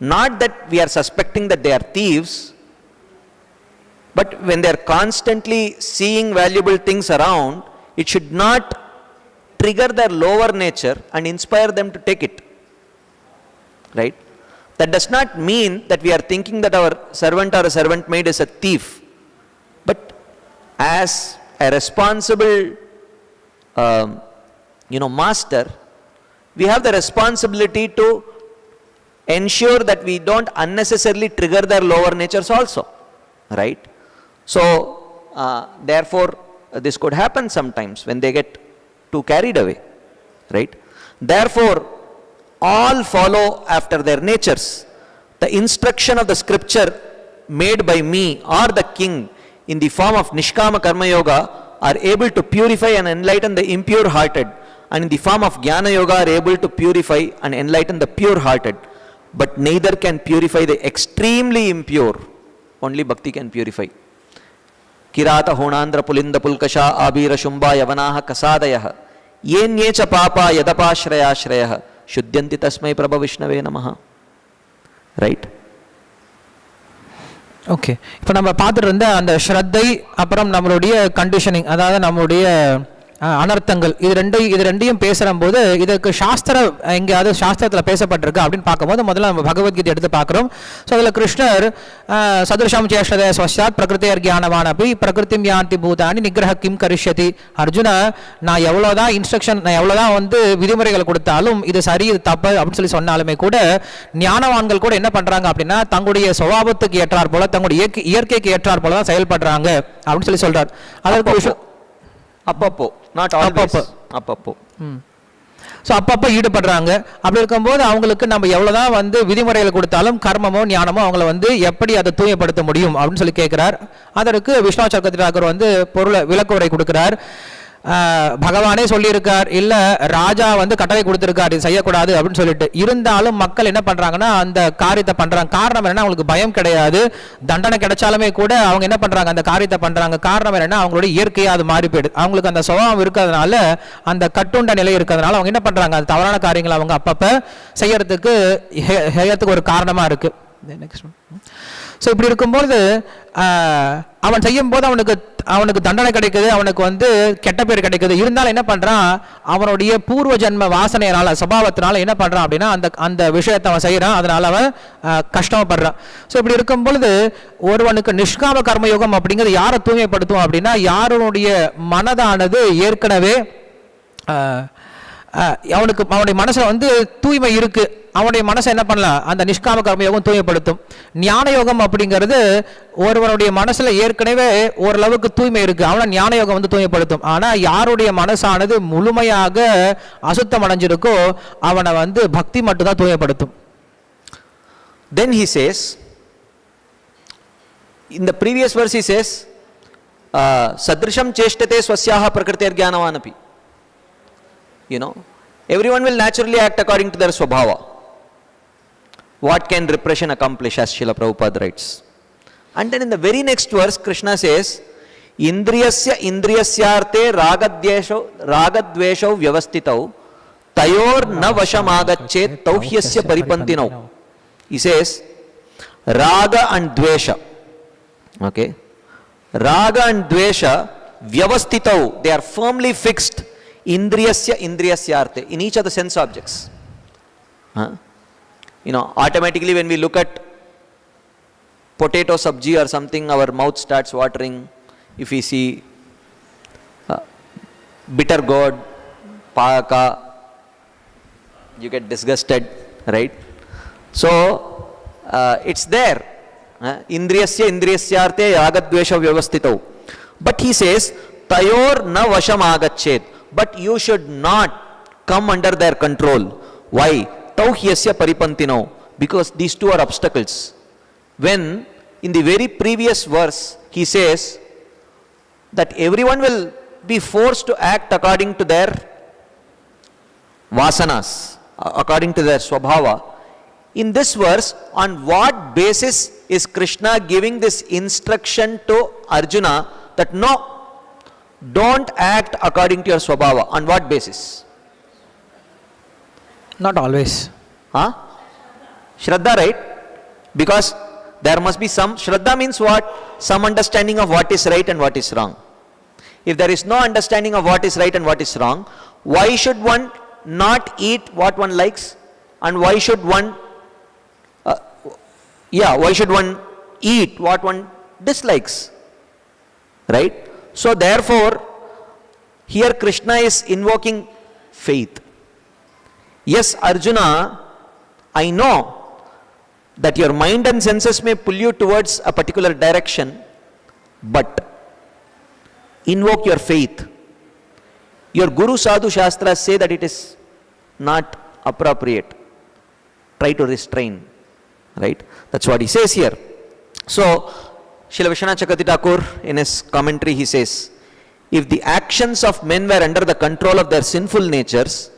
Not that we are suspecting that they are thieves, but when they are constantly seeing valuable things around, it should not trigger their lower nature and inspire them to take it. Right? That does not mean that we are thinking that our servant or a servant maid is a thief. But as a responsible, master, we have the responsibility to ensure that we don't unnecessarily trigger their lower natures also. Right? So, therefore, this could happen sometimes when they get too carried away. Right? Therefore, all follow after their natures. The instruction of the scripture made by me or the king in the form of Nishkama Karma Yoga are able to purify and enlighten the impure hearted, and in the form of Jnana Yoga are able to purify and enlighten the pure hearted. But neither can purify the extremely impure. Only Bhakti can purify. Kirata Honandra Pulinda Pulkasha Abhira Shumba Yavanaha Kasadayah Yenyecha Papa Yadapa Shraya Shrayah Shuddyanti Tasmai Prabha Vishnave Namaha. Right? Okay, இப்போ நம்ம பார்த்துட்டு இருந்த அந்த ஸ்ரத்தை, அப்புறம் நம்மளுடைய conditioning, அதாவது நம்மளுடைய அனர்த்தங்கள், இது ரெண்டையும் பேசும்போது இதுக்கு எங்கேயாவது சாஸ்திரத்தில் பேசப்பட்டிருக்கு அப்படின்னு பார்க்கும்போது முதல்ல நம்ம பகவத்கீதை எடுத்து பார்க்குறோம். ஸோ அதில் கிருஷ்ணர் சதுர்ஷம் சேஷ்டதே ஸ்வஸ்யாத் பிரகிருத்தேர் கியானவான் அப்படி பிரகிருத்திம் யாந்தி பூதானி நிகிரஹ கிம் கரிஷ்யதி. அர்ஜுனா, நான் எவ்வளோதான் இன்ஸ்ட்ரக்ஷன், நான் எவ்வளோதான் விதிமுறைகள் கொடுத்தாலும் இது சரி இது தப்பு அப்படின்னு சொன்னாலுமே கூட ஞானவான்கள் கூட என்ன பண்ணுறாங்க அப்படின்னா தங்களுடைய சுபாவத்துக்கு ஏற்றார் போல, தங்களுடைய இயற்கைக்கு ஏற்றார் போல தான் செயல்படுறாங்க அப்படின்னு சொல்றார். அதற்கு அப்பப்போ, நாட் ஆல்வேஸ், அப்பப்போ. ஸோ அப்பப்போ ஈடுபடுறாங்க. அப்படி இருக்கும்போது அவங்களுக்கு நம்ம எவ்வளோதான் விதிமுறைகள் கொடுத்தாலும் கர்மமோ ஞானமோ அவங்கள எப்படி அதை தூய்மைப்படுத்த முடியும் அப்படின்னு கேட்கிறார். அதற்கு விஸ்வநாத் சக்கரவர்த்தி தாக்கூர் விளக்குரை கொடுக்கிறார். பகவானே சொல்லியிருக்கார், இல்லை ராஜா கட்டளை கொடுத்துருக்கார் இது செய்யக்கூடாது அப்படின்னு சொல்லிட்டு, இருந்தாலும் மக்கள் என்ன பண்றாங்கன்னா அந்த காரியத்தை பண்றாங்க. காரணம் என்னன்னா அவங்களுக்கு பயம் கிடையாது, தண்டனை கிடைச்சாலுமே கூட அவங்க என்ன பண்றாங்க, அந்த காரியத்தை பண்றாங்க. காரணம் என்னன்னா அவங்களுடைய இயற்கையா அது மாறி போயிடுது. அவங்களுக்கு அந்த சுபாவம் இருக்கிறதுனால, அந்த கட்டுண்ட நிலை இருக்கிறதுனால அவங்க என்ன பண்றாங்க, அந்த தவறான காரியங்களை அவங்க அப்பப்ப செய்யறதுக்கு ஒரு காரணமா இருக்கு. ஸோ இப்படி இருக்கும்போது அவன் செய்யும் போது அவனுக்கு தண்டனை கிடைக்குது, அவனுக்கு கெட்ட பேர் கிடைக்குது. இருந்தாலும் என்ன பண்றான், அவனுடைய பூர்வ ஜென்ம வாசனையினால, சபாவத்தினால என்ன பண்றான் அப்படின்னா அந்த விஷயத்தை அவன் செய்யறான், அதனால அவன் கஷ்டப்படுறான். ஸோ இப்படி இருக்கும் பொழுது ஒருவனுக்கு நிஷ்காம கர்மயோகம் அப்படிங்கிறது யாரை தூய்மைப்படுத்தும் அப்படின்னா, யாருடைய மனதானது ஏற்கனவே அவனுடைய மனசுல தூய்மை இருக்கு, அவனுடைய மனசை என்ன பண்ணலாம், அந்த நிஷ்காம கர்மயோகம் தூய்மைப்படுத்தும். ஞான யோகம் அப்படிங்கிறது ஒருவனுடைய மனசுல ஏற்கனவே ஓரளவுக்கு தூய்மை இருக்கு, அவனை ஞான யோகம் வந்து தூய்மைப்படுத்தும். ஆனா யாருடைய மனசானது முழுமையாக அசுத்தம் அடைஞ்சிருக்கோ அவனை வந்து பக்தி மட்டும் தான் தூய்மைப்படுத்தும். Then he says, in the previous verse he says, sadrisham cheshtate swasyaha prakritir jnanavanapi. You know, everyone will naturally act according to their swabhava. What can repression accomplish, as Srila Prabhupada writes? And then in the very next verse, Krishna says, indriyasya indriyasyarte ragadvesho vyavastitau tayor na vashamagachet tauhyasya paripantinau. He says, raga and dvesha, okay, raga and dvesha vyavastitau, they are firmly fixed, indriyasya indriyasyarte, in each of the sense objects. You know, automatically when we look at potato sabji or something, our mouth starts watering. If we see bitter gourd, paka, you get disgusted, right? So it's there, indriyasya indriyasyarte yagadvesha vyavastitau. But he says tayor na vasham agachet, but you should not come under their control. Why? Tauhyasya paripantinau, because these two are obstacles. When in the very previous verse he says that everyone will be forced to act according to their vasanas, according to their swabhava. In this verse, on what basis is Krishna giving this instruction to Arjuna that no, don't act according to your swabhava? On what basis? Not always. Shraddha, right? Because there must be some, Shraddha means what? Some understanding of what is right and what is wrong. If there is no understanding of what is right and what is wrong, why should one not eat what one likes? And why should one, why should one eat what one dislikes? Right? So therefore, here Krishna is invoking faith. Yes, Arjuna, I know that your mind and senses may pull you towards a particular direction, but invoke your faith. Your Guru Sadhu Shastras say that it is not appropriate. Try to restrain. Right? That's what he says here. So, Srila Vishwanath Chakravarti Thakur, in his commentary, he says, if the actions of men were under the control of their sinful natures,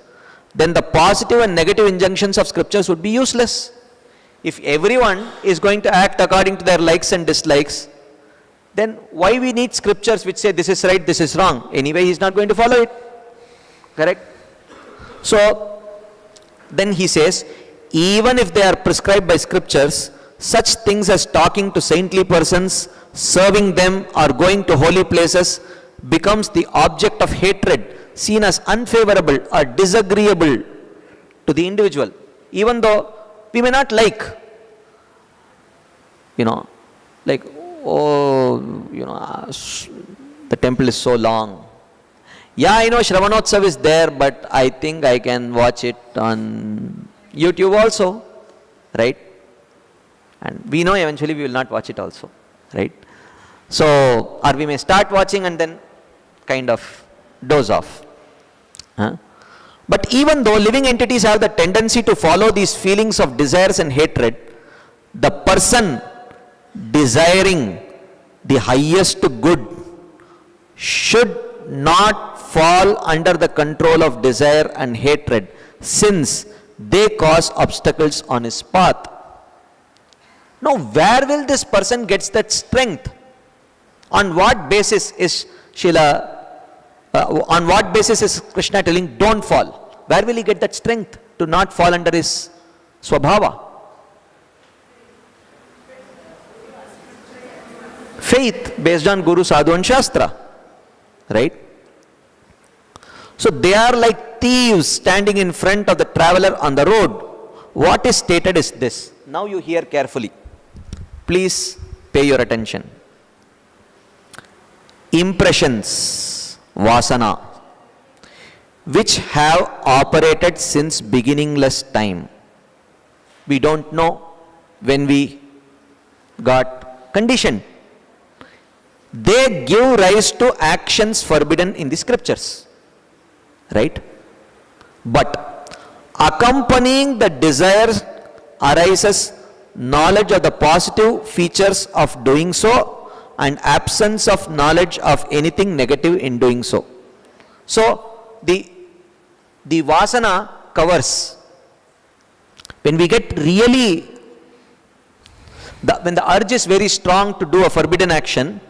then the positive and negative injunctions of scriptures would be useless. If everyone is going to act according to their likes and dislikes, then why we need scriptures which say this is right, this is wrong? Anyway, he is not going to follow it. Correct? So, then he says, even if they are prescribed by scriptures, such things as talking to saintly persons, serving them, or going to holy places becomes the object of hatred, seen as unfavorable or disagreeable to the individual. Even though we may not like, like, the temple is so long. Yeah, I know Shravana Utsav is there, but I think I can watch it on YouTube also, right? And we know eventually we will not watch it also, right? So, or we may start watching and then kind of doze off. But even though living entities have the tendency to follow these feelings of desires and hatred, the person desiring the highest good should not fall under the control of desire and hatred, since they cause obstacles on his path. Now, where will this person get that strength? On what basis is on what basis is Krishna telling don't fall? Where will he get that strength to not fall under his swabhava? Faith based on Guru, Sadhu and Shastra. Right? So they are like thieves standing in front of the traveler on the road. What is stated is this. Now you hear carefully. Please pay your attention. Impressions, vasana, which have operated since beginningless time, We don't know when we got conditioned. They give rise to actions forbidden in the scriptures. Right? But accompanying the desire arises knowledge of the positive features of doing so and absence of knowledge of anything negative in doing so. So, the vasana covers. When we get really, when the urge is very strong to do a forbidden action,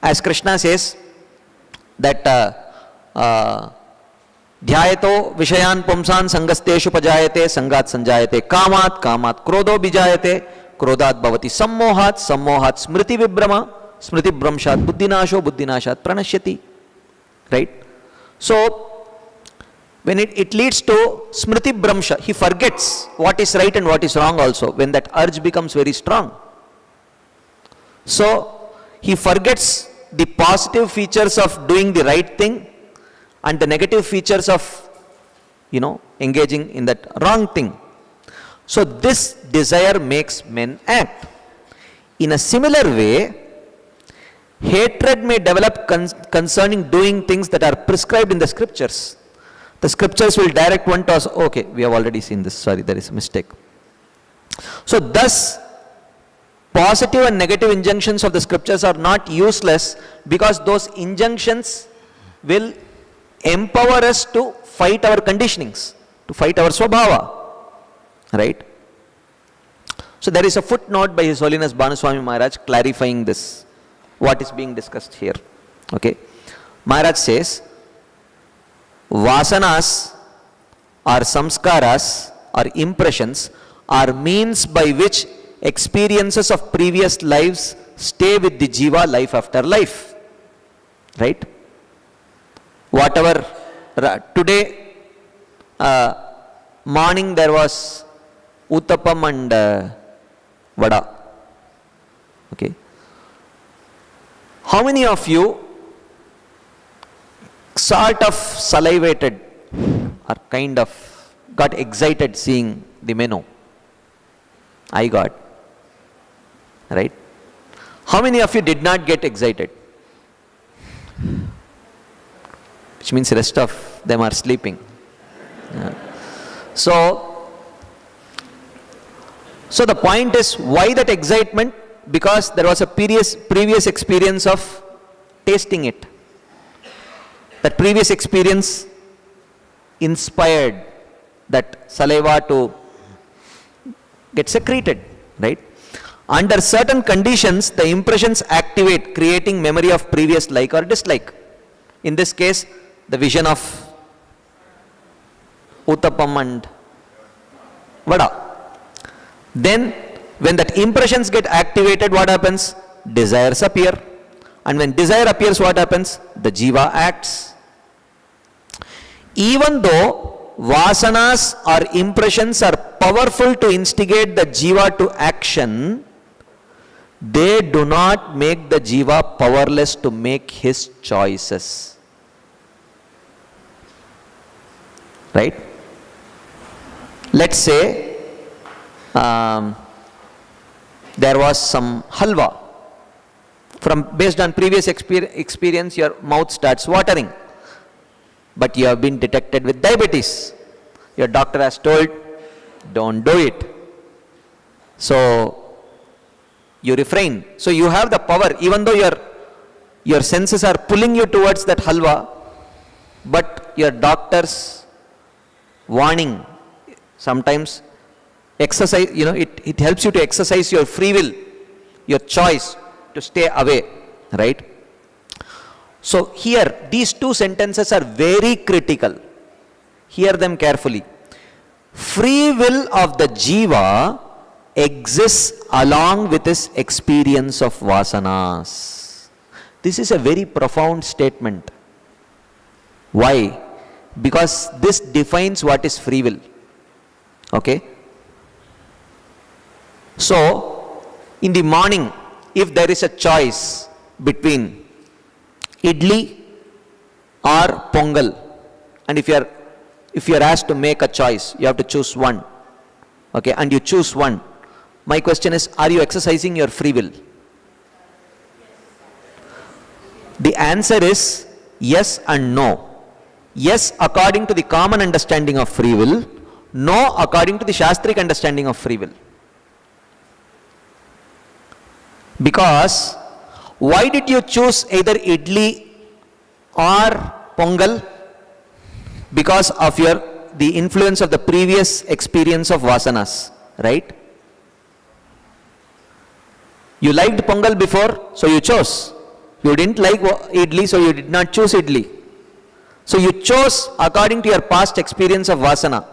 as Krishna says, that dhyayato vishayan pumsan sangasteshu pajayate sangat sanjayate kamat kamat krodho bijayate krodhat bhavati sammohat sammohat smriti vibrama smriti bramshat buddhinasho buddhinashat pranashyati. Right? So, when it leads to smriti bramsha, he forgets what is right and what is wrong also, when that urge becomes very strong. So, he forgets the positive features of doing the right thing and the negative features of, engaging in that wrong thing. So, this desire makes men act. In a similar way, hatred may develop concerning doing things that are prescribed in the scriptures. The scriptures will direct one to us, okay, we have already seen this, sorry, there is a mistake. So, thus, positive and negative injunctions of the scriptures are not useless, because those injunctions will empower us to fight our conditionings, to fight our swabhava. Right? So, there is a footnote by His Holiness Bhanuswami Maharaj clarifying this, what is being discussed here. Okay? Maharaj says, vasanas or samskaras or impressions are means by which experiences of previous lives stay with the jiva life after life. Right? Whatever, today morning there was uttapam and vada. Okay? How many of you sort of salivated or kind of got excited seeing the menu? I got. Right? How many of you did not get excited? Which means the rest of them are sleeping. Yeah. So the point is, why that excitement? Because there was a previous experience of tasting it. That previous experience inspired that saliva to get secreted, right? Under certain conditions, the impressions activate, creating memory of previous like or dislike. In this case, the vision of uttapam and vada. Then, when that impressions get activated, what happens? Desires appear. And when desire appears, what happens? The jiva acts. Even though vasanas or impressions are powerful to instigate the jiva to action, they do not make the jiva powerless to make his choices. Right? Let's say there was some halwa. Based on previous experience, your mouth starts watering. But you have been detected with diabetes. Your doctor has told, don't do it. So, you refrain. So, you have the power, even though your senses are pulling you towards that halwa, but your doctor's warning, sometimes exercise, it helps you to exercise your free will, your choice to stay away, right? So here, these two sentences are very critical. Hear them carefully. Free will of the jiva exists along with his experience of vasanas. This is a very profound statement. Why? Because this defines what is free will. Okay? So, in the morning, if there is a choice between idli or pongal, and if you are asked to make a choice, you have to choose one. okay, and you choose one. My question is, are you exercising your free will? The answer is yes and no. Yes, according to the common understanding of free will. No, according to the Shastric understanding of free will. Because, why did you choose either idli or pongal? Because of the influence of the previous experience of vasanas, right? You liked pongal before, so you chose. You didn't like idli, so you did not choose idli. So you chose according to your past experience of vasana.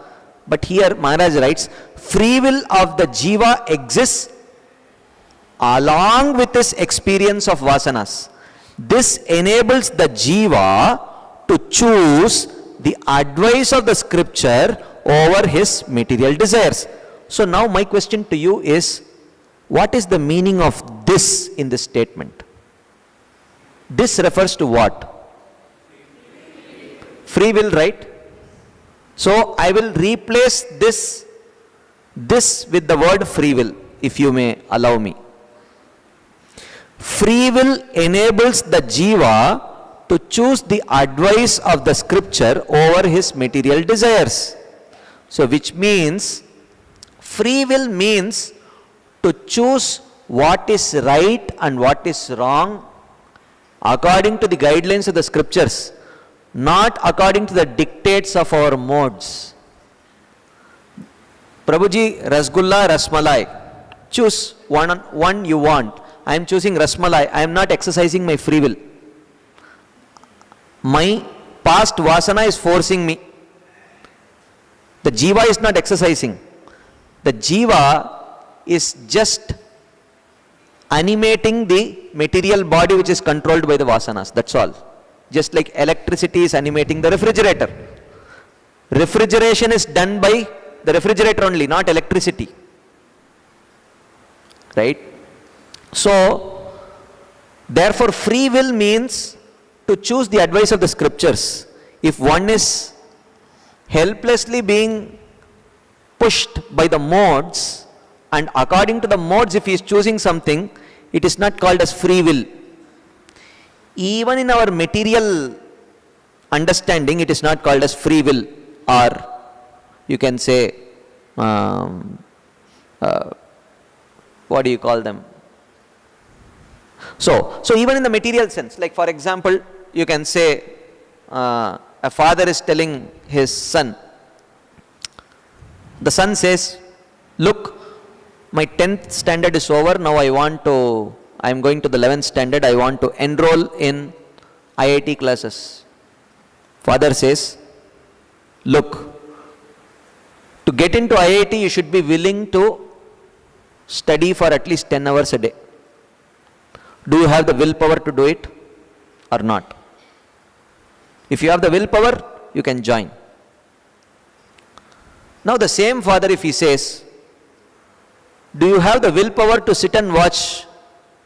But here Maharaj writes, free will of the jiva exists along with this experience of vasanas. This enables the jiva to choose the advice of the scripture over his material desires. So now my question to you is, what is the meaning of this in this statement? This refers to what? Free will, right? So I will replace this with the word free will, if you may allow me. Free will enables the jiva to choose the advice of the scripture over his material desires. So which means, free will means to choose what is right and what is wrong according to the guidelines of the scriptures, not according to the dictates of our modes. Prabhuji, Rasgulla, Rasmalai. Choose one you want. I am choosing Rasmalai. I am not exercising my free will. My past vasana is forcing me. The jiva is not exercising. The jiva is just animating the material body which is controlled by the vasanas. That's all. Just like electricity is animating the refrigerator. Refrigeration is done by the refrigerator only, not electricity. Right? So, therefore free will means to choose the advice of the scriptures. If one is helplessly being pushed by the modes, and according to the modes if he is choosing something, it is not called as free will. Even in our material understanding, it is not called as free will, or you can say, what do you call them? So even in the material sense, like for example, you can say, a father is telling his son, the son says, look, my 10th standard is over, now I am going to the 11th standard, I want to enroll in IIT classes. Father says, look, to get into IIT you should be willing to study for at least 10 hours a day. Do you have the willpower to do it or not? If you have the willpower, you can join. Now the same father, if he says, do you have the willpower to sit and watch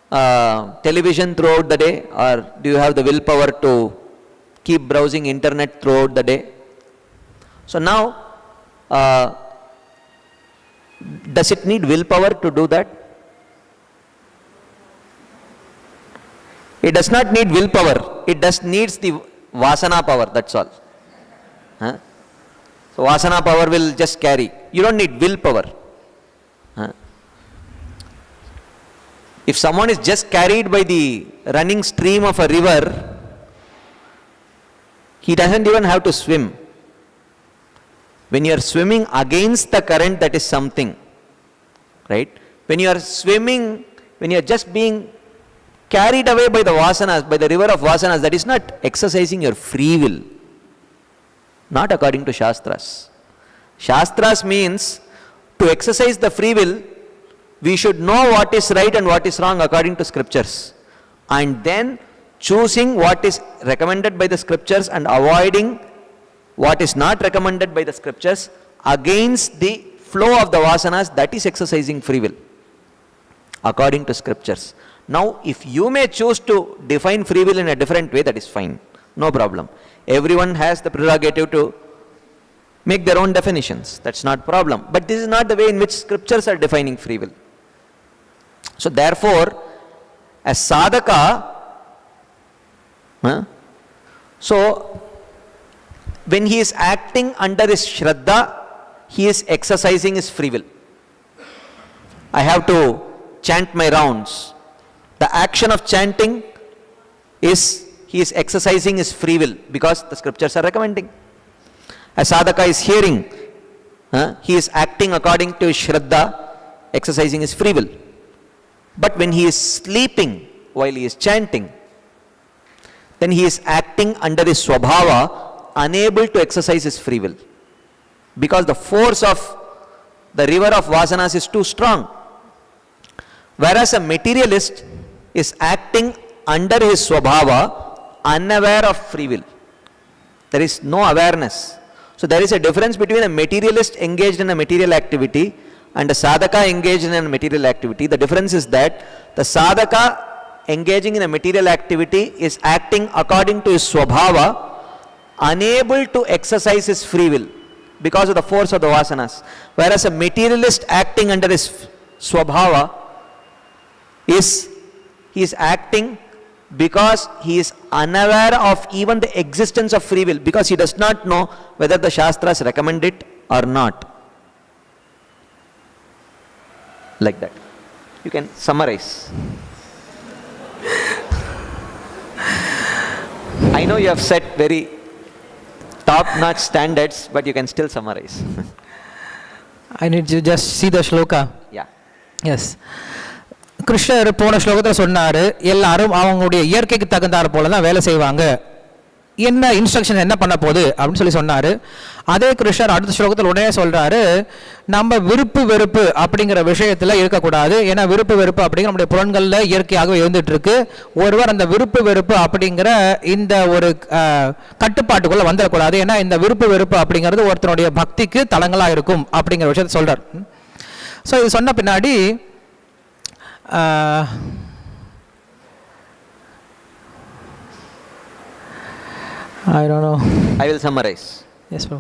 television throughout the day, or do you have the willpower to keep browsing internet throughout the day? So now, does it need willpower to do that? It does not need willpower. It just needs the vasana power, that's all. Huh? So vasana power will just carry. You don't need willpower. Huh? If someone is just carried by the running stream of a river, he doesn't even have to swim. When you are swimming against the current, that is something, right? When you are swimming, when you are just being carried away by the vasanas, by the river of vasanas, that is not exercising your free will. Not according to Shastras. Shastras means to exercise the free will, we should know what is right and what is wrong according to scriptures. And then choosing what is recommended by the scriptures and avoiding what is not recommended by the scriptures against the flow of the vasanas, that is exercising free will according to scriptures. Now, if you may choose to define free will in a different way, that is fine. No problem. Everyone has the prerogative to make their own definitions. That's not problem. But this is not the way in which scriptures are defining free will. So therefore, as sadhaka, so when he is acting under his shraddha, he is exercising his free will. I have to chant my rounds. The action of chanting is he is exercising his free will because the scriptures are recommending. As sadhaka is hearing, he is acting according to his shraddha, exercising his free will. But when he is sleeping while he is chanting, then he is acting under his swabhava, unable to exercise his free will. Because the force of the river of vasanas is too strong. Whereas a materialist is acting under his swabhava, unaware of free will. There is no awareness. So there is a difference between a materialist engaged in a material activity and a sadhaka engaged in a material activity. The difference is that the sadhaka engaging in a material activity is acting according to his swabhava, unable to exercise his free will because of the force of the vasanas. Whereas a materialist acting under his swabhava he is acting because he is unaware of even the existence of free will, because he does not know whether the Shastras recommend it or not. Like that. You can summarize. I know you have set very top-notch standards, but you can still summarize. I need to just see the shloka. Yeah. Yes. கிருஷ்ணர் போன ஸ்லோகத்தில் சொன்னார், எல்லாரும் அவங்களுடைய இயற்கைக்கு தகுந்தாற் போல தான் வேலை செய்வாங்க, என்ன இன்ஸ்ட்ரக்ஷன் என்ன பண்ண போகுது அப்படின்னு சொல்லி சொன்னார். அதே கிருஷ்ணர் அடுத்த ஸ்லோகத்தில் உடனே சொல்கிறாரு, நம்ம விருப்பு வெறுப்பு அப்படிங்கிற விஷயத்தில் இருக்கக்கூடாது. ஏன்னா விருப்பு வெறுப்பு அப்படிங்கிற நம்முடைய புலன்களில் இயற்கையாகவே இருந்துட்டு இருக்கு. ஒருவர் அந்த விருப்பு வெறுப்பு அப்படிங்கிற இந்த ஒரு கட்டுப்பாட்டுக்குள்ளே வந்துடக்கூடாது. ஏன்னா இந்த விருப்பு வெறுப்பு அப்படிங்கிறது ஒருத்தனுடைய பக்திக்கு தளங்களாக இருக்கும் அப்படிங்கிற விஷயத்தை சொல்கிறார். ஸோ இது சொன்ன பின்னாடி I don't know. I will summarize. Yes, bro.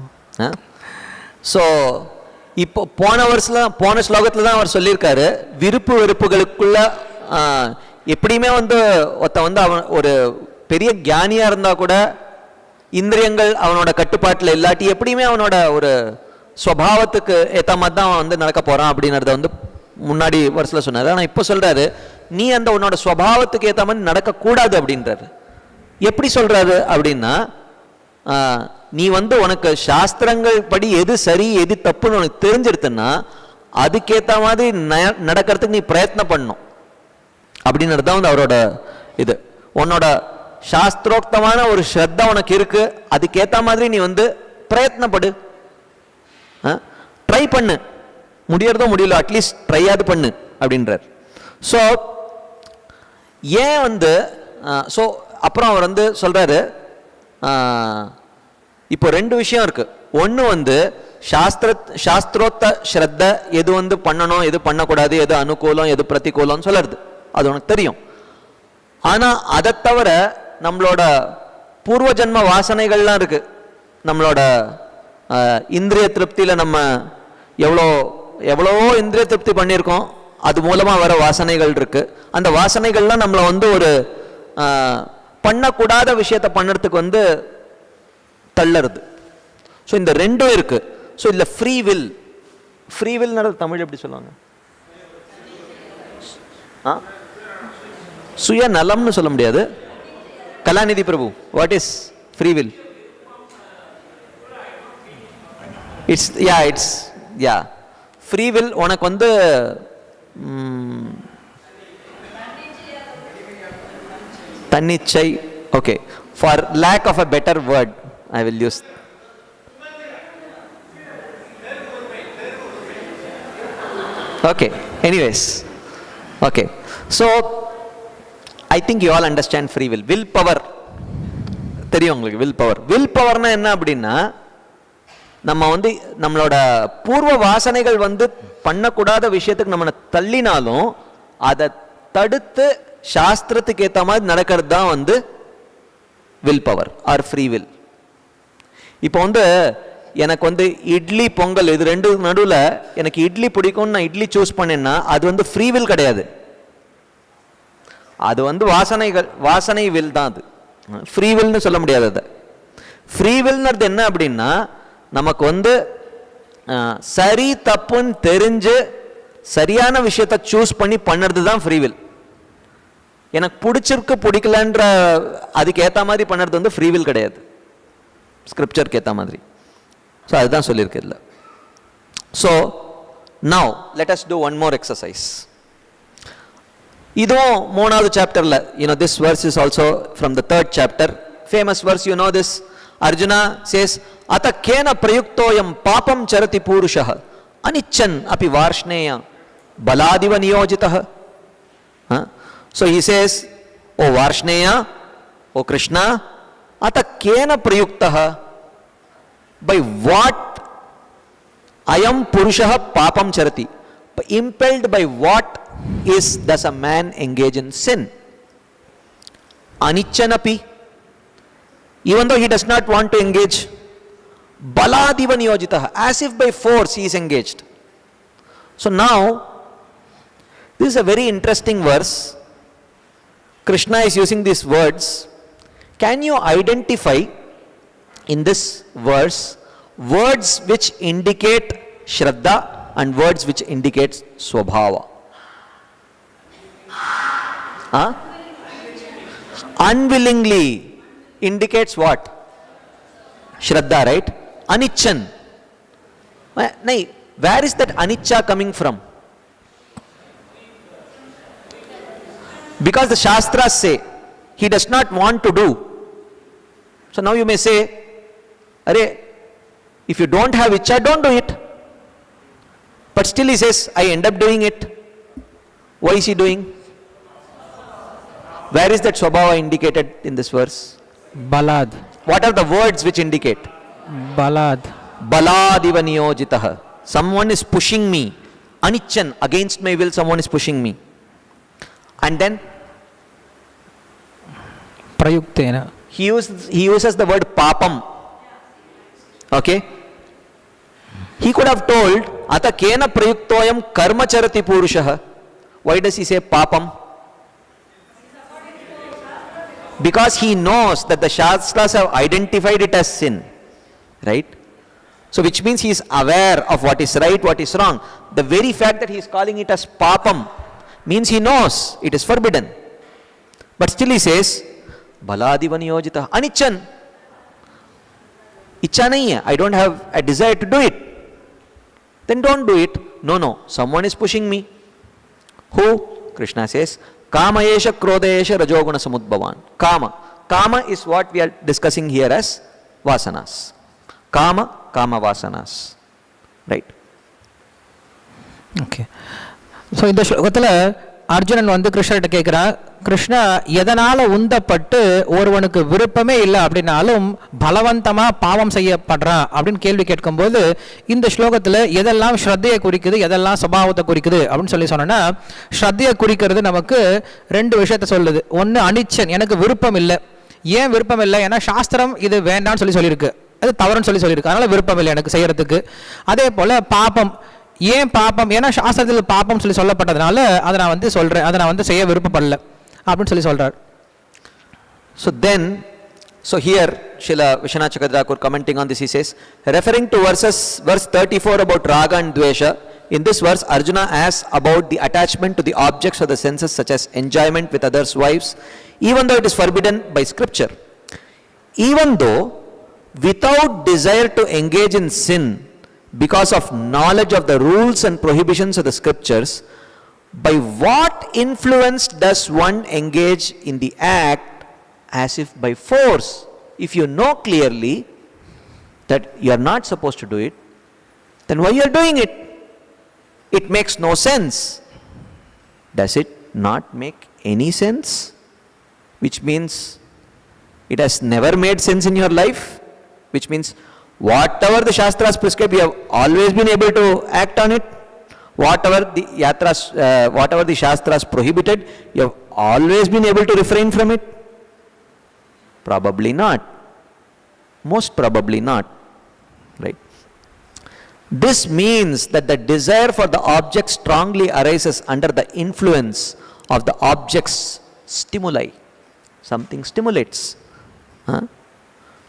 So, இப்போ போன ஸ்லோகத்தில் தான் அவர் சொல்லியிருக்காரு, விருப்பு வெறுப்புகளுக்குள்ள எப்படியுமே ஒருத்த அவன் ஒரு பெரிய ஞானியாக இருந்தால் கூட இந்திரியங்கள் அவனோட கட்டுப்பாட்டில் இல்லாட்டி எப்படியுமே அவனோட ஒரு ஸ்வபாவத்துக்கு ஏற்ற மாதிரி தான் அவன் நடக்க போகிறான் அப்படிங்கிறத முன்னாடி வருஷத்தில் சொன்னார். ஆனால் இப்போ சொல்கிறாரு, நீ அந்த உன்னோட ஸ்வபாவத்துக்கு ஏற்ற மாதிரி நடக்கக்கூடாது அப்படின்றாரு. எப்படி சொல்கிறாரு அப்படின்னா, நீ உனக்கு சாஸ்திரங்கள் படி எது சரி எது தப்புன்னு உனக்கு தெரிஞ்சிருத்துன்னா அதுக்கேற்ற மாதிரி நடக்கிறதுக்கு நீ பிரயத்னம் பண்ணணும் அப்படின்றது தான் அவரோட இது. உன்னோட சாஸ்திரோக்தமான ஒரு ஸ்ரத்தா உனக்கு இருக்கு, அதுக்கேற்ற மாதிரி நீ பிரயத்னப்படு, ட்ரை பண்ணு, முடியறதோ முடியல அட்லீஸ்ட் ட்ரையாவது பண்ணு அப்படின்றார். ஸோ ஏன் ஸோ அப்புறம் அவர் சொல்றாரு, இப்போ ரெண்டு விஷயம் இருக்கு. ஒன்று சாஸ்திரோத்த ஸ்ரத்த எது பண்ணணும் எது பண்ணக்கூடாது, எது அனுகூலம் எது பிரதிகூலம்னு சொல்லுறது, அது உனக்கு தெரியும். ஆனால் அதை தவிர நம்மளோட பூர்வ ஜன்ம வாசனைகள்லாம் இருக்கு. நம்மளோட இந்திரிய திருப்தியில் நம்ம எவ்வளவோ இந்திரிய திருப்தி பண்ணியிருக்கோம், அது மூலமாக வர வாசனைகள் இருக்கு. அந்த வாசனைகள்லாம் நம்மளை ஒரு பண்ணக்கூடாத விஷயத்தை பண்ணுறதுக்கு தள்ளறது. ஸோ இந்த ரெண்டும் இருக்கு. ஸோ இதில் ஃப்ரீ வில் தமிழ் எப்படி சொல்லுவாங்க? சுயநலம்னு சொல்ல முடியாது. Kalanithi Prabhu, what is free will? It's free will உனக்கு தன்னிச்சை. Okay, for lack of a better word I will use okay. Anyways, okay, so I think you all understand free will. Will power தெரியும் உங்களுக்கு. Will பவர்னா என்ன அப்படின்னா, நம்ம நம்மளோட பூர்வ வாசனைகள் பண்ணக்கூடாத விஷயத்துக்கு நம்ம தள்ளினாலும் அதை தடுத்து சாஸ்திரத்துக்கு ஏற்ற மாதிரி நடக்கிறது தான் will power or free will. இப்போ எனக்கு வந்து இட்லி பொங்கல் இது ரெண்டு நடுவில் எனக்கு இட்லி பிடிக்கும், நான் இட்லி சூஸ் பண்ணேன்னா அது வந்து ஃப்ரீ வில் கிடையாது, அது வந்து வாசனை வில் தான். அது ஃப்ரீ வில்னு சொல்ல முடியாது. அதை ஃப்ரீ வில்னது என்ன அப்படின்னா நமக்கு வந்து சரி தப்புன்னு தெரிஞ்சு சரியான விஷயத்தை சூஸ் பண்ணி பண்ணுறது தான் ஃப்ரீ வில். எனக்கு பிடிச்சிருக்கு பிடிக்கலன்ற அதுக்கு ஏற்ற மாதிரி பண்ணுறது வந்து ஃப்ரீ வில் கிடையாது, ஸ்கிரிப்சருக்கு ஏற்ற மாதிரி. ஸோ அதுதான் சொல்லியிருக்கு இதில். So now let us do one more exercise. இதுவும் 3வது சாப்டரில், this verse is also from the 3rd chapter. Famous verse, this. Arjuna says, Ata kena prayuktoyam papam charati purushah anichan api varshneya baladiva niyojitah. So he says, O Varshneya, O Krishna, Ata kena prayuktah, by what ayam purushah papam charati, impelled by what does a man engage in sin? Anichanapi, even though he does not want to engage, baladiva niyojitah, as if by force he is engaged. So now, this is a very interesting verse. Krishna is using these words. Can you identify in this verse words which indicate Shraddha and words which indicate Swabhava? Unwillingly indicates what? Shraddha, right? Anichan. Where is that anicca coming from? Because the Shastras say he does not want to do. So now you may say, Arey, if you don't have ichcha, don't do it. But still he says, I end up doing it. Why is he doing? Where is that Swabhava indicated in this verse? Balad. What are the words which indicate? Balad. Baladiva niyojitah. Someone is pushing me. Anichan, against my will, someone is pushing me. And then Prayuktena. he uses the word papam. Okay? He could have told, Ata kena prayuktoyam karma charati purushah. Why does he say papam? Because he knows that the Shastras have identified it as sin. Right? So which means he is aware of what is right, what is wrong. The very fact that he is calling it as papam means he knows it is forbidden. But still he says, Baladiva niyojitah. Anichan. Ichcha nahi hai. I don't have a desire to do it. Then don't do it. No. Someone is pushing me. Who? Krishna says, Kama yesha krodha yesha rajoguna samudbhavan. Kama is what we are discussing here as vasanas. Kama vasanas. Right? Okay. So இந்த ஸ்லோகத்தில் அர்ஜுனன் வந்து கிருஷ்ணர்கிட்ட கேட்குறான், கிருஷ்ணா எதனால் உந்தப்பட்டு ஒருவனுக்கு விருப்பமே இல்லை அப்படின்னாலும் பலவந்தமாக பாவம் செய்யப்படுறான் அப்படின்னு கேள்வி கேட்கும்போது இந்த ஸ்லோகத்தில் எதெல்லாம் ஸ்ரத்தையை குறிக்குது, எதெல்லாம் சுபாவத்தை குறிக்குது அப்படின்னு சொன்னோன்னா, ஸ்ரத்தையை குறிக்கிறது நமக்கு 2 விஷயத்த சொல்லுது. ஒன்று அனிச்சன், எனக்கு விருப்பம் இல்லை. ஏன் விருப்பம் இல்லை? ஏன்னா சாஸ்திரம் இது வேண்டான்னு சொல்லியிருக்கு, அது தவறுன்னு சொல்லியிருக்கு, அதனால் விருப்பம் இல்லை எனக்கு செய்யறதுக்கு. அதே போல் பாப்பம், ஏன் பாப்பம்? ஏன்னா சாஸ்திரத்தில் பாப்பம் சொல்லப்பட்டதுனால அதை நான் வந்து சொல்கிறேன், அதை நான் வந்து செய்ய விருப்பப்படல அப்படின்னு சொல்கிறார். So here Srila Vishwanath Chakravarti commenting on this, he says, referring to verse 34 about raga and dvesha, in this verse Arjuna asks about the attachment to the objects of the senses such as enjoyment with others' wives, even though it is forbidden by scripture. Even though without desire to engage in sin because of knowledge of the rules and prohibitions of the scriptures, by what influence does one engage in the act as if by force? If you know clearly that you are not supposed to do it, then why you are doing it? It makes no sense. Does it not make any sense? Which means it has never made sense in your life. Which means whatever the Shastras prescribe, you have always been able to act on it. Whatever the Shastras prohibited, you have always been able to refrain from it. Probably not. Most probably not. Right? This means that the desire for the object strongly arises under the influence of the object's stimuli. Something stimulates. Huh?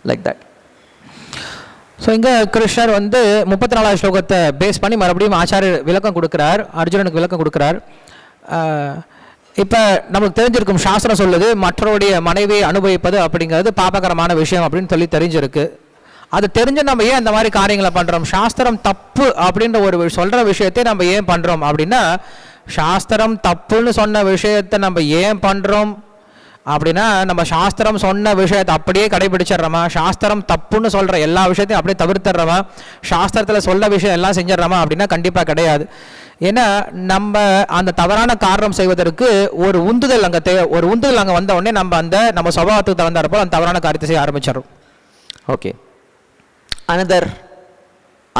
Like that. So இங்கே கிருஷ்ணர் வந்து 34வது ஸ்லோகத்தை base பண்ணி மறுபடியும் ஆச்சாரியர் விளக்கம் கொடுக்குறார், அர்ஜுனனுக்கு விளக்கம் கொடுக்குறார். இப்போ நமக்கு தெரிஞ்சிருக்கும், சாஸ்திரம் சொல்லுது மற்றவருடைய மனைவியை அனுபவிப்பது அப்படிங்கிறது பாபகரமான விஷயம் அப்படின்னு சொல்லி தெரிஞ்சிருக்கு. அது தெரிஞ்சு நம்ம ஏன் அந்த மாதிரி காரியங்களை பண்ணுறோம்? சாஸ்திரம் தப்பு அப்படின்ற ஒரு சொல்கிற விஷயத்தை நம்ம ஏன் பண்ணுறோம் அப்படின்னா, சாஸ்திரம் தப்புன்னு சொன்ன விஷயத்தை நம்ம ஏன் பண்ணுறோம் அப்படின்னா, நம்ம சாஸ்திரம் சொன்ன விஷயத்தை அப்படியே கடைபிடிச்சிடுறோமா? சாஸ்திரம் தப்புன்னு சொல்கிற எல்லா விஷயத்தையும் அப்படியே தவிர்த்துடுறோமா? சாஸ்திரத்தில் சொல்ல விஷயம் எல்லாம் செஞ்சிடறோமா அப்படின்னா கண்டிப்பாக கிடையாது. ஏன்னா நம்ம அந்த தவறான காரணம் செய்வதற்கு ஒரு உந்துதல் அங்கே வந்த உடனே நம்ம சுபாவத்துக்கு தகுந்தாற்போல் அந்த தவறான காரியத்தை செய்ய ஆரம்பிச்சிடறோம். Okay.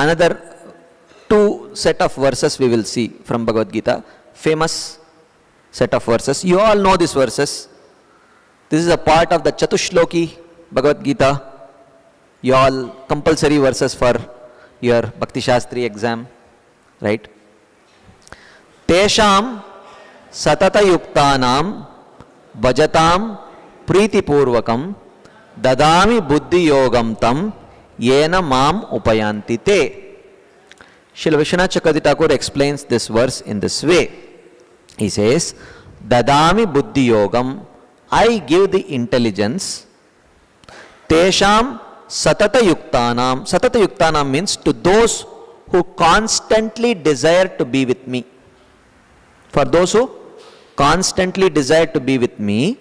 Another two set of verses we will see from Bhagavad Gita. Famous set of verses. You all know these verses. This is a part of the Chatushloki Bhagavad Gita. You all compulsory verses for your Bhakti Shastri exam, right? Tesham satata yuktanam bhajatam priti purvakam dadami buddhi yogam tam yena mam upayanti te. Srila Vishwanath Chakravarti Thakur explains this verse in this way. He says, dadami buddhi yogam, I give the intelligence. Tesham satata yuktanam. Satata yuktanam means to those who constantly desire to be with me. For those who constantly desire to be with me,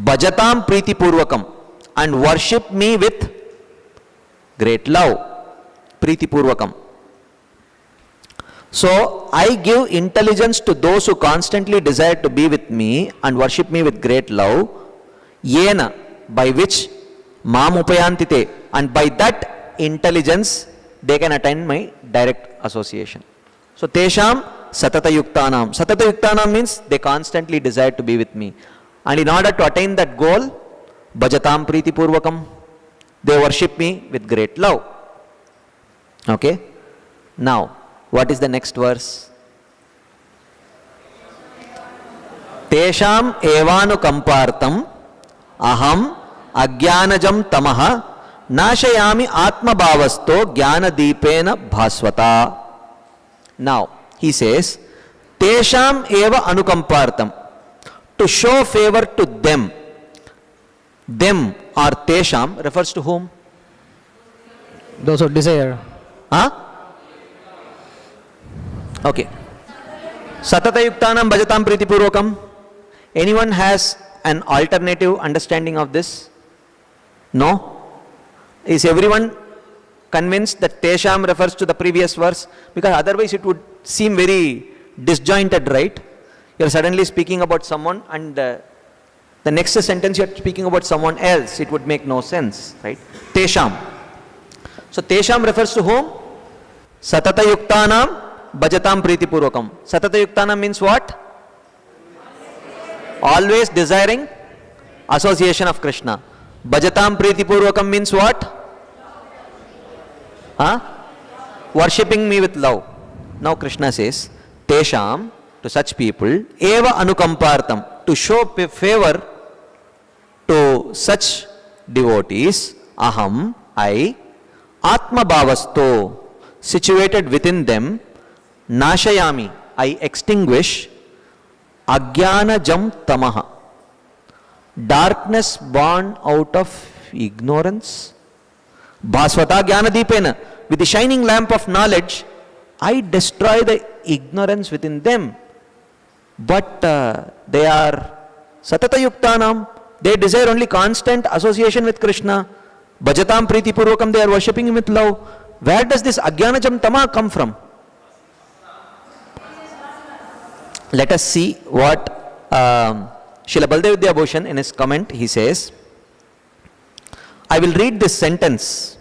bhajatam priti purvakam, and worship me with great love. Priti purvakam. So, I give intelligence to those who constantly desire to be with me and worship me with great love, yena, by which mam upayantite, and by that intelligence they can attain my direct association. So, tesham satata yuktanam. Satata yuktanam means they constantly desire to be with me. And in order to attain that goal, bhajatam priti purvakam, they worship me with great love. Okay? Now, what is the next verse? Tesham evanu kampartam aham agyanajam tamaha nashayami atma bhavasto jnana deepena bhasvata. Now, he says, Tesham eva anukampartam, to show favor to them. Them or Tesham refers to whom? Those who desire. Huh? Okay. Satata yuktanam bhajatam priti purvakam. Anyone has an alternative understanding of this? No? Is everyone convinced that Tesham refers to the previous verse? Because otherwise it would seem very disjointed, right? You are suddenly speaking about someone and the next sentence you are speaking about someone else. It would make no sense, right? Tesham. So Tesham refers to whom? Satata yuktanam bhajatam priti purvakam. Satata yuktanam means what? Always desiring association of Krishna. Bhajatam priti purvakam means what? Huh? Worshipping me with love. Now Krishna says, Tesham, to such people, eva anukampartam, to show favor to such devotees, aham, I, atma bhavasto, situated within them, nashayami, I extinguish, agyanajam tamaha, darkness born out of ignorance, bhasvata jnanadipena, with the shining lamp of knowledge, I destroy the ignorance within them. But they are satata yuktanam, they desire only constant association with Krishna. Bhajatam priti purvakam, they are worshipping him with love. Where does this agyanajam tama come from? Let us see what Srila Baldev Vidyabhushan in his comment, he says, I will read this sentence.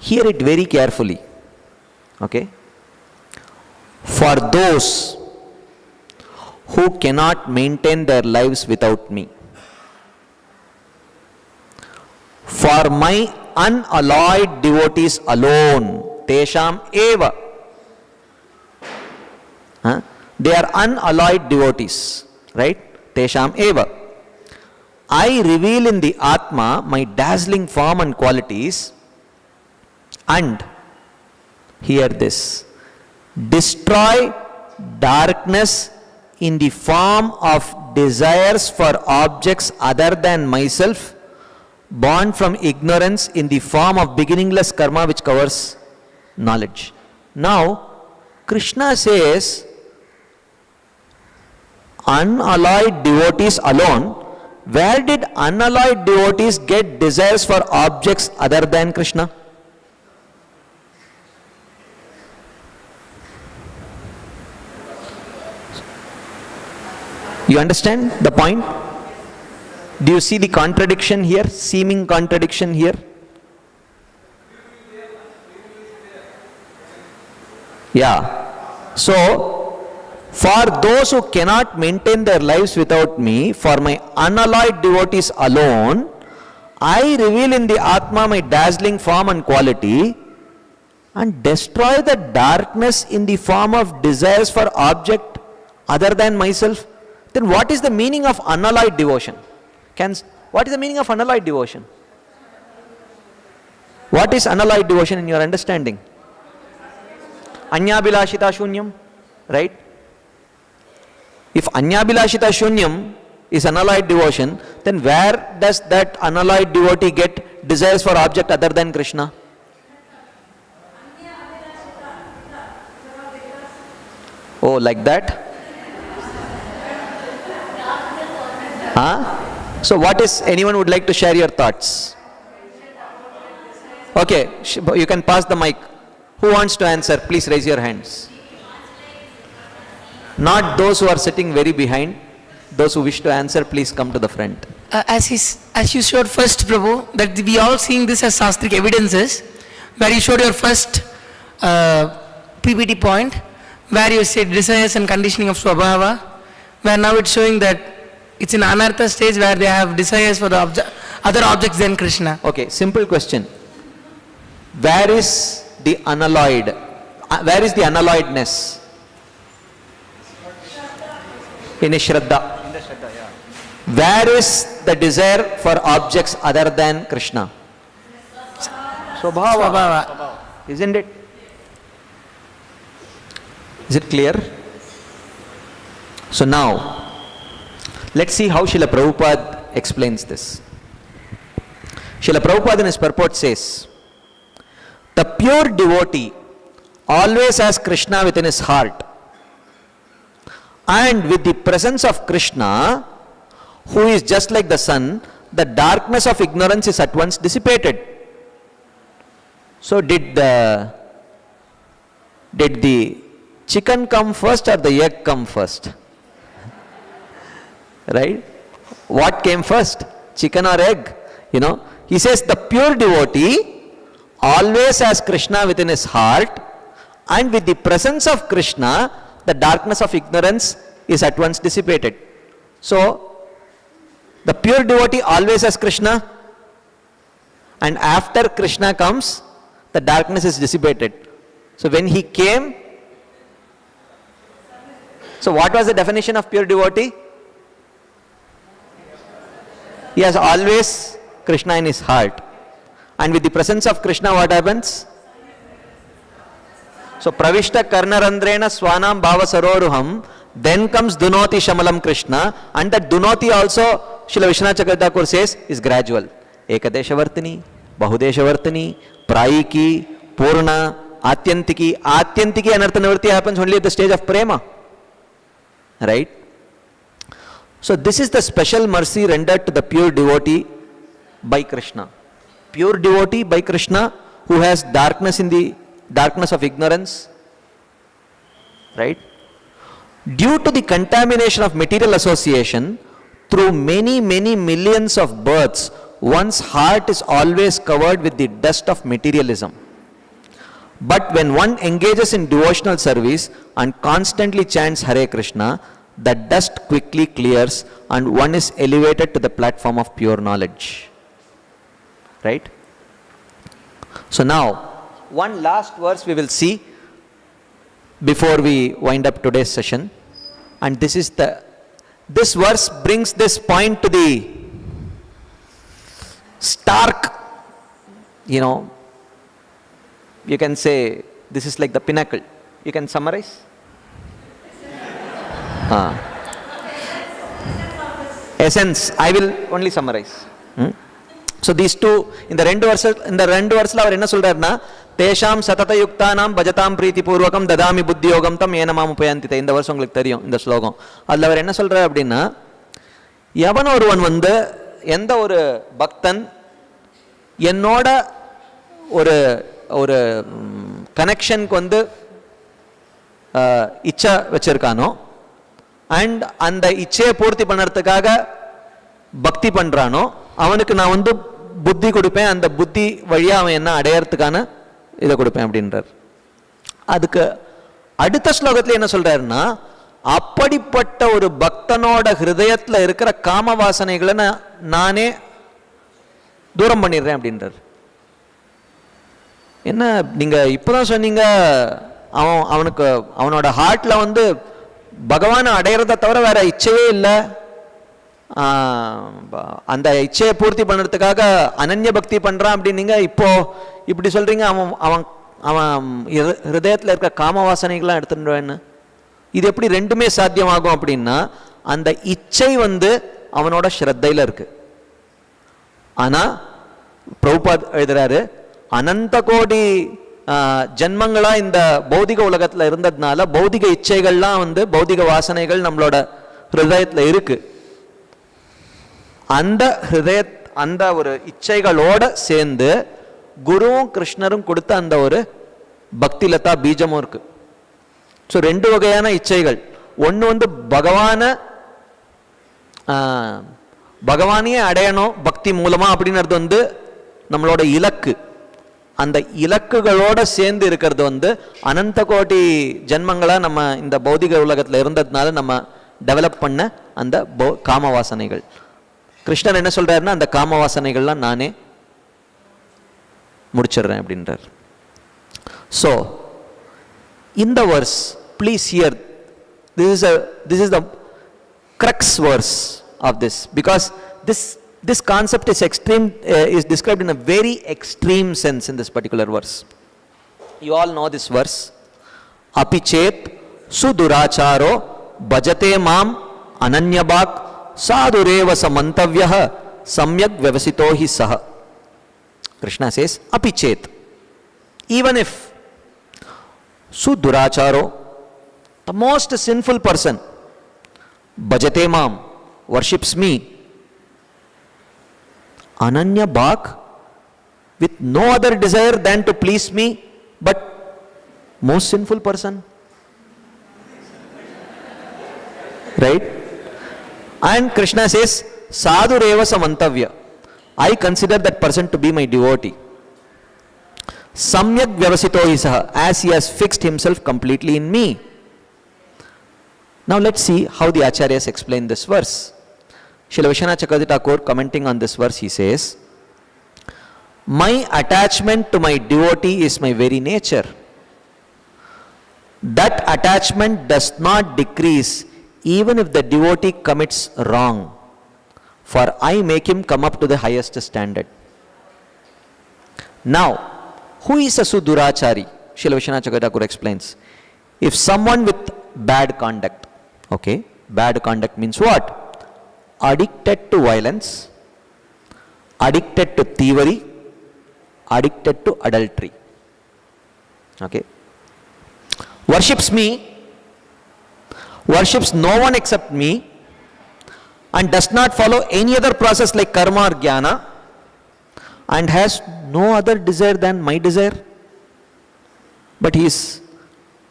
Hear it very carefully. Okay? For those who cannot maintain their lives without me, for my unalloyed devotees alone. Tesham eva. They are unalloyed devotees, right? Tesham eva. I reveal in the Atma my dazzling form and qualities, and hear this, destroy darkness in the form of desires for objects other than myself, born from ignorance in the form of beginningless karma which covers knowledge. Now, Krishna says, unalloyed devotees alone. Where did unalloyed devotees get desires for objects other than Krishna? You understand the point? Do you see the contradiction here, seeming contradiction here? Yeah. So, for those who cannot maintain their lives without me, for my unalloyed devotees alone, I reveal in the Atma my dazzling form and quality, and destroy the darkness in the form of desires for object other than myself. Then what is the meaning of unalloyed devotion? What is the meaning of unalloyed devotion? What is unalloyed devotion in your understanding? Anyabhilashita shunyam, right? If Anyabhilashita shunyam is unalloyed devotion, then where does that unalloyed devotee get desires for object other than Krishna? Oh, like that? Huh? So what is, anyone would like to share your thoughts? Okay, you can pass the mic. Who wants to answer? Please raise your hands. Not those who are sitting very behind. Those who wish to answer, please come to the front. As you showed first, Prabhu, that we all seeing this as Shastric evidences, where you showed your first PPT point, where you said desires and conditioning of Swabhava, where now it's showing that it's in Anartha stage where they have desires for the other objects than Krishna. Okay, simple question. Where is the unalloyed? Where is the unalloyedness? In Shraddha. Where is the desire for objects other than Krishna? Swabhava. Isn't it? Is it clear? So now, let's see how Srila Prabhupada explains this. Srila Prabhupada in his purport says, the pure devotee always has Krishna within his heart. And with the presence of Krishna, who is just like the sun, the darkness of ignorance is at once dissipated. So did the chicken come first or the egg come first? Right? What came first? Chicken or egg? You know, he says the pure devotee always has Krishna within his heart, and with the presence of Krishna, the darkness of ignorance is at once dissipated. So, the pure devotee always has Krishna, and after Krishna comes, the darkness is dissipated. So, when he came, so what was the definition of pure devotee? He has always Krishna in his heart. And with the presence of Krishna, what happens? So, Pravishta Karnarandrena Swanam Bhava Saroruham, then comes Dunoti Shamalam Krishna, and that Dunoti also, Srila Vishwanath Chakravarti Thakur says, is gradual. Ekadeshavartini, Bahudeshavartini, Prayiki, Purna, Atyantiki. Atyantiki Anartha Nivritti happens only at the stage of Prema. Right? So, this is the special mercy rendered to the pure devotee by Krishna. Pure devotee by Krishna who has darkness in the darkness of ignorance, right? Due to the contamination of material association, through many millions of births, one's heart is always covered with the dust of materialism. But when one engages in devotional service and constantly chants Hare Krishna, the dust quickly clears and one is elevated to the platform of pure knowledge. Right? So now, one last verse we will see before we wind up today's session. And this verse brings this point to the stark, you can say this is like the pinnacle. You can summarize? Essence, I will only summarize. So these two, in the rendu verses அவர் என்ன சொல்றாருன்னா, தேஷாம் சதத யுக்தானாம் பஜதாம் பிரீத்தி பூர்வகம் ததாமி புத்தி யோகம் தம் ஏனமாம் உபயந்தித. இந்த வருஷம் உங்களுக்கு தெரியும் இந்த ஸ்லோகம். அதில் அவர் என்ன சொல்றாரு அப்படின்னா, எவன் ஒருவன் எந்த ஒரு பக்தன் என்னோட ஒரு ஒரு கனெக்ஷனுக்கு இச்சை வச்சிருக்கானோ அண்ட் அந்த இச்சையை பூர்த்தி பண்ணுறதுக்காக பக்தி பண்றானோ அவனுக்கு நான் புத்தி கொடுப்பேன். அந்த புத்தி வழியா அவன் என்ன அடையறதுக்கான இதை கொடுப்பேன் அப்படின்றார். அதுக்கு அடுத்த ஸ்லோகத்துல என்ன சொல்றாருன்னா, அப்படிப்பட்ட ஒரு பக்தனோட ஹிருதயத்துல இருக்கிற காம வாசனைகளை நானே தூரம் பண்ணிடுறேன் அப்படின்றார். என்ன நீங்க இப்பதான் சொன்னீங்க, அவனுக்கு அவனோட ஹார்ட்ல பகவானை அடையிறத தவிர வேற இச்சையே இல்லை, அந்த இச்சையை பூர்த்தி பண்ணுறதுக்காக அனன்ய பக்தி பண்றான் அப்படின்னீங்க. இப்போ இப்படி சொல்றீங்க அவன் ஹிருதயத்தில் இருக்க காம வாசனைகள்லாம் எடுத்துடுவேன்னு. இது எப்படி ரெண்டுமே சாத்தியமாகும் அப்படின்னா, அந்த இச்சை அவனோட ஸ்ரத்தையில இருக்கு. ஆனா பிரபுபாத் எழுதுறாரு, அனந்த கோடி ஜென்மங்களா இந்த பௌதிக உலகத்துல இருந்ததுனால பௌதிக இச்சைகள்லாம் பௌதிக வாசனைகள் நம்மளோட ஹிருதயத்துல இருக்கு. அந்த ஒரு இச்சைகளோட சேர்ந்து குருவும் கிருஷ்ணரும் கொடுத்த அந்த ஒரு பக்தி லதா பீஜமும் இருக்கு. ஸோ ரெண்டு வகையான இச்சைகள். ஒன்று பகவானையே அடையணும் பக்தி மூலமா அப்படின்றது நம்மளோட இலக்கு. அந்த இலக்குகளோட சேர்ந்து இருக்கிறது அனந்த கோடி ஜென்மங்களா நம்ம இந்த பௌதிக உலகத்துல இருந்ததுனால நம்ம டெவலப் பண்ண அந்த காம வாசனைகள். கிருஷ்ணர் என்ன சொல்றாருன்னா, அந்த காம வாசனைகள்லாம் நானே முடிச்சிடுறேன் அப்படின்றார். ஸோ இந்த verse, please hear, this is the crux verse of this, because this concept is described in a very extreme sense in this particular verse. You all know this verse. Api chet suduracharo bhajate mam ananyabhak sadureva samantavyah samyak vyavasito hi saha. Krishna says, api chet, even if suduracharo, the most sinful person, bhajate mam, worships me, ananya bhak, with no other desire than to please me, but most sinful person, right? And Krishna says, sadhureva samantavya, I consider that person to be my devotee. Samyak vyavasito hi saha, as he has fixed himself completely in me. Now let's see how the acharyas explain this verse. Srila Vishwanath Chakravarti Thakur, commenting on this verse, he says, my attachment to my devotee is my very nature. That attachment does not decrease even if the devotee commits wrong, for I make him come up to the highest standard. Now, who is a sudurachari? Srila Vishwanath Chakravarti Thakur explains, if someone with bad conduct, okay, bad conduct means what? Addicted to violence, addicted to thievery, addicted to adultery, okay, worships me, worships no one except me, and does not follow any other process like karma or jnana, and has no other desire than my desire, but he is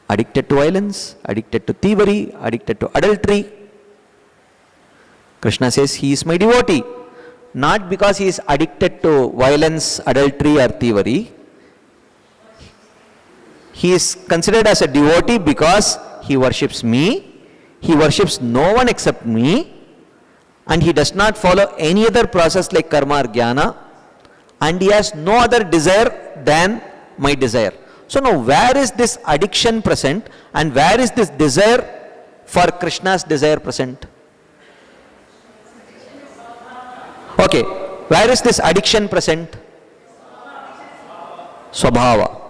addicted to violence, addicted to thievery, addicted to adultery. Krishna says he is my devotee, not because he is addicted to violence, adultery or thievery. He is considered as a devotee because he worships me, he worships no one except me, and he does not follow any other process like karma or jnana, and he has no other desire than my desire. So now where is this addiction present and where is this desire for Krishna's desire present? Okay, where is this addiction present? Swabhava.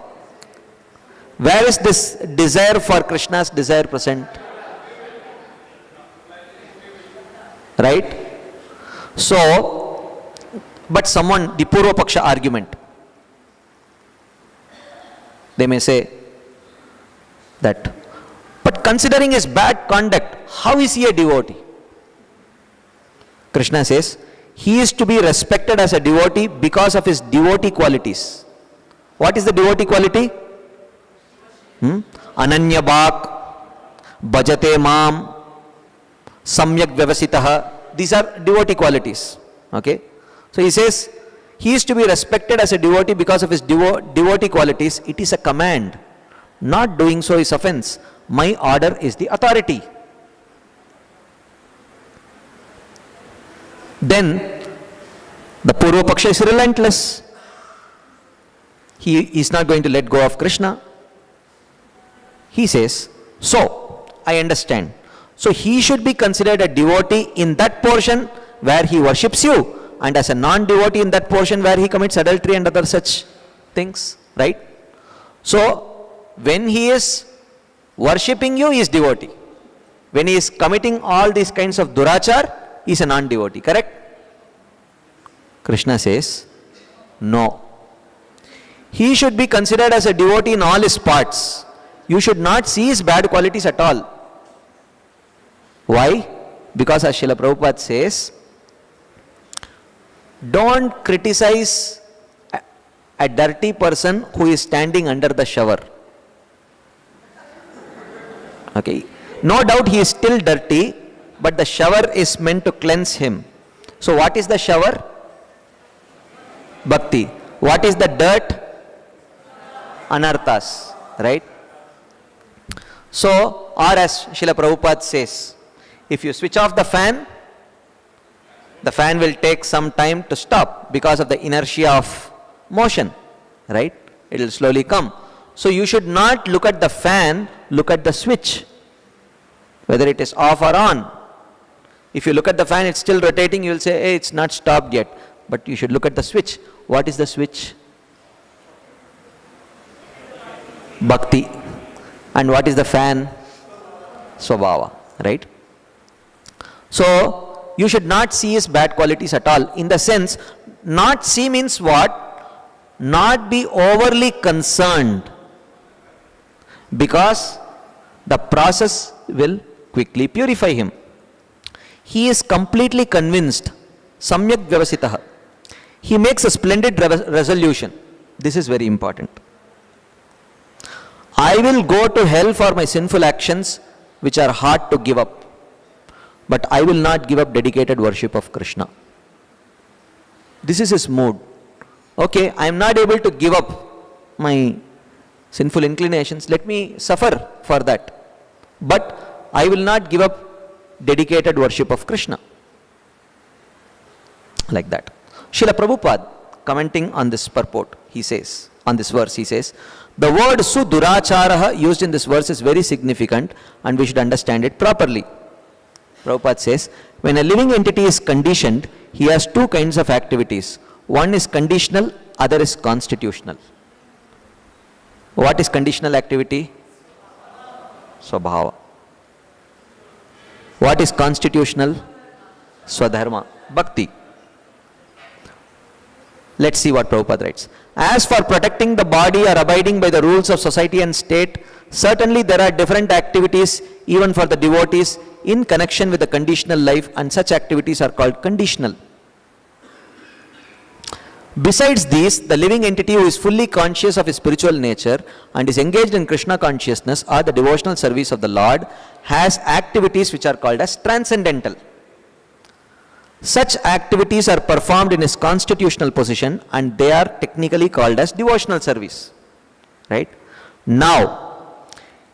Where is this desire for Krishna's desire present? Right? So, but someone, the Purva Paksha argument, they may say that, but considering his bad conduct, how is he a devotee? Krishna says, he is to be respected as a devotee because of his devotee qualities. What is the devotee quality? Ananya bhak, bhajate mam, samyak vyavasitaha. These are devotee qualities. Okay? So he says, he is to be respected as a devotee because of his devotee qualities. It is a command. Not doing so is offense. My order is the authority. Then the Purva Paksha is relentless. He is not going to let go of Krishna. He says, so I understand. So he should be considered a devotee in that portion where he worships you, and as a non-devotee in that portion where he commits adultery and other such things, right? So when he is worshipping you, he is devotee. When he is committing all these kinds of durachar, he is a non-devotee, correct? Krishna says, no. He should be considered as a devotee in all his parts. You should not see his bad qualities at all. Why? Because as Srila Prabhupada says, don't criticize a dirty person who is standing under the shower. Okay. No doubt he is still dirty, but the shower is meant to cleanse him. So what is the shower? Bhakti. What is the dirt? Anarthas. Right? So, or as Srila Prabhupada says, if you switch off the fan will take some time to stop because of the inertia of motion, right? It will slowly come. So you should not look at the fan, look at the switch, whether it is off or on. If you look at the fan, it's still rotating, you will say, hey, it's not stopped yet. But you should look at the switch. What is the switch? Bhakti. And what is the fan? Swabhava, right? So, you should not see his bad qualities at all. In the sense, not see means what? Not be overly concerned. Because the process will quickly purify him. He is completely convinced. Samyak vyavasitaha. He makes a splendid resolution. This is very important. I will go to hell for my sinful actions which are hard to give up. But I will not give up dedicated worship of Krishna. This is his mood. Okay, I am not able to give up my sinful inclinations. Let me suffer for that. But I will not give up dedicated worship of Krishna. Like that. Srila Prabhupada, commenting on this purport, he says, on this verse, he says, the word suduracharaha used in this verse is very significant and we should understand it properly. Prabhupada says, when a living entity is conditioned, he has two kinds of activities. One is conditional, other is constitutional. What is conditional activity? Swabhava. What is constitutional? Swadharma. Bhakti. Let's see what Prabhupada writes. As for protecting the body or abiding by the rules of society and state, certainly there are different activities even for the devotees in connection with the conditional life, and such activities are called conditional. Besides these, the living entity who is fully conscious of his spiritual nature and is engaged in Krishna consciousness or the devotional service of the Lord has activities which are called as transcendental. Such activities are performed in his constitutional position and they are technically called as devotional service. Right? Now,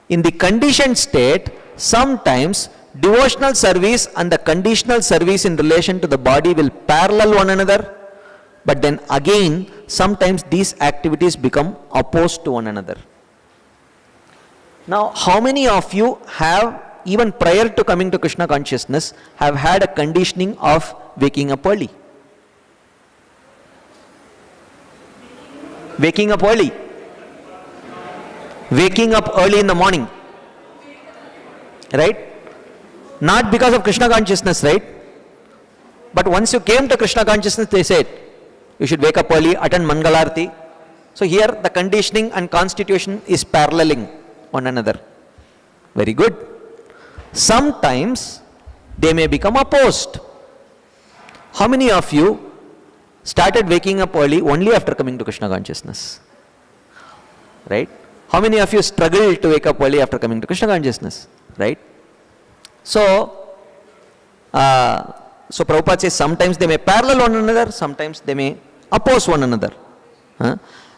in the conditioned state, sometimes devotional service and the conditional service in relation to the body will parallel one another. But then again, sometimes these activities become opposed to one another. Now, how many of you have, even prior to coming to Krishna consciousness, have had a conditioning of waking up early? Waking up early. Waking up early in the morning. Right? Not because of Krishna consciousness, right? But once you came to Krishna consciousness, they said, you should wake up early, attend Mangalarti. So here the conditioning and constitution is paralleling one another. Very good. Sometimes they may become opposed. How many of you started waking up early only after coming to Krishna consciousness? Right? How many of you struggled to wake up early after coming to Krishna consciousness? Right? So Prabhupada says sometimes they may parallel one another, sometimes they may oppose one another.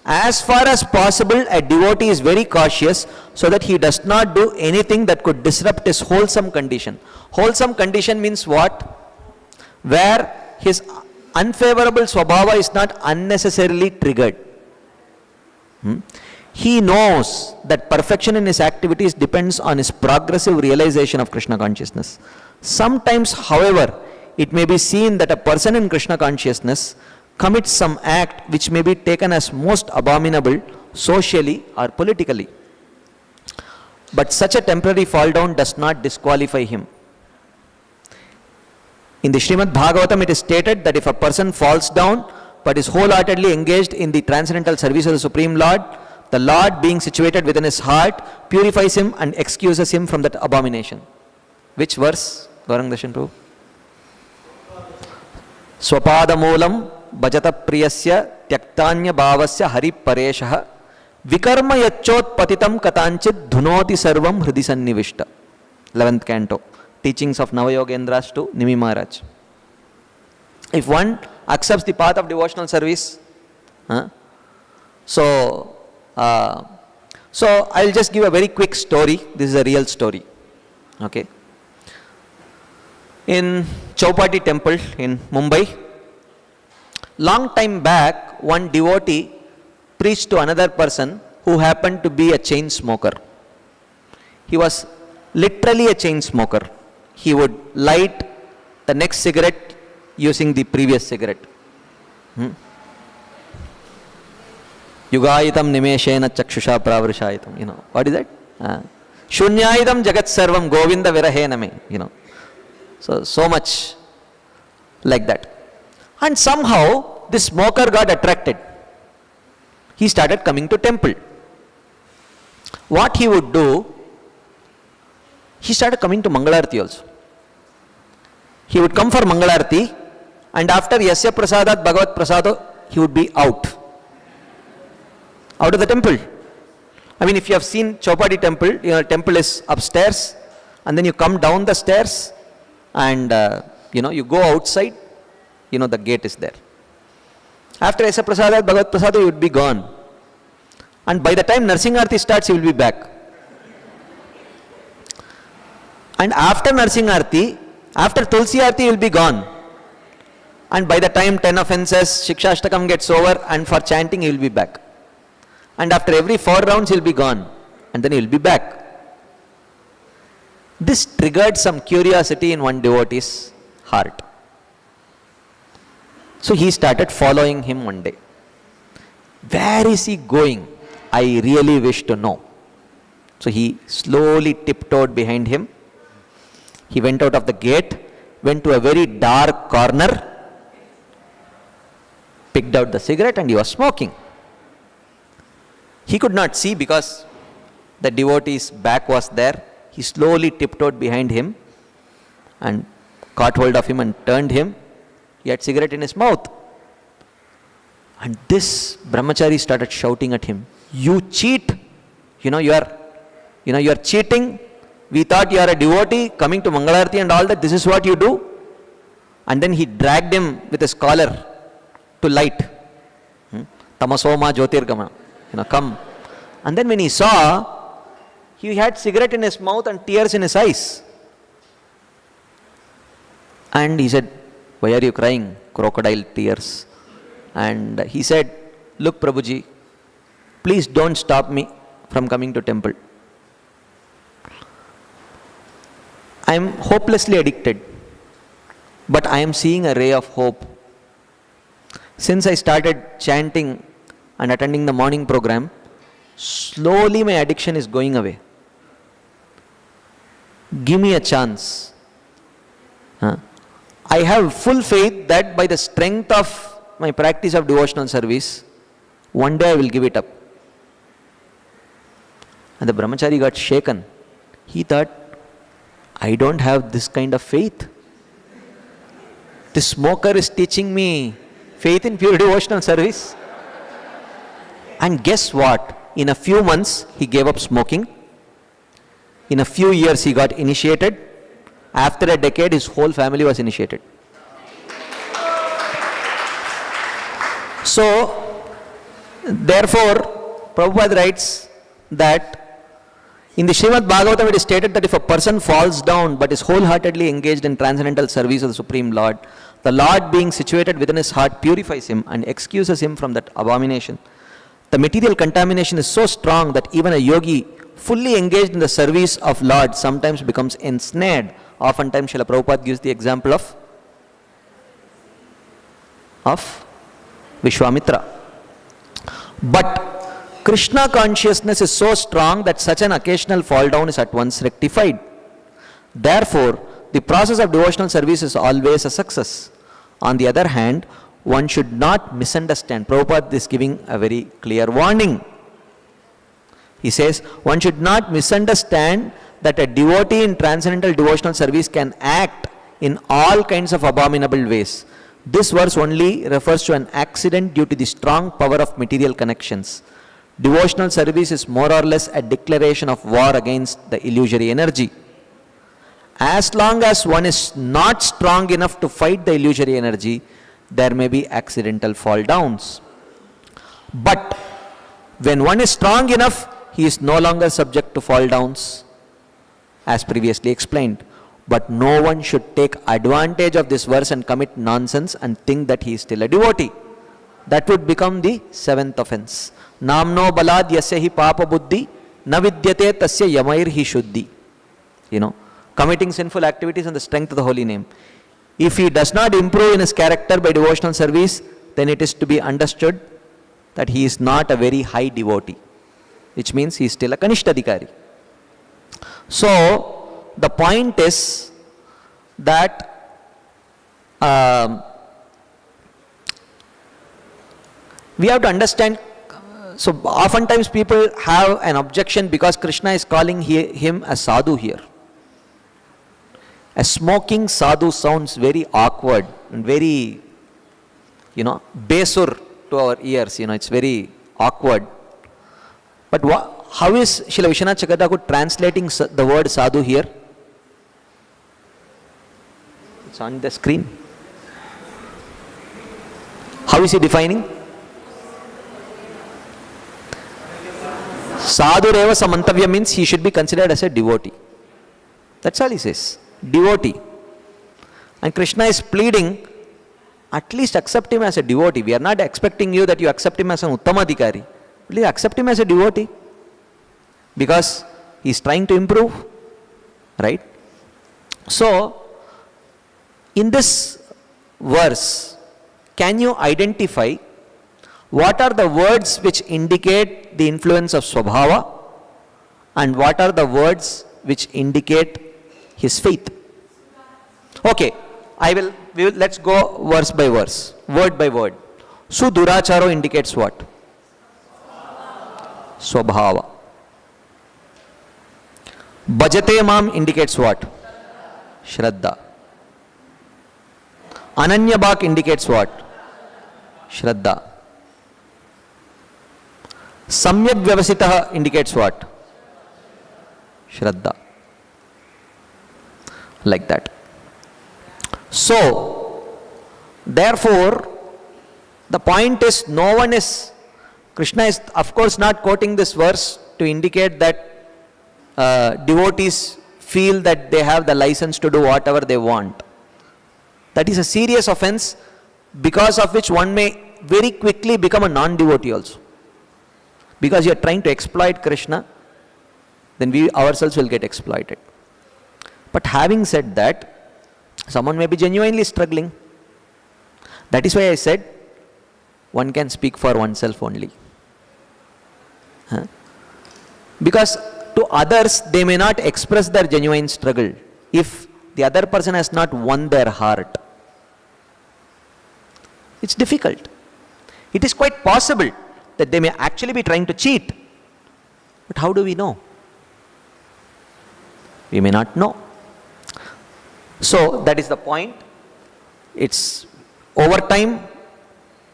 As far as possible, a devotee is very cautious so that he does not do anything that could disrupt his wholesome condition. Wholesome condition means what? Where his unfavorable swabhava is not unnecessarily triggered. He knows that perfection in his activities depends on his progressive realization of Krishna consciousness. Sometimes, however, it may be seen that a person in Krishna consciousness commits some act which may be taken as most abominable socially or politically. But such a temporary fall down does not disqualify him. In the Srimad Bhagavatam, it is stated that if a person falls down but is wholeheartedly engaged in the transcendental service of the Supreme Lord, the Lord, being situated within his heart, purifies him and excuses him from that abomination. Which verse? Gauranga Darshan Prabhu. Swapadamulam bhajata priyasya tyaktanya bhavasya hari pareshah vikarma yachot patitam katanchit dhunoti sarvam hridi sannivishta. 11th canto. Teachings of Navayogendras to Nimi Maharaj. If one accepts the path of devotional service, so I'll just give a very quick story. This is a real story. Okay. In Chowpatty temple in Mumbai, long time back, one devotee preached to another person who happened to be a chain smoker. He was literally a chain smoker. He would light the next cigarette using the previous cigarette. Yugayitam nimeshena chakshusha pravrushayitam. You know, what is that? Shunyayidam jagat sarvam govinda virahena me. You know. So much like that. And somehow this smoker got attracted. He started coming to temple. What he would do, he started coming to Mangalarti also. He would come for Mangalarti, and after Yasya Prasadat Bhagavat Prasado, he would be out of the temple. I mean, if you have seen Chowpatty temple, you know, temple is upstairs, and then you come down the stairs, and you go outside, the gate is there. After Yasya Prasadat Bhagavat Prasado, you would be gone. And by the time Narsingarti starts, you will be back. And after Narsingarti, after Tulsi Arti, you will be gone. And by the time 10 offenses, Shikshashtakam gets over, and for chanting, he will be back. And after every 4 rounds, he will be gone. And then he will be back. This triggered some curiosity in one devotee's heart. So he started following him one day. Where is he going? I really wish to know. So he slowly tiptoed behind him. He went out of the gate, went to a very dark corner, picked out the cigarette, and he was smoking. He could not see because the devotee's back was there. He slowly tiptoed behind him and caught hold of him and turned him. He had cigarette in his mouth. And this brahmachari started shouting at him, "You cheat! You are cheating. We thought you are a devotee coming to Mangalarti and all that. This is what you do." And then he dragged him with his collar to light. Tamasoma Jyotirgama. Come. And then when he saw, he had cigarette in his mouth and tears in his eyes. And he said, "Why are you crying? Crocodile tears." and he said, "Look, Prabhuji, please don't stop me from coming to temple. I am hopelessly addicted, but I am seeing a ray of hope. Since I started chanting and attending the morning program, slowly my addiction is going away. Give me a chance." I have full faith that by the strength of my practice of devotional service, one day I will give it up. And the brahmachari got shaken. He thought, I don't have this kind of faith. The smoker is teaching me faith in pure devotional service. And guess what? In a few months, he gave up smoking. In a few years, he got initiated. After a decade, his whole family was initiated. So, therefore, Prabhupada writes that in the Srimad Bhagavatam it is stated that if a person falls down but is wholeheartedly engaged in transcendental service of the Supreme Lord, the Lord being situated within his heart purifies him and excuses him from that abomination. The material contamination is so strong that even a yogi fully engaged in the service of Lord sometimes becomes ensnared. Oftentimes Srila Prabhupada gives the example of Vishwamitra. But Krishna consciousness is so strong that such an occasional fall down is at once rectified. Therefore, the process of devotional service is always a success. On the other hand, one should not misunderstand. Prabhupada is giving a very clear warning. He says, one should not misunderstand that a devotee in transcendental devotional service can act in all kinds of abominable ways. This verse only refers to an accident due to the strong power of material connections. Devotional service is more or less a declaration of war against the illusory energy. As long as one is not strong enough to fight the illusory energy, there may be accidental fall downs. But when one is strong enough, he is no longer subject to fall downs, as previously explained. But no one should take advantage of this verse and commit nonsense and think that he is still a devotee. That would become the seventh offense. Namno balad yasya hi papa buddhi na vidyate tasya yamair hi shuddhi. Committing sinful activities on the strength of the holy name. If he does not improve in his character by devotional service, then it is to be understood that he is not a very high devotee, which means he is still a Kanishtadikari. So, the point is that we have to understand. So, oftentimes people have an objection because Krishna is calling him a sadhu here. A smoking sadhu sounds very awkward and very, besur to our ears. It's very awkward. But how is Srila Vishwanath Chakravarti translating the word sadhu here? It's on the screen. How is he defining? Sadhu reva samantavya means he should be considered as a devotee. That's all he says. Devotee. And Krishna is pleading, at least accept him as a devotee. We are not expecting you that you accept him as an Uttamadikari. Please accept him as a devotee. Because he is trying to improve. Right? So, in this verse, can you identify what are the words which indicate the influence of Swabhava and what are the words which indicate his faith? Okay, let's go verse by verse, word by word. Suduracharo indicates what? Swabhava. Bhajate mam indicates what? Shraddha. Ananya Bhak indicates what? Shraddha. Samyak Vyavasitaha indicates what? Shraddha. Like that. So, therefore, the point is Krishna is of course not quoting this verse to indicate that devotees feel that they have the license to do whatever they want. That is a serious offense because of which one may very quickly become a non-devotee also. Because you are trying to exploit Krishna, then we ourselves will get exploited. But having said that, someone may be genuinely struggling. That is why I said, one can speak for oneself only. Because to others, they may not express their genuine struggle if the other person has not won their heart. It's difficult. It is quite possible that they may actually be trying to cheat. But how do we know? We may not know. So that is the point. It's over time.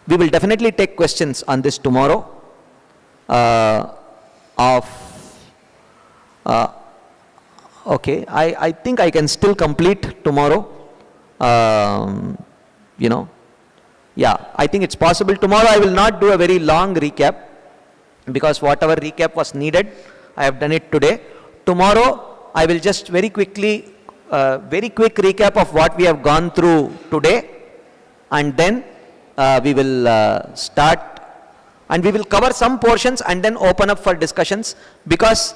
We will definitely take questions on this tomorrow. Okay, I think I can still complete tomorrow. Yeah, I think it's possible. Tomorrow I will not do a very long recap, because whatever recap was needed, I have done it today. Tomorrow I will just very quick recap of what we have gone through today, and then we will start, and we will cover some portions and then open up for discussions, because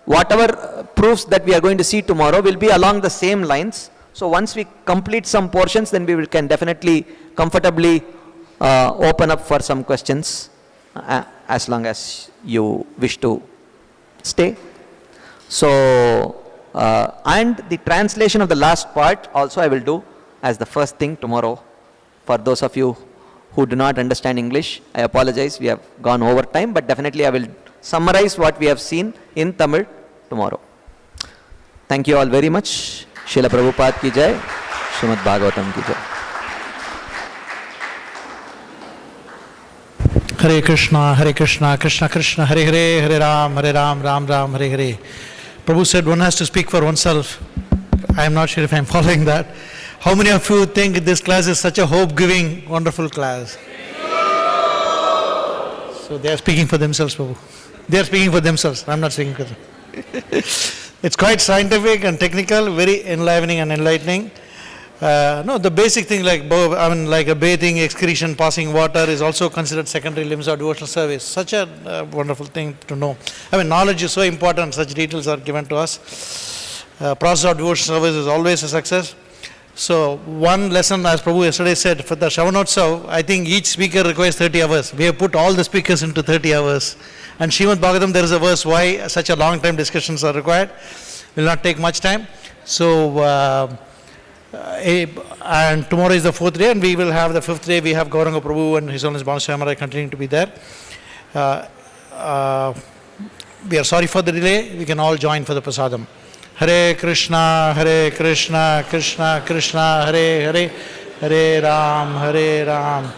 whatever proofs that we are going to see tomorrow will be along the same lines. So once we complete some portions, then we can definitely comfortably open up for some questions, as long as you wish to stay. So, and the translation of the last part also I will do as the first thing tomorrow. For those of you who do not understand English, I apologize, we have gone over time, but definitely I will summarize what we have seen in Tamil tomorrow. Thank you all very much. Srila Prabhupada ki jai, Srimad Bhagavatam ki jai. Hare Krishna, Krishna Krishna, Hare Hare, Hare Ram, Ram Ram, Hare Hare. Prabhu said one has to speak for oneself. I am not sure if I am following that. How many of you think this class is such a hope-giving, wonderful class? So they are speaking for themselves, Prabhu. They are speaking for themselves. I am not speaking for them. It's quite scientific and technical, very enlivening and enlightening. No, the basic thing like a bathing, excretion, passing water is also considered secondary limbs of devotional service. Such a wonderful thing to know. Knowledge is so important, such details are given to us. Process of devotional service is always a success. So one lesson, as Prabhu yesterday said, for the Shravana Utsav, I think each speaker requires 30 hours. We have put all the speakers into 30 hours. And Srimad Bhagavatam, there is a verse why such a long time discussions are required. Will not take much time. So, and tomorrow is the 4th day, and we will have the 5th day. We have Gauranga Prabhu and His Holiness Balaram Maharaj continuing to be there. We are sorry for the delay. We can all join for the prasadam. Hare Krishna, Krishna Krishna, Hare Hare, Hare Ram.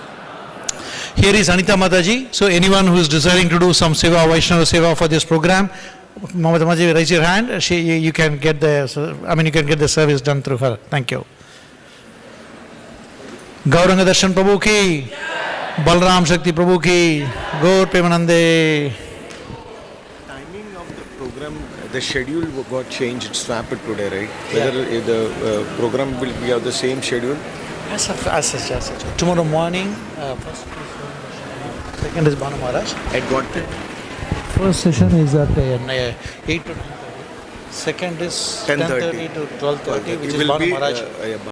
Here is Anita Mataji. So anyone who is desiring to do some seva, Vaishnava seva for this program, Mamata Mataji, raise your hand. You can get the service done through her. Thank you. Gauranga Darshan Prabhu ki, Balaram Shakti Prabhu ki, Gaur Premanande. Timing of the program, the schedule got changed, it's swapped today, right? Whether the program will be of the same schedule? As such. Tomorrow morning, first second is Banu Maharaj. At what time? First session is at 8 to 9:30. Second is 10:30 to 12:30, which is Banu Maharaj.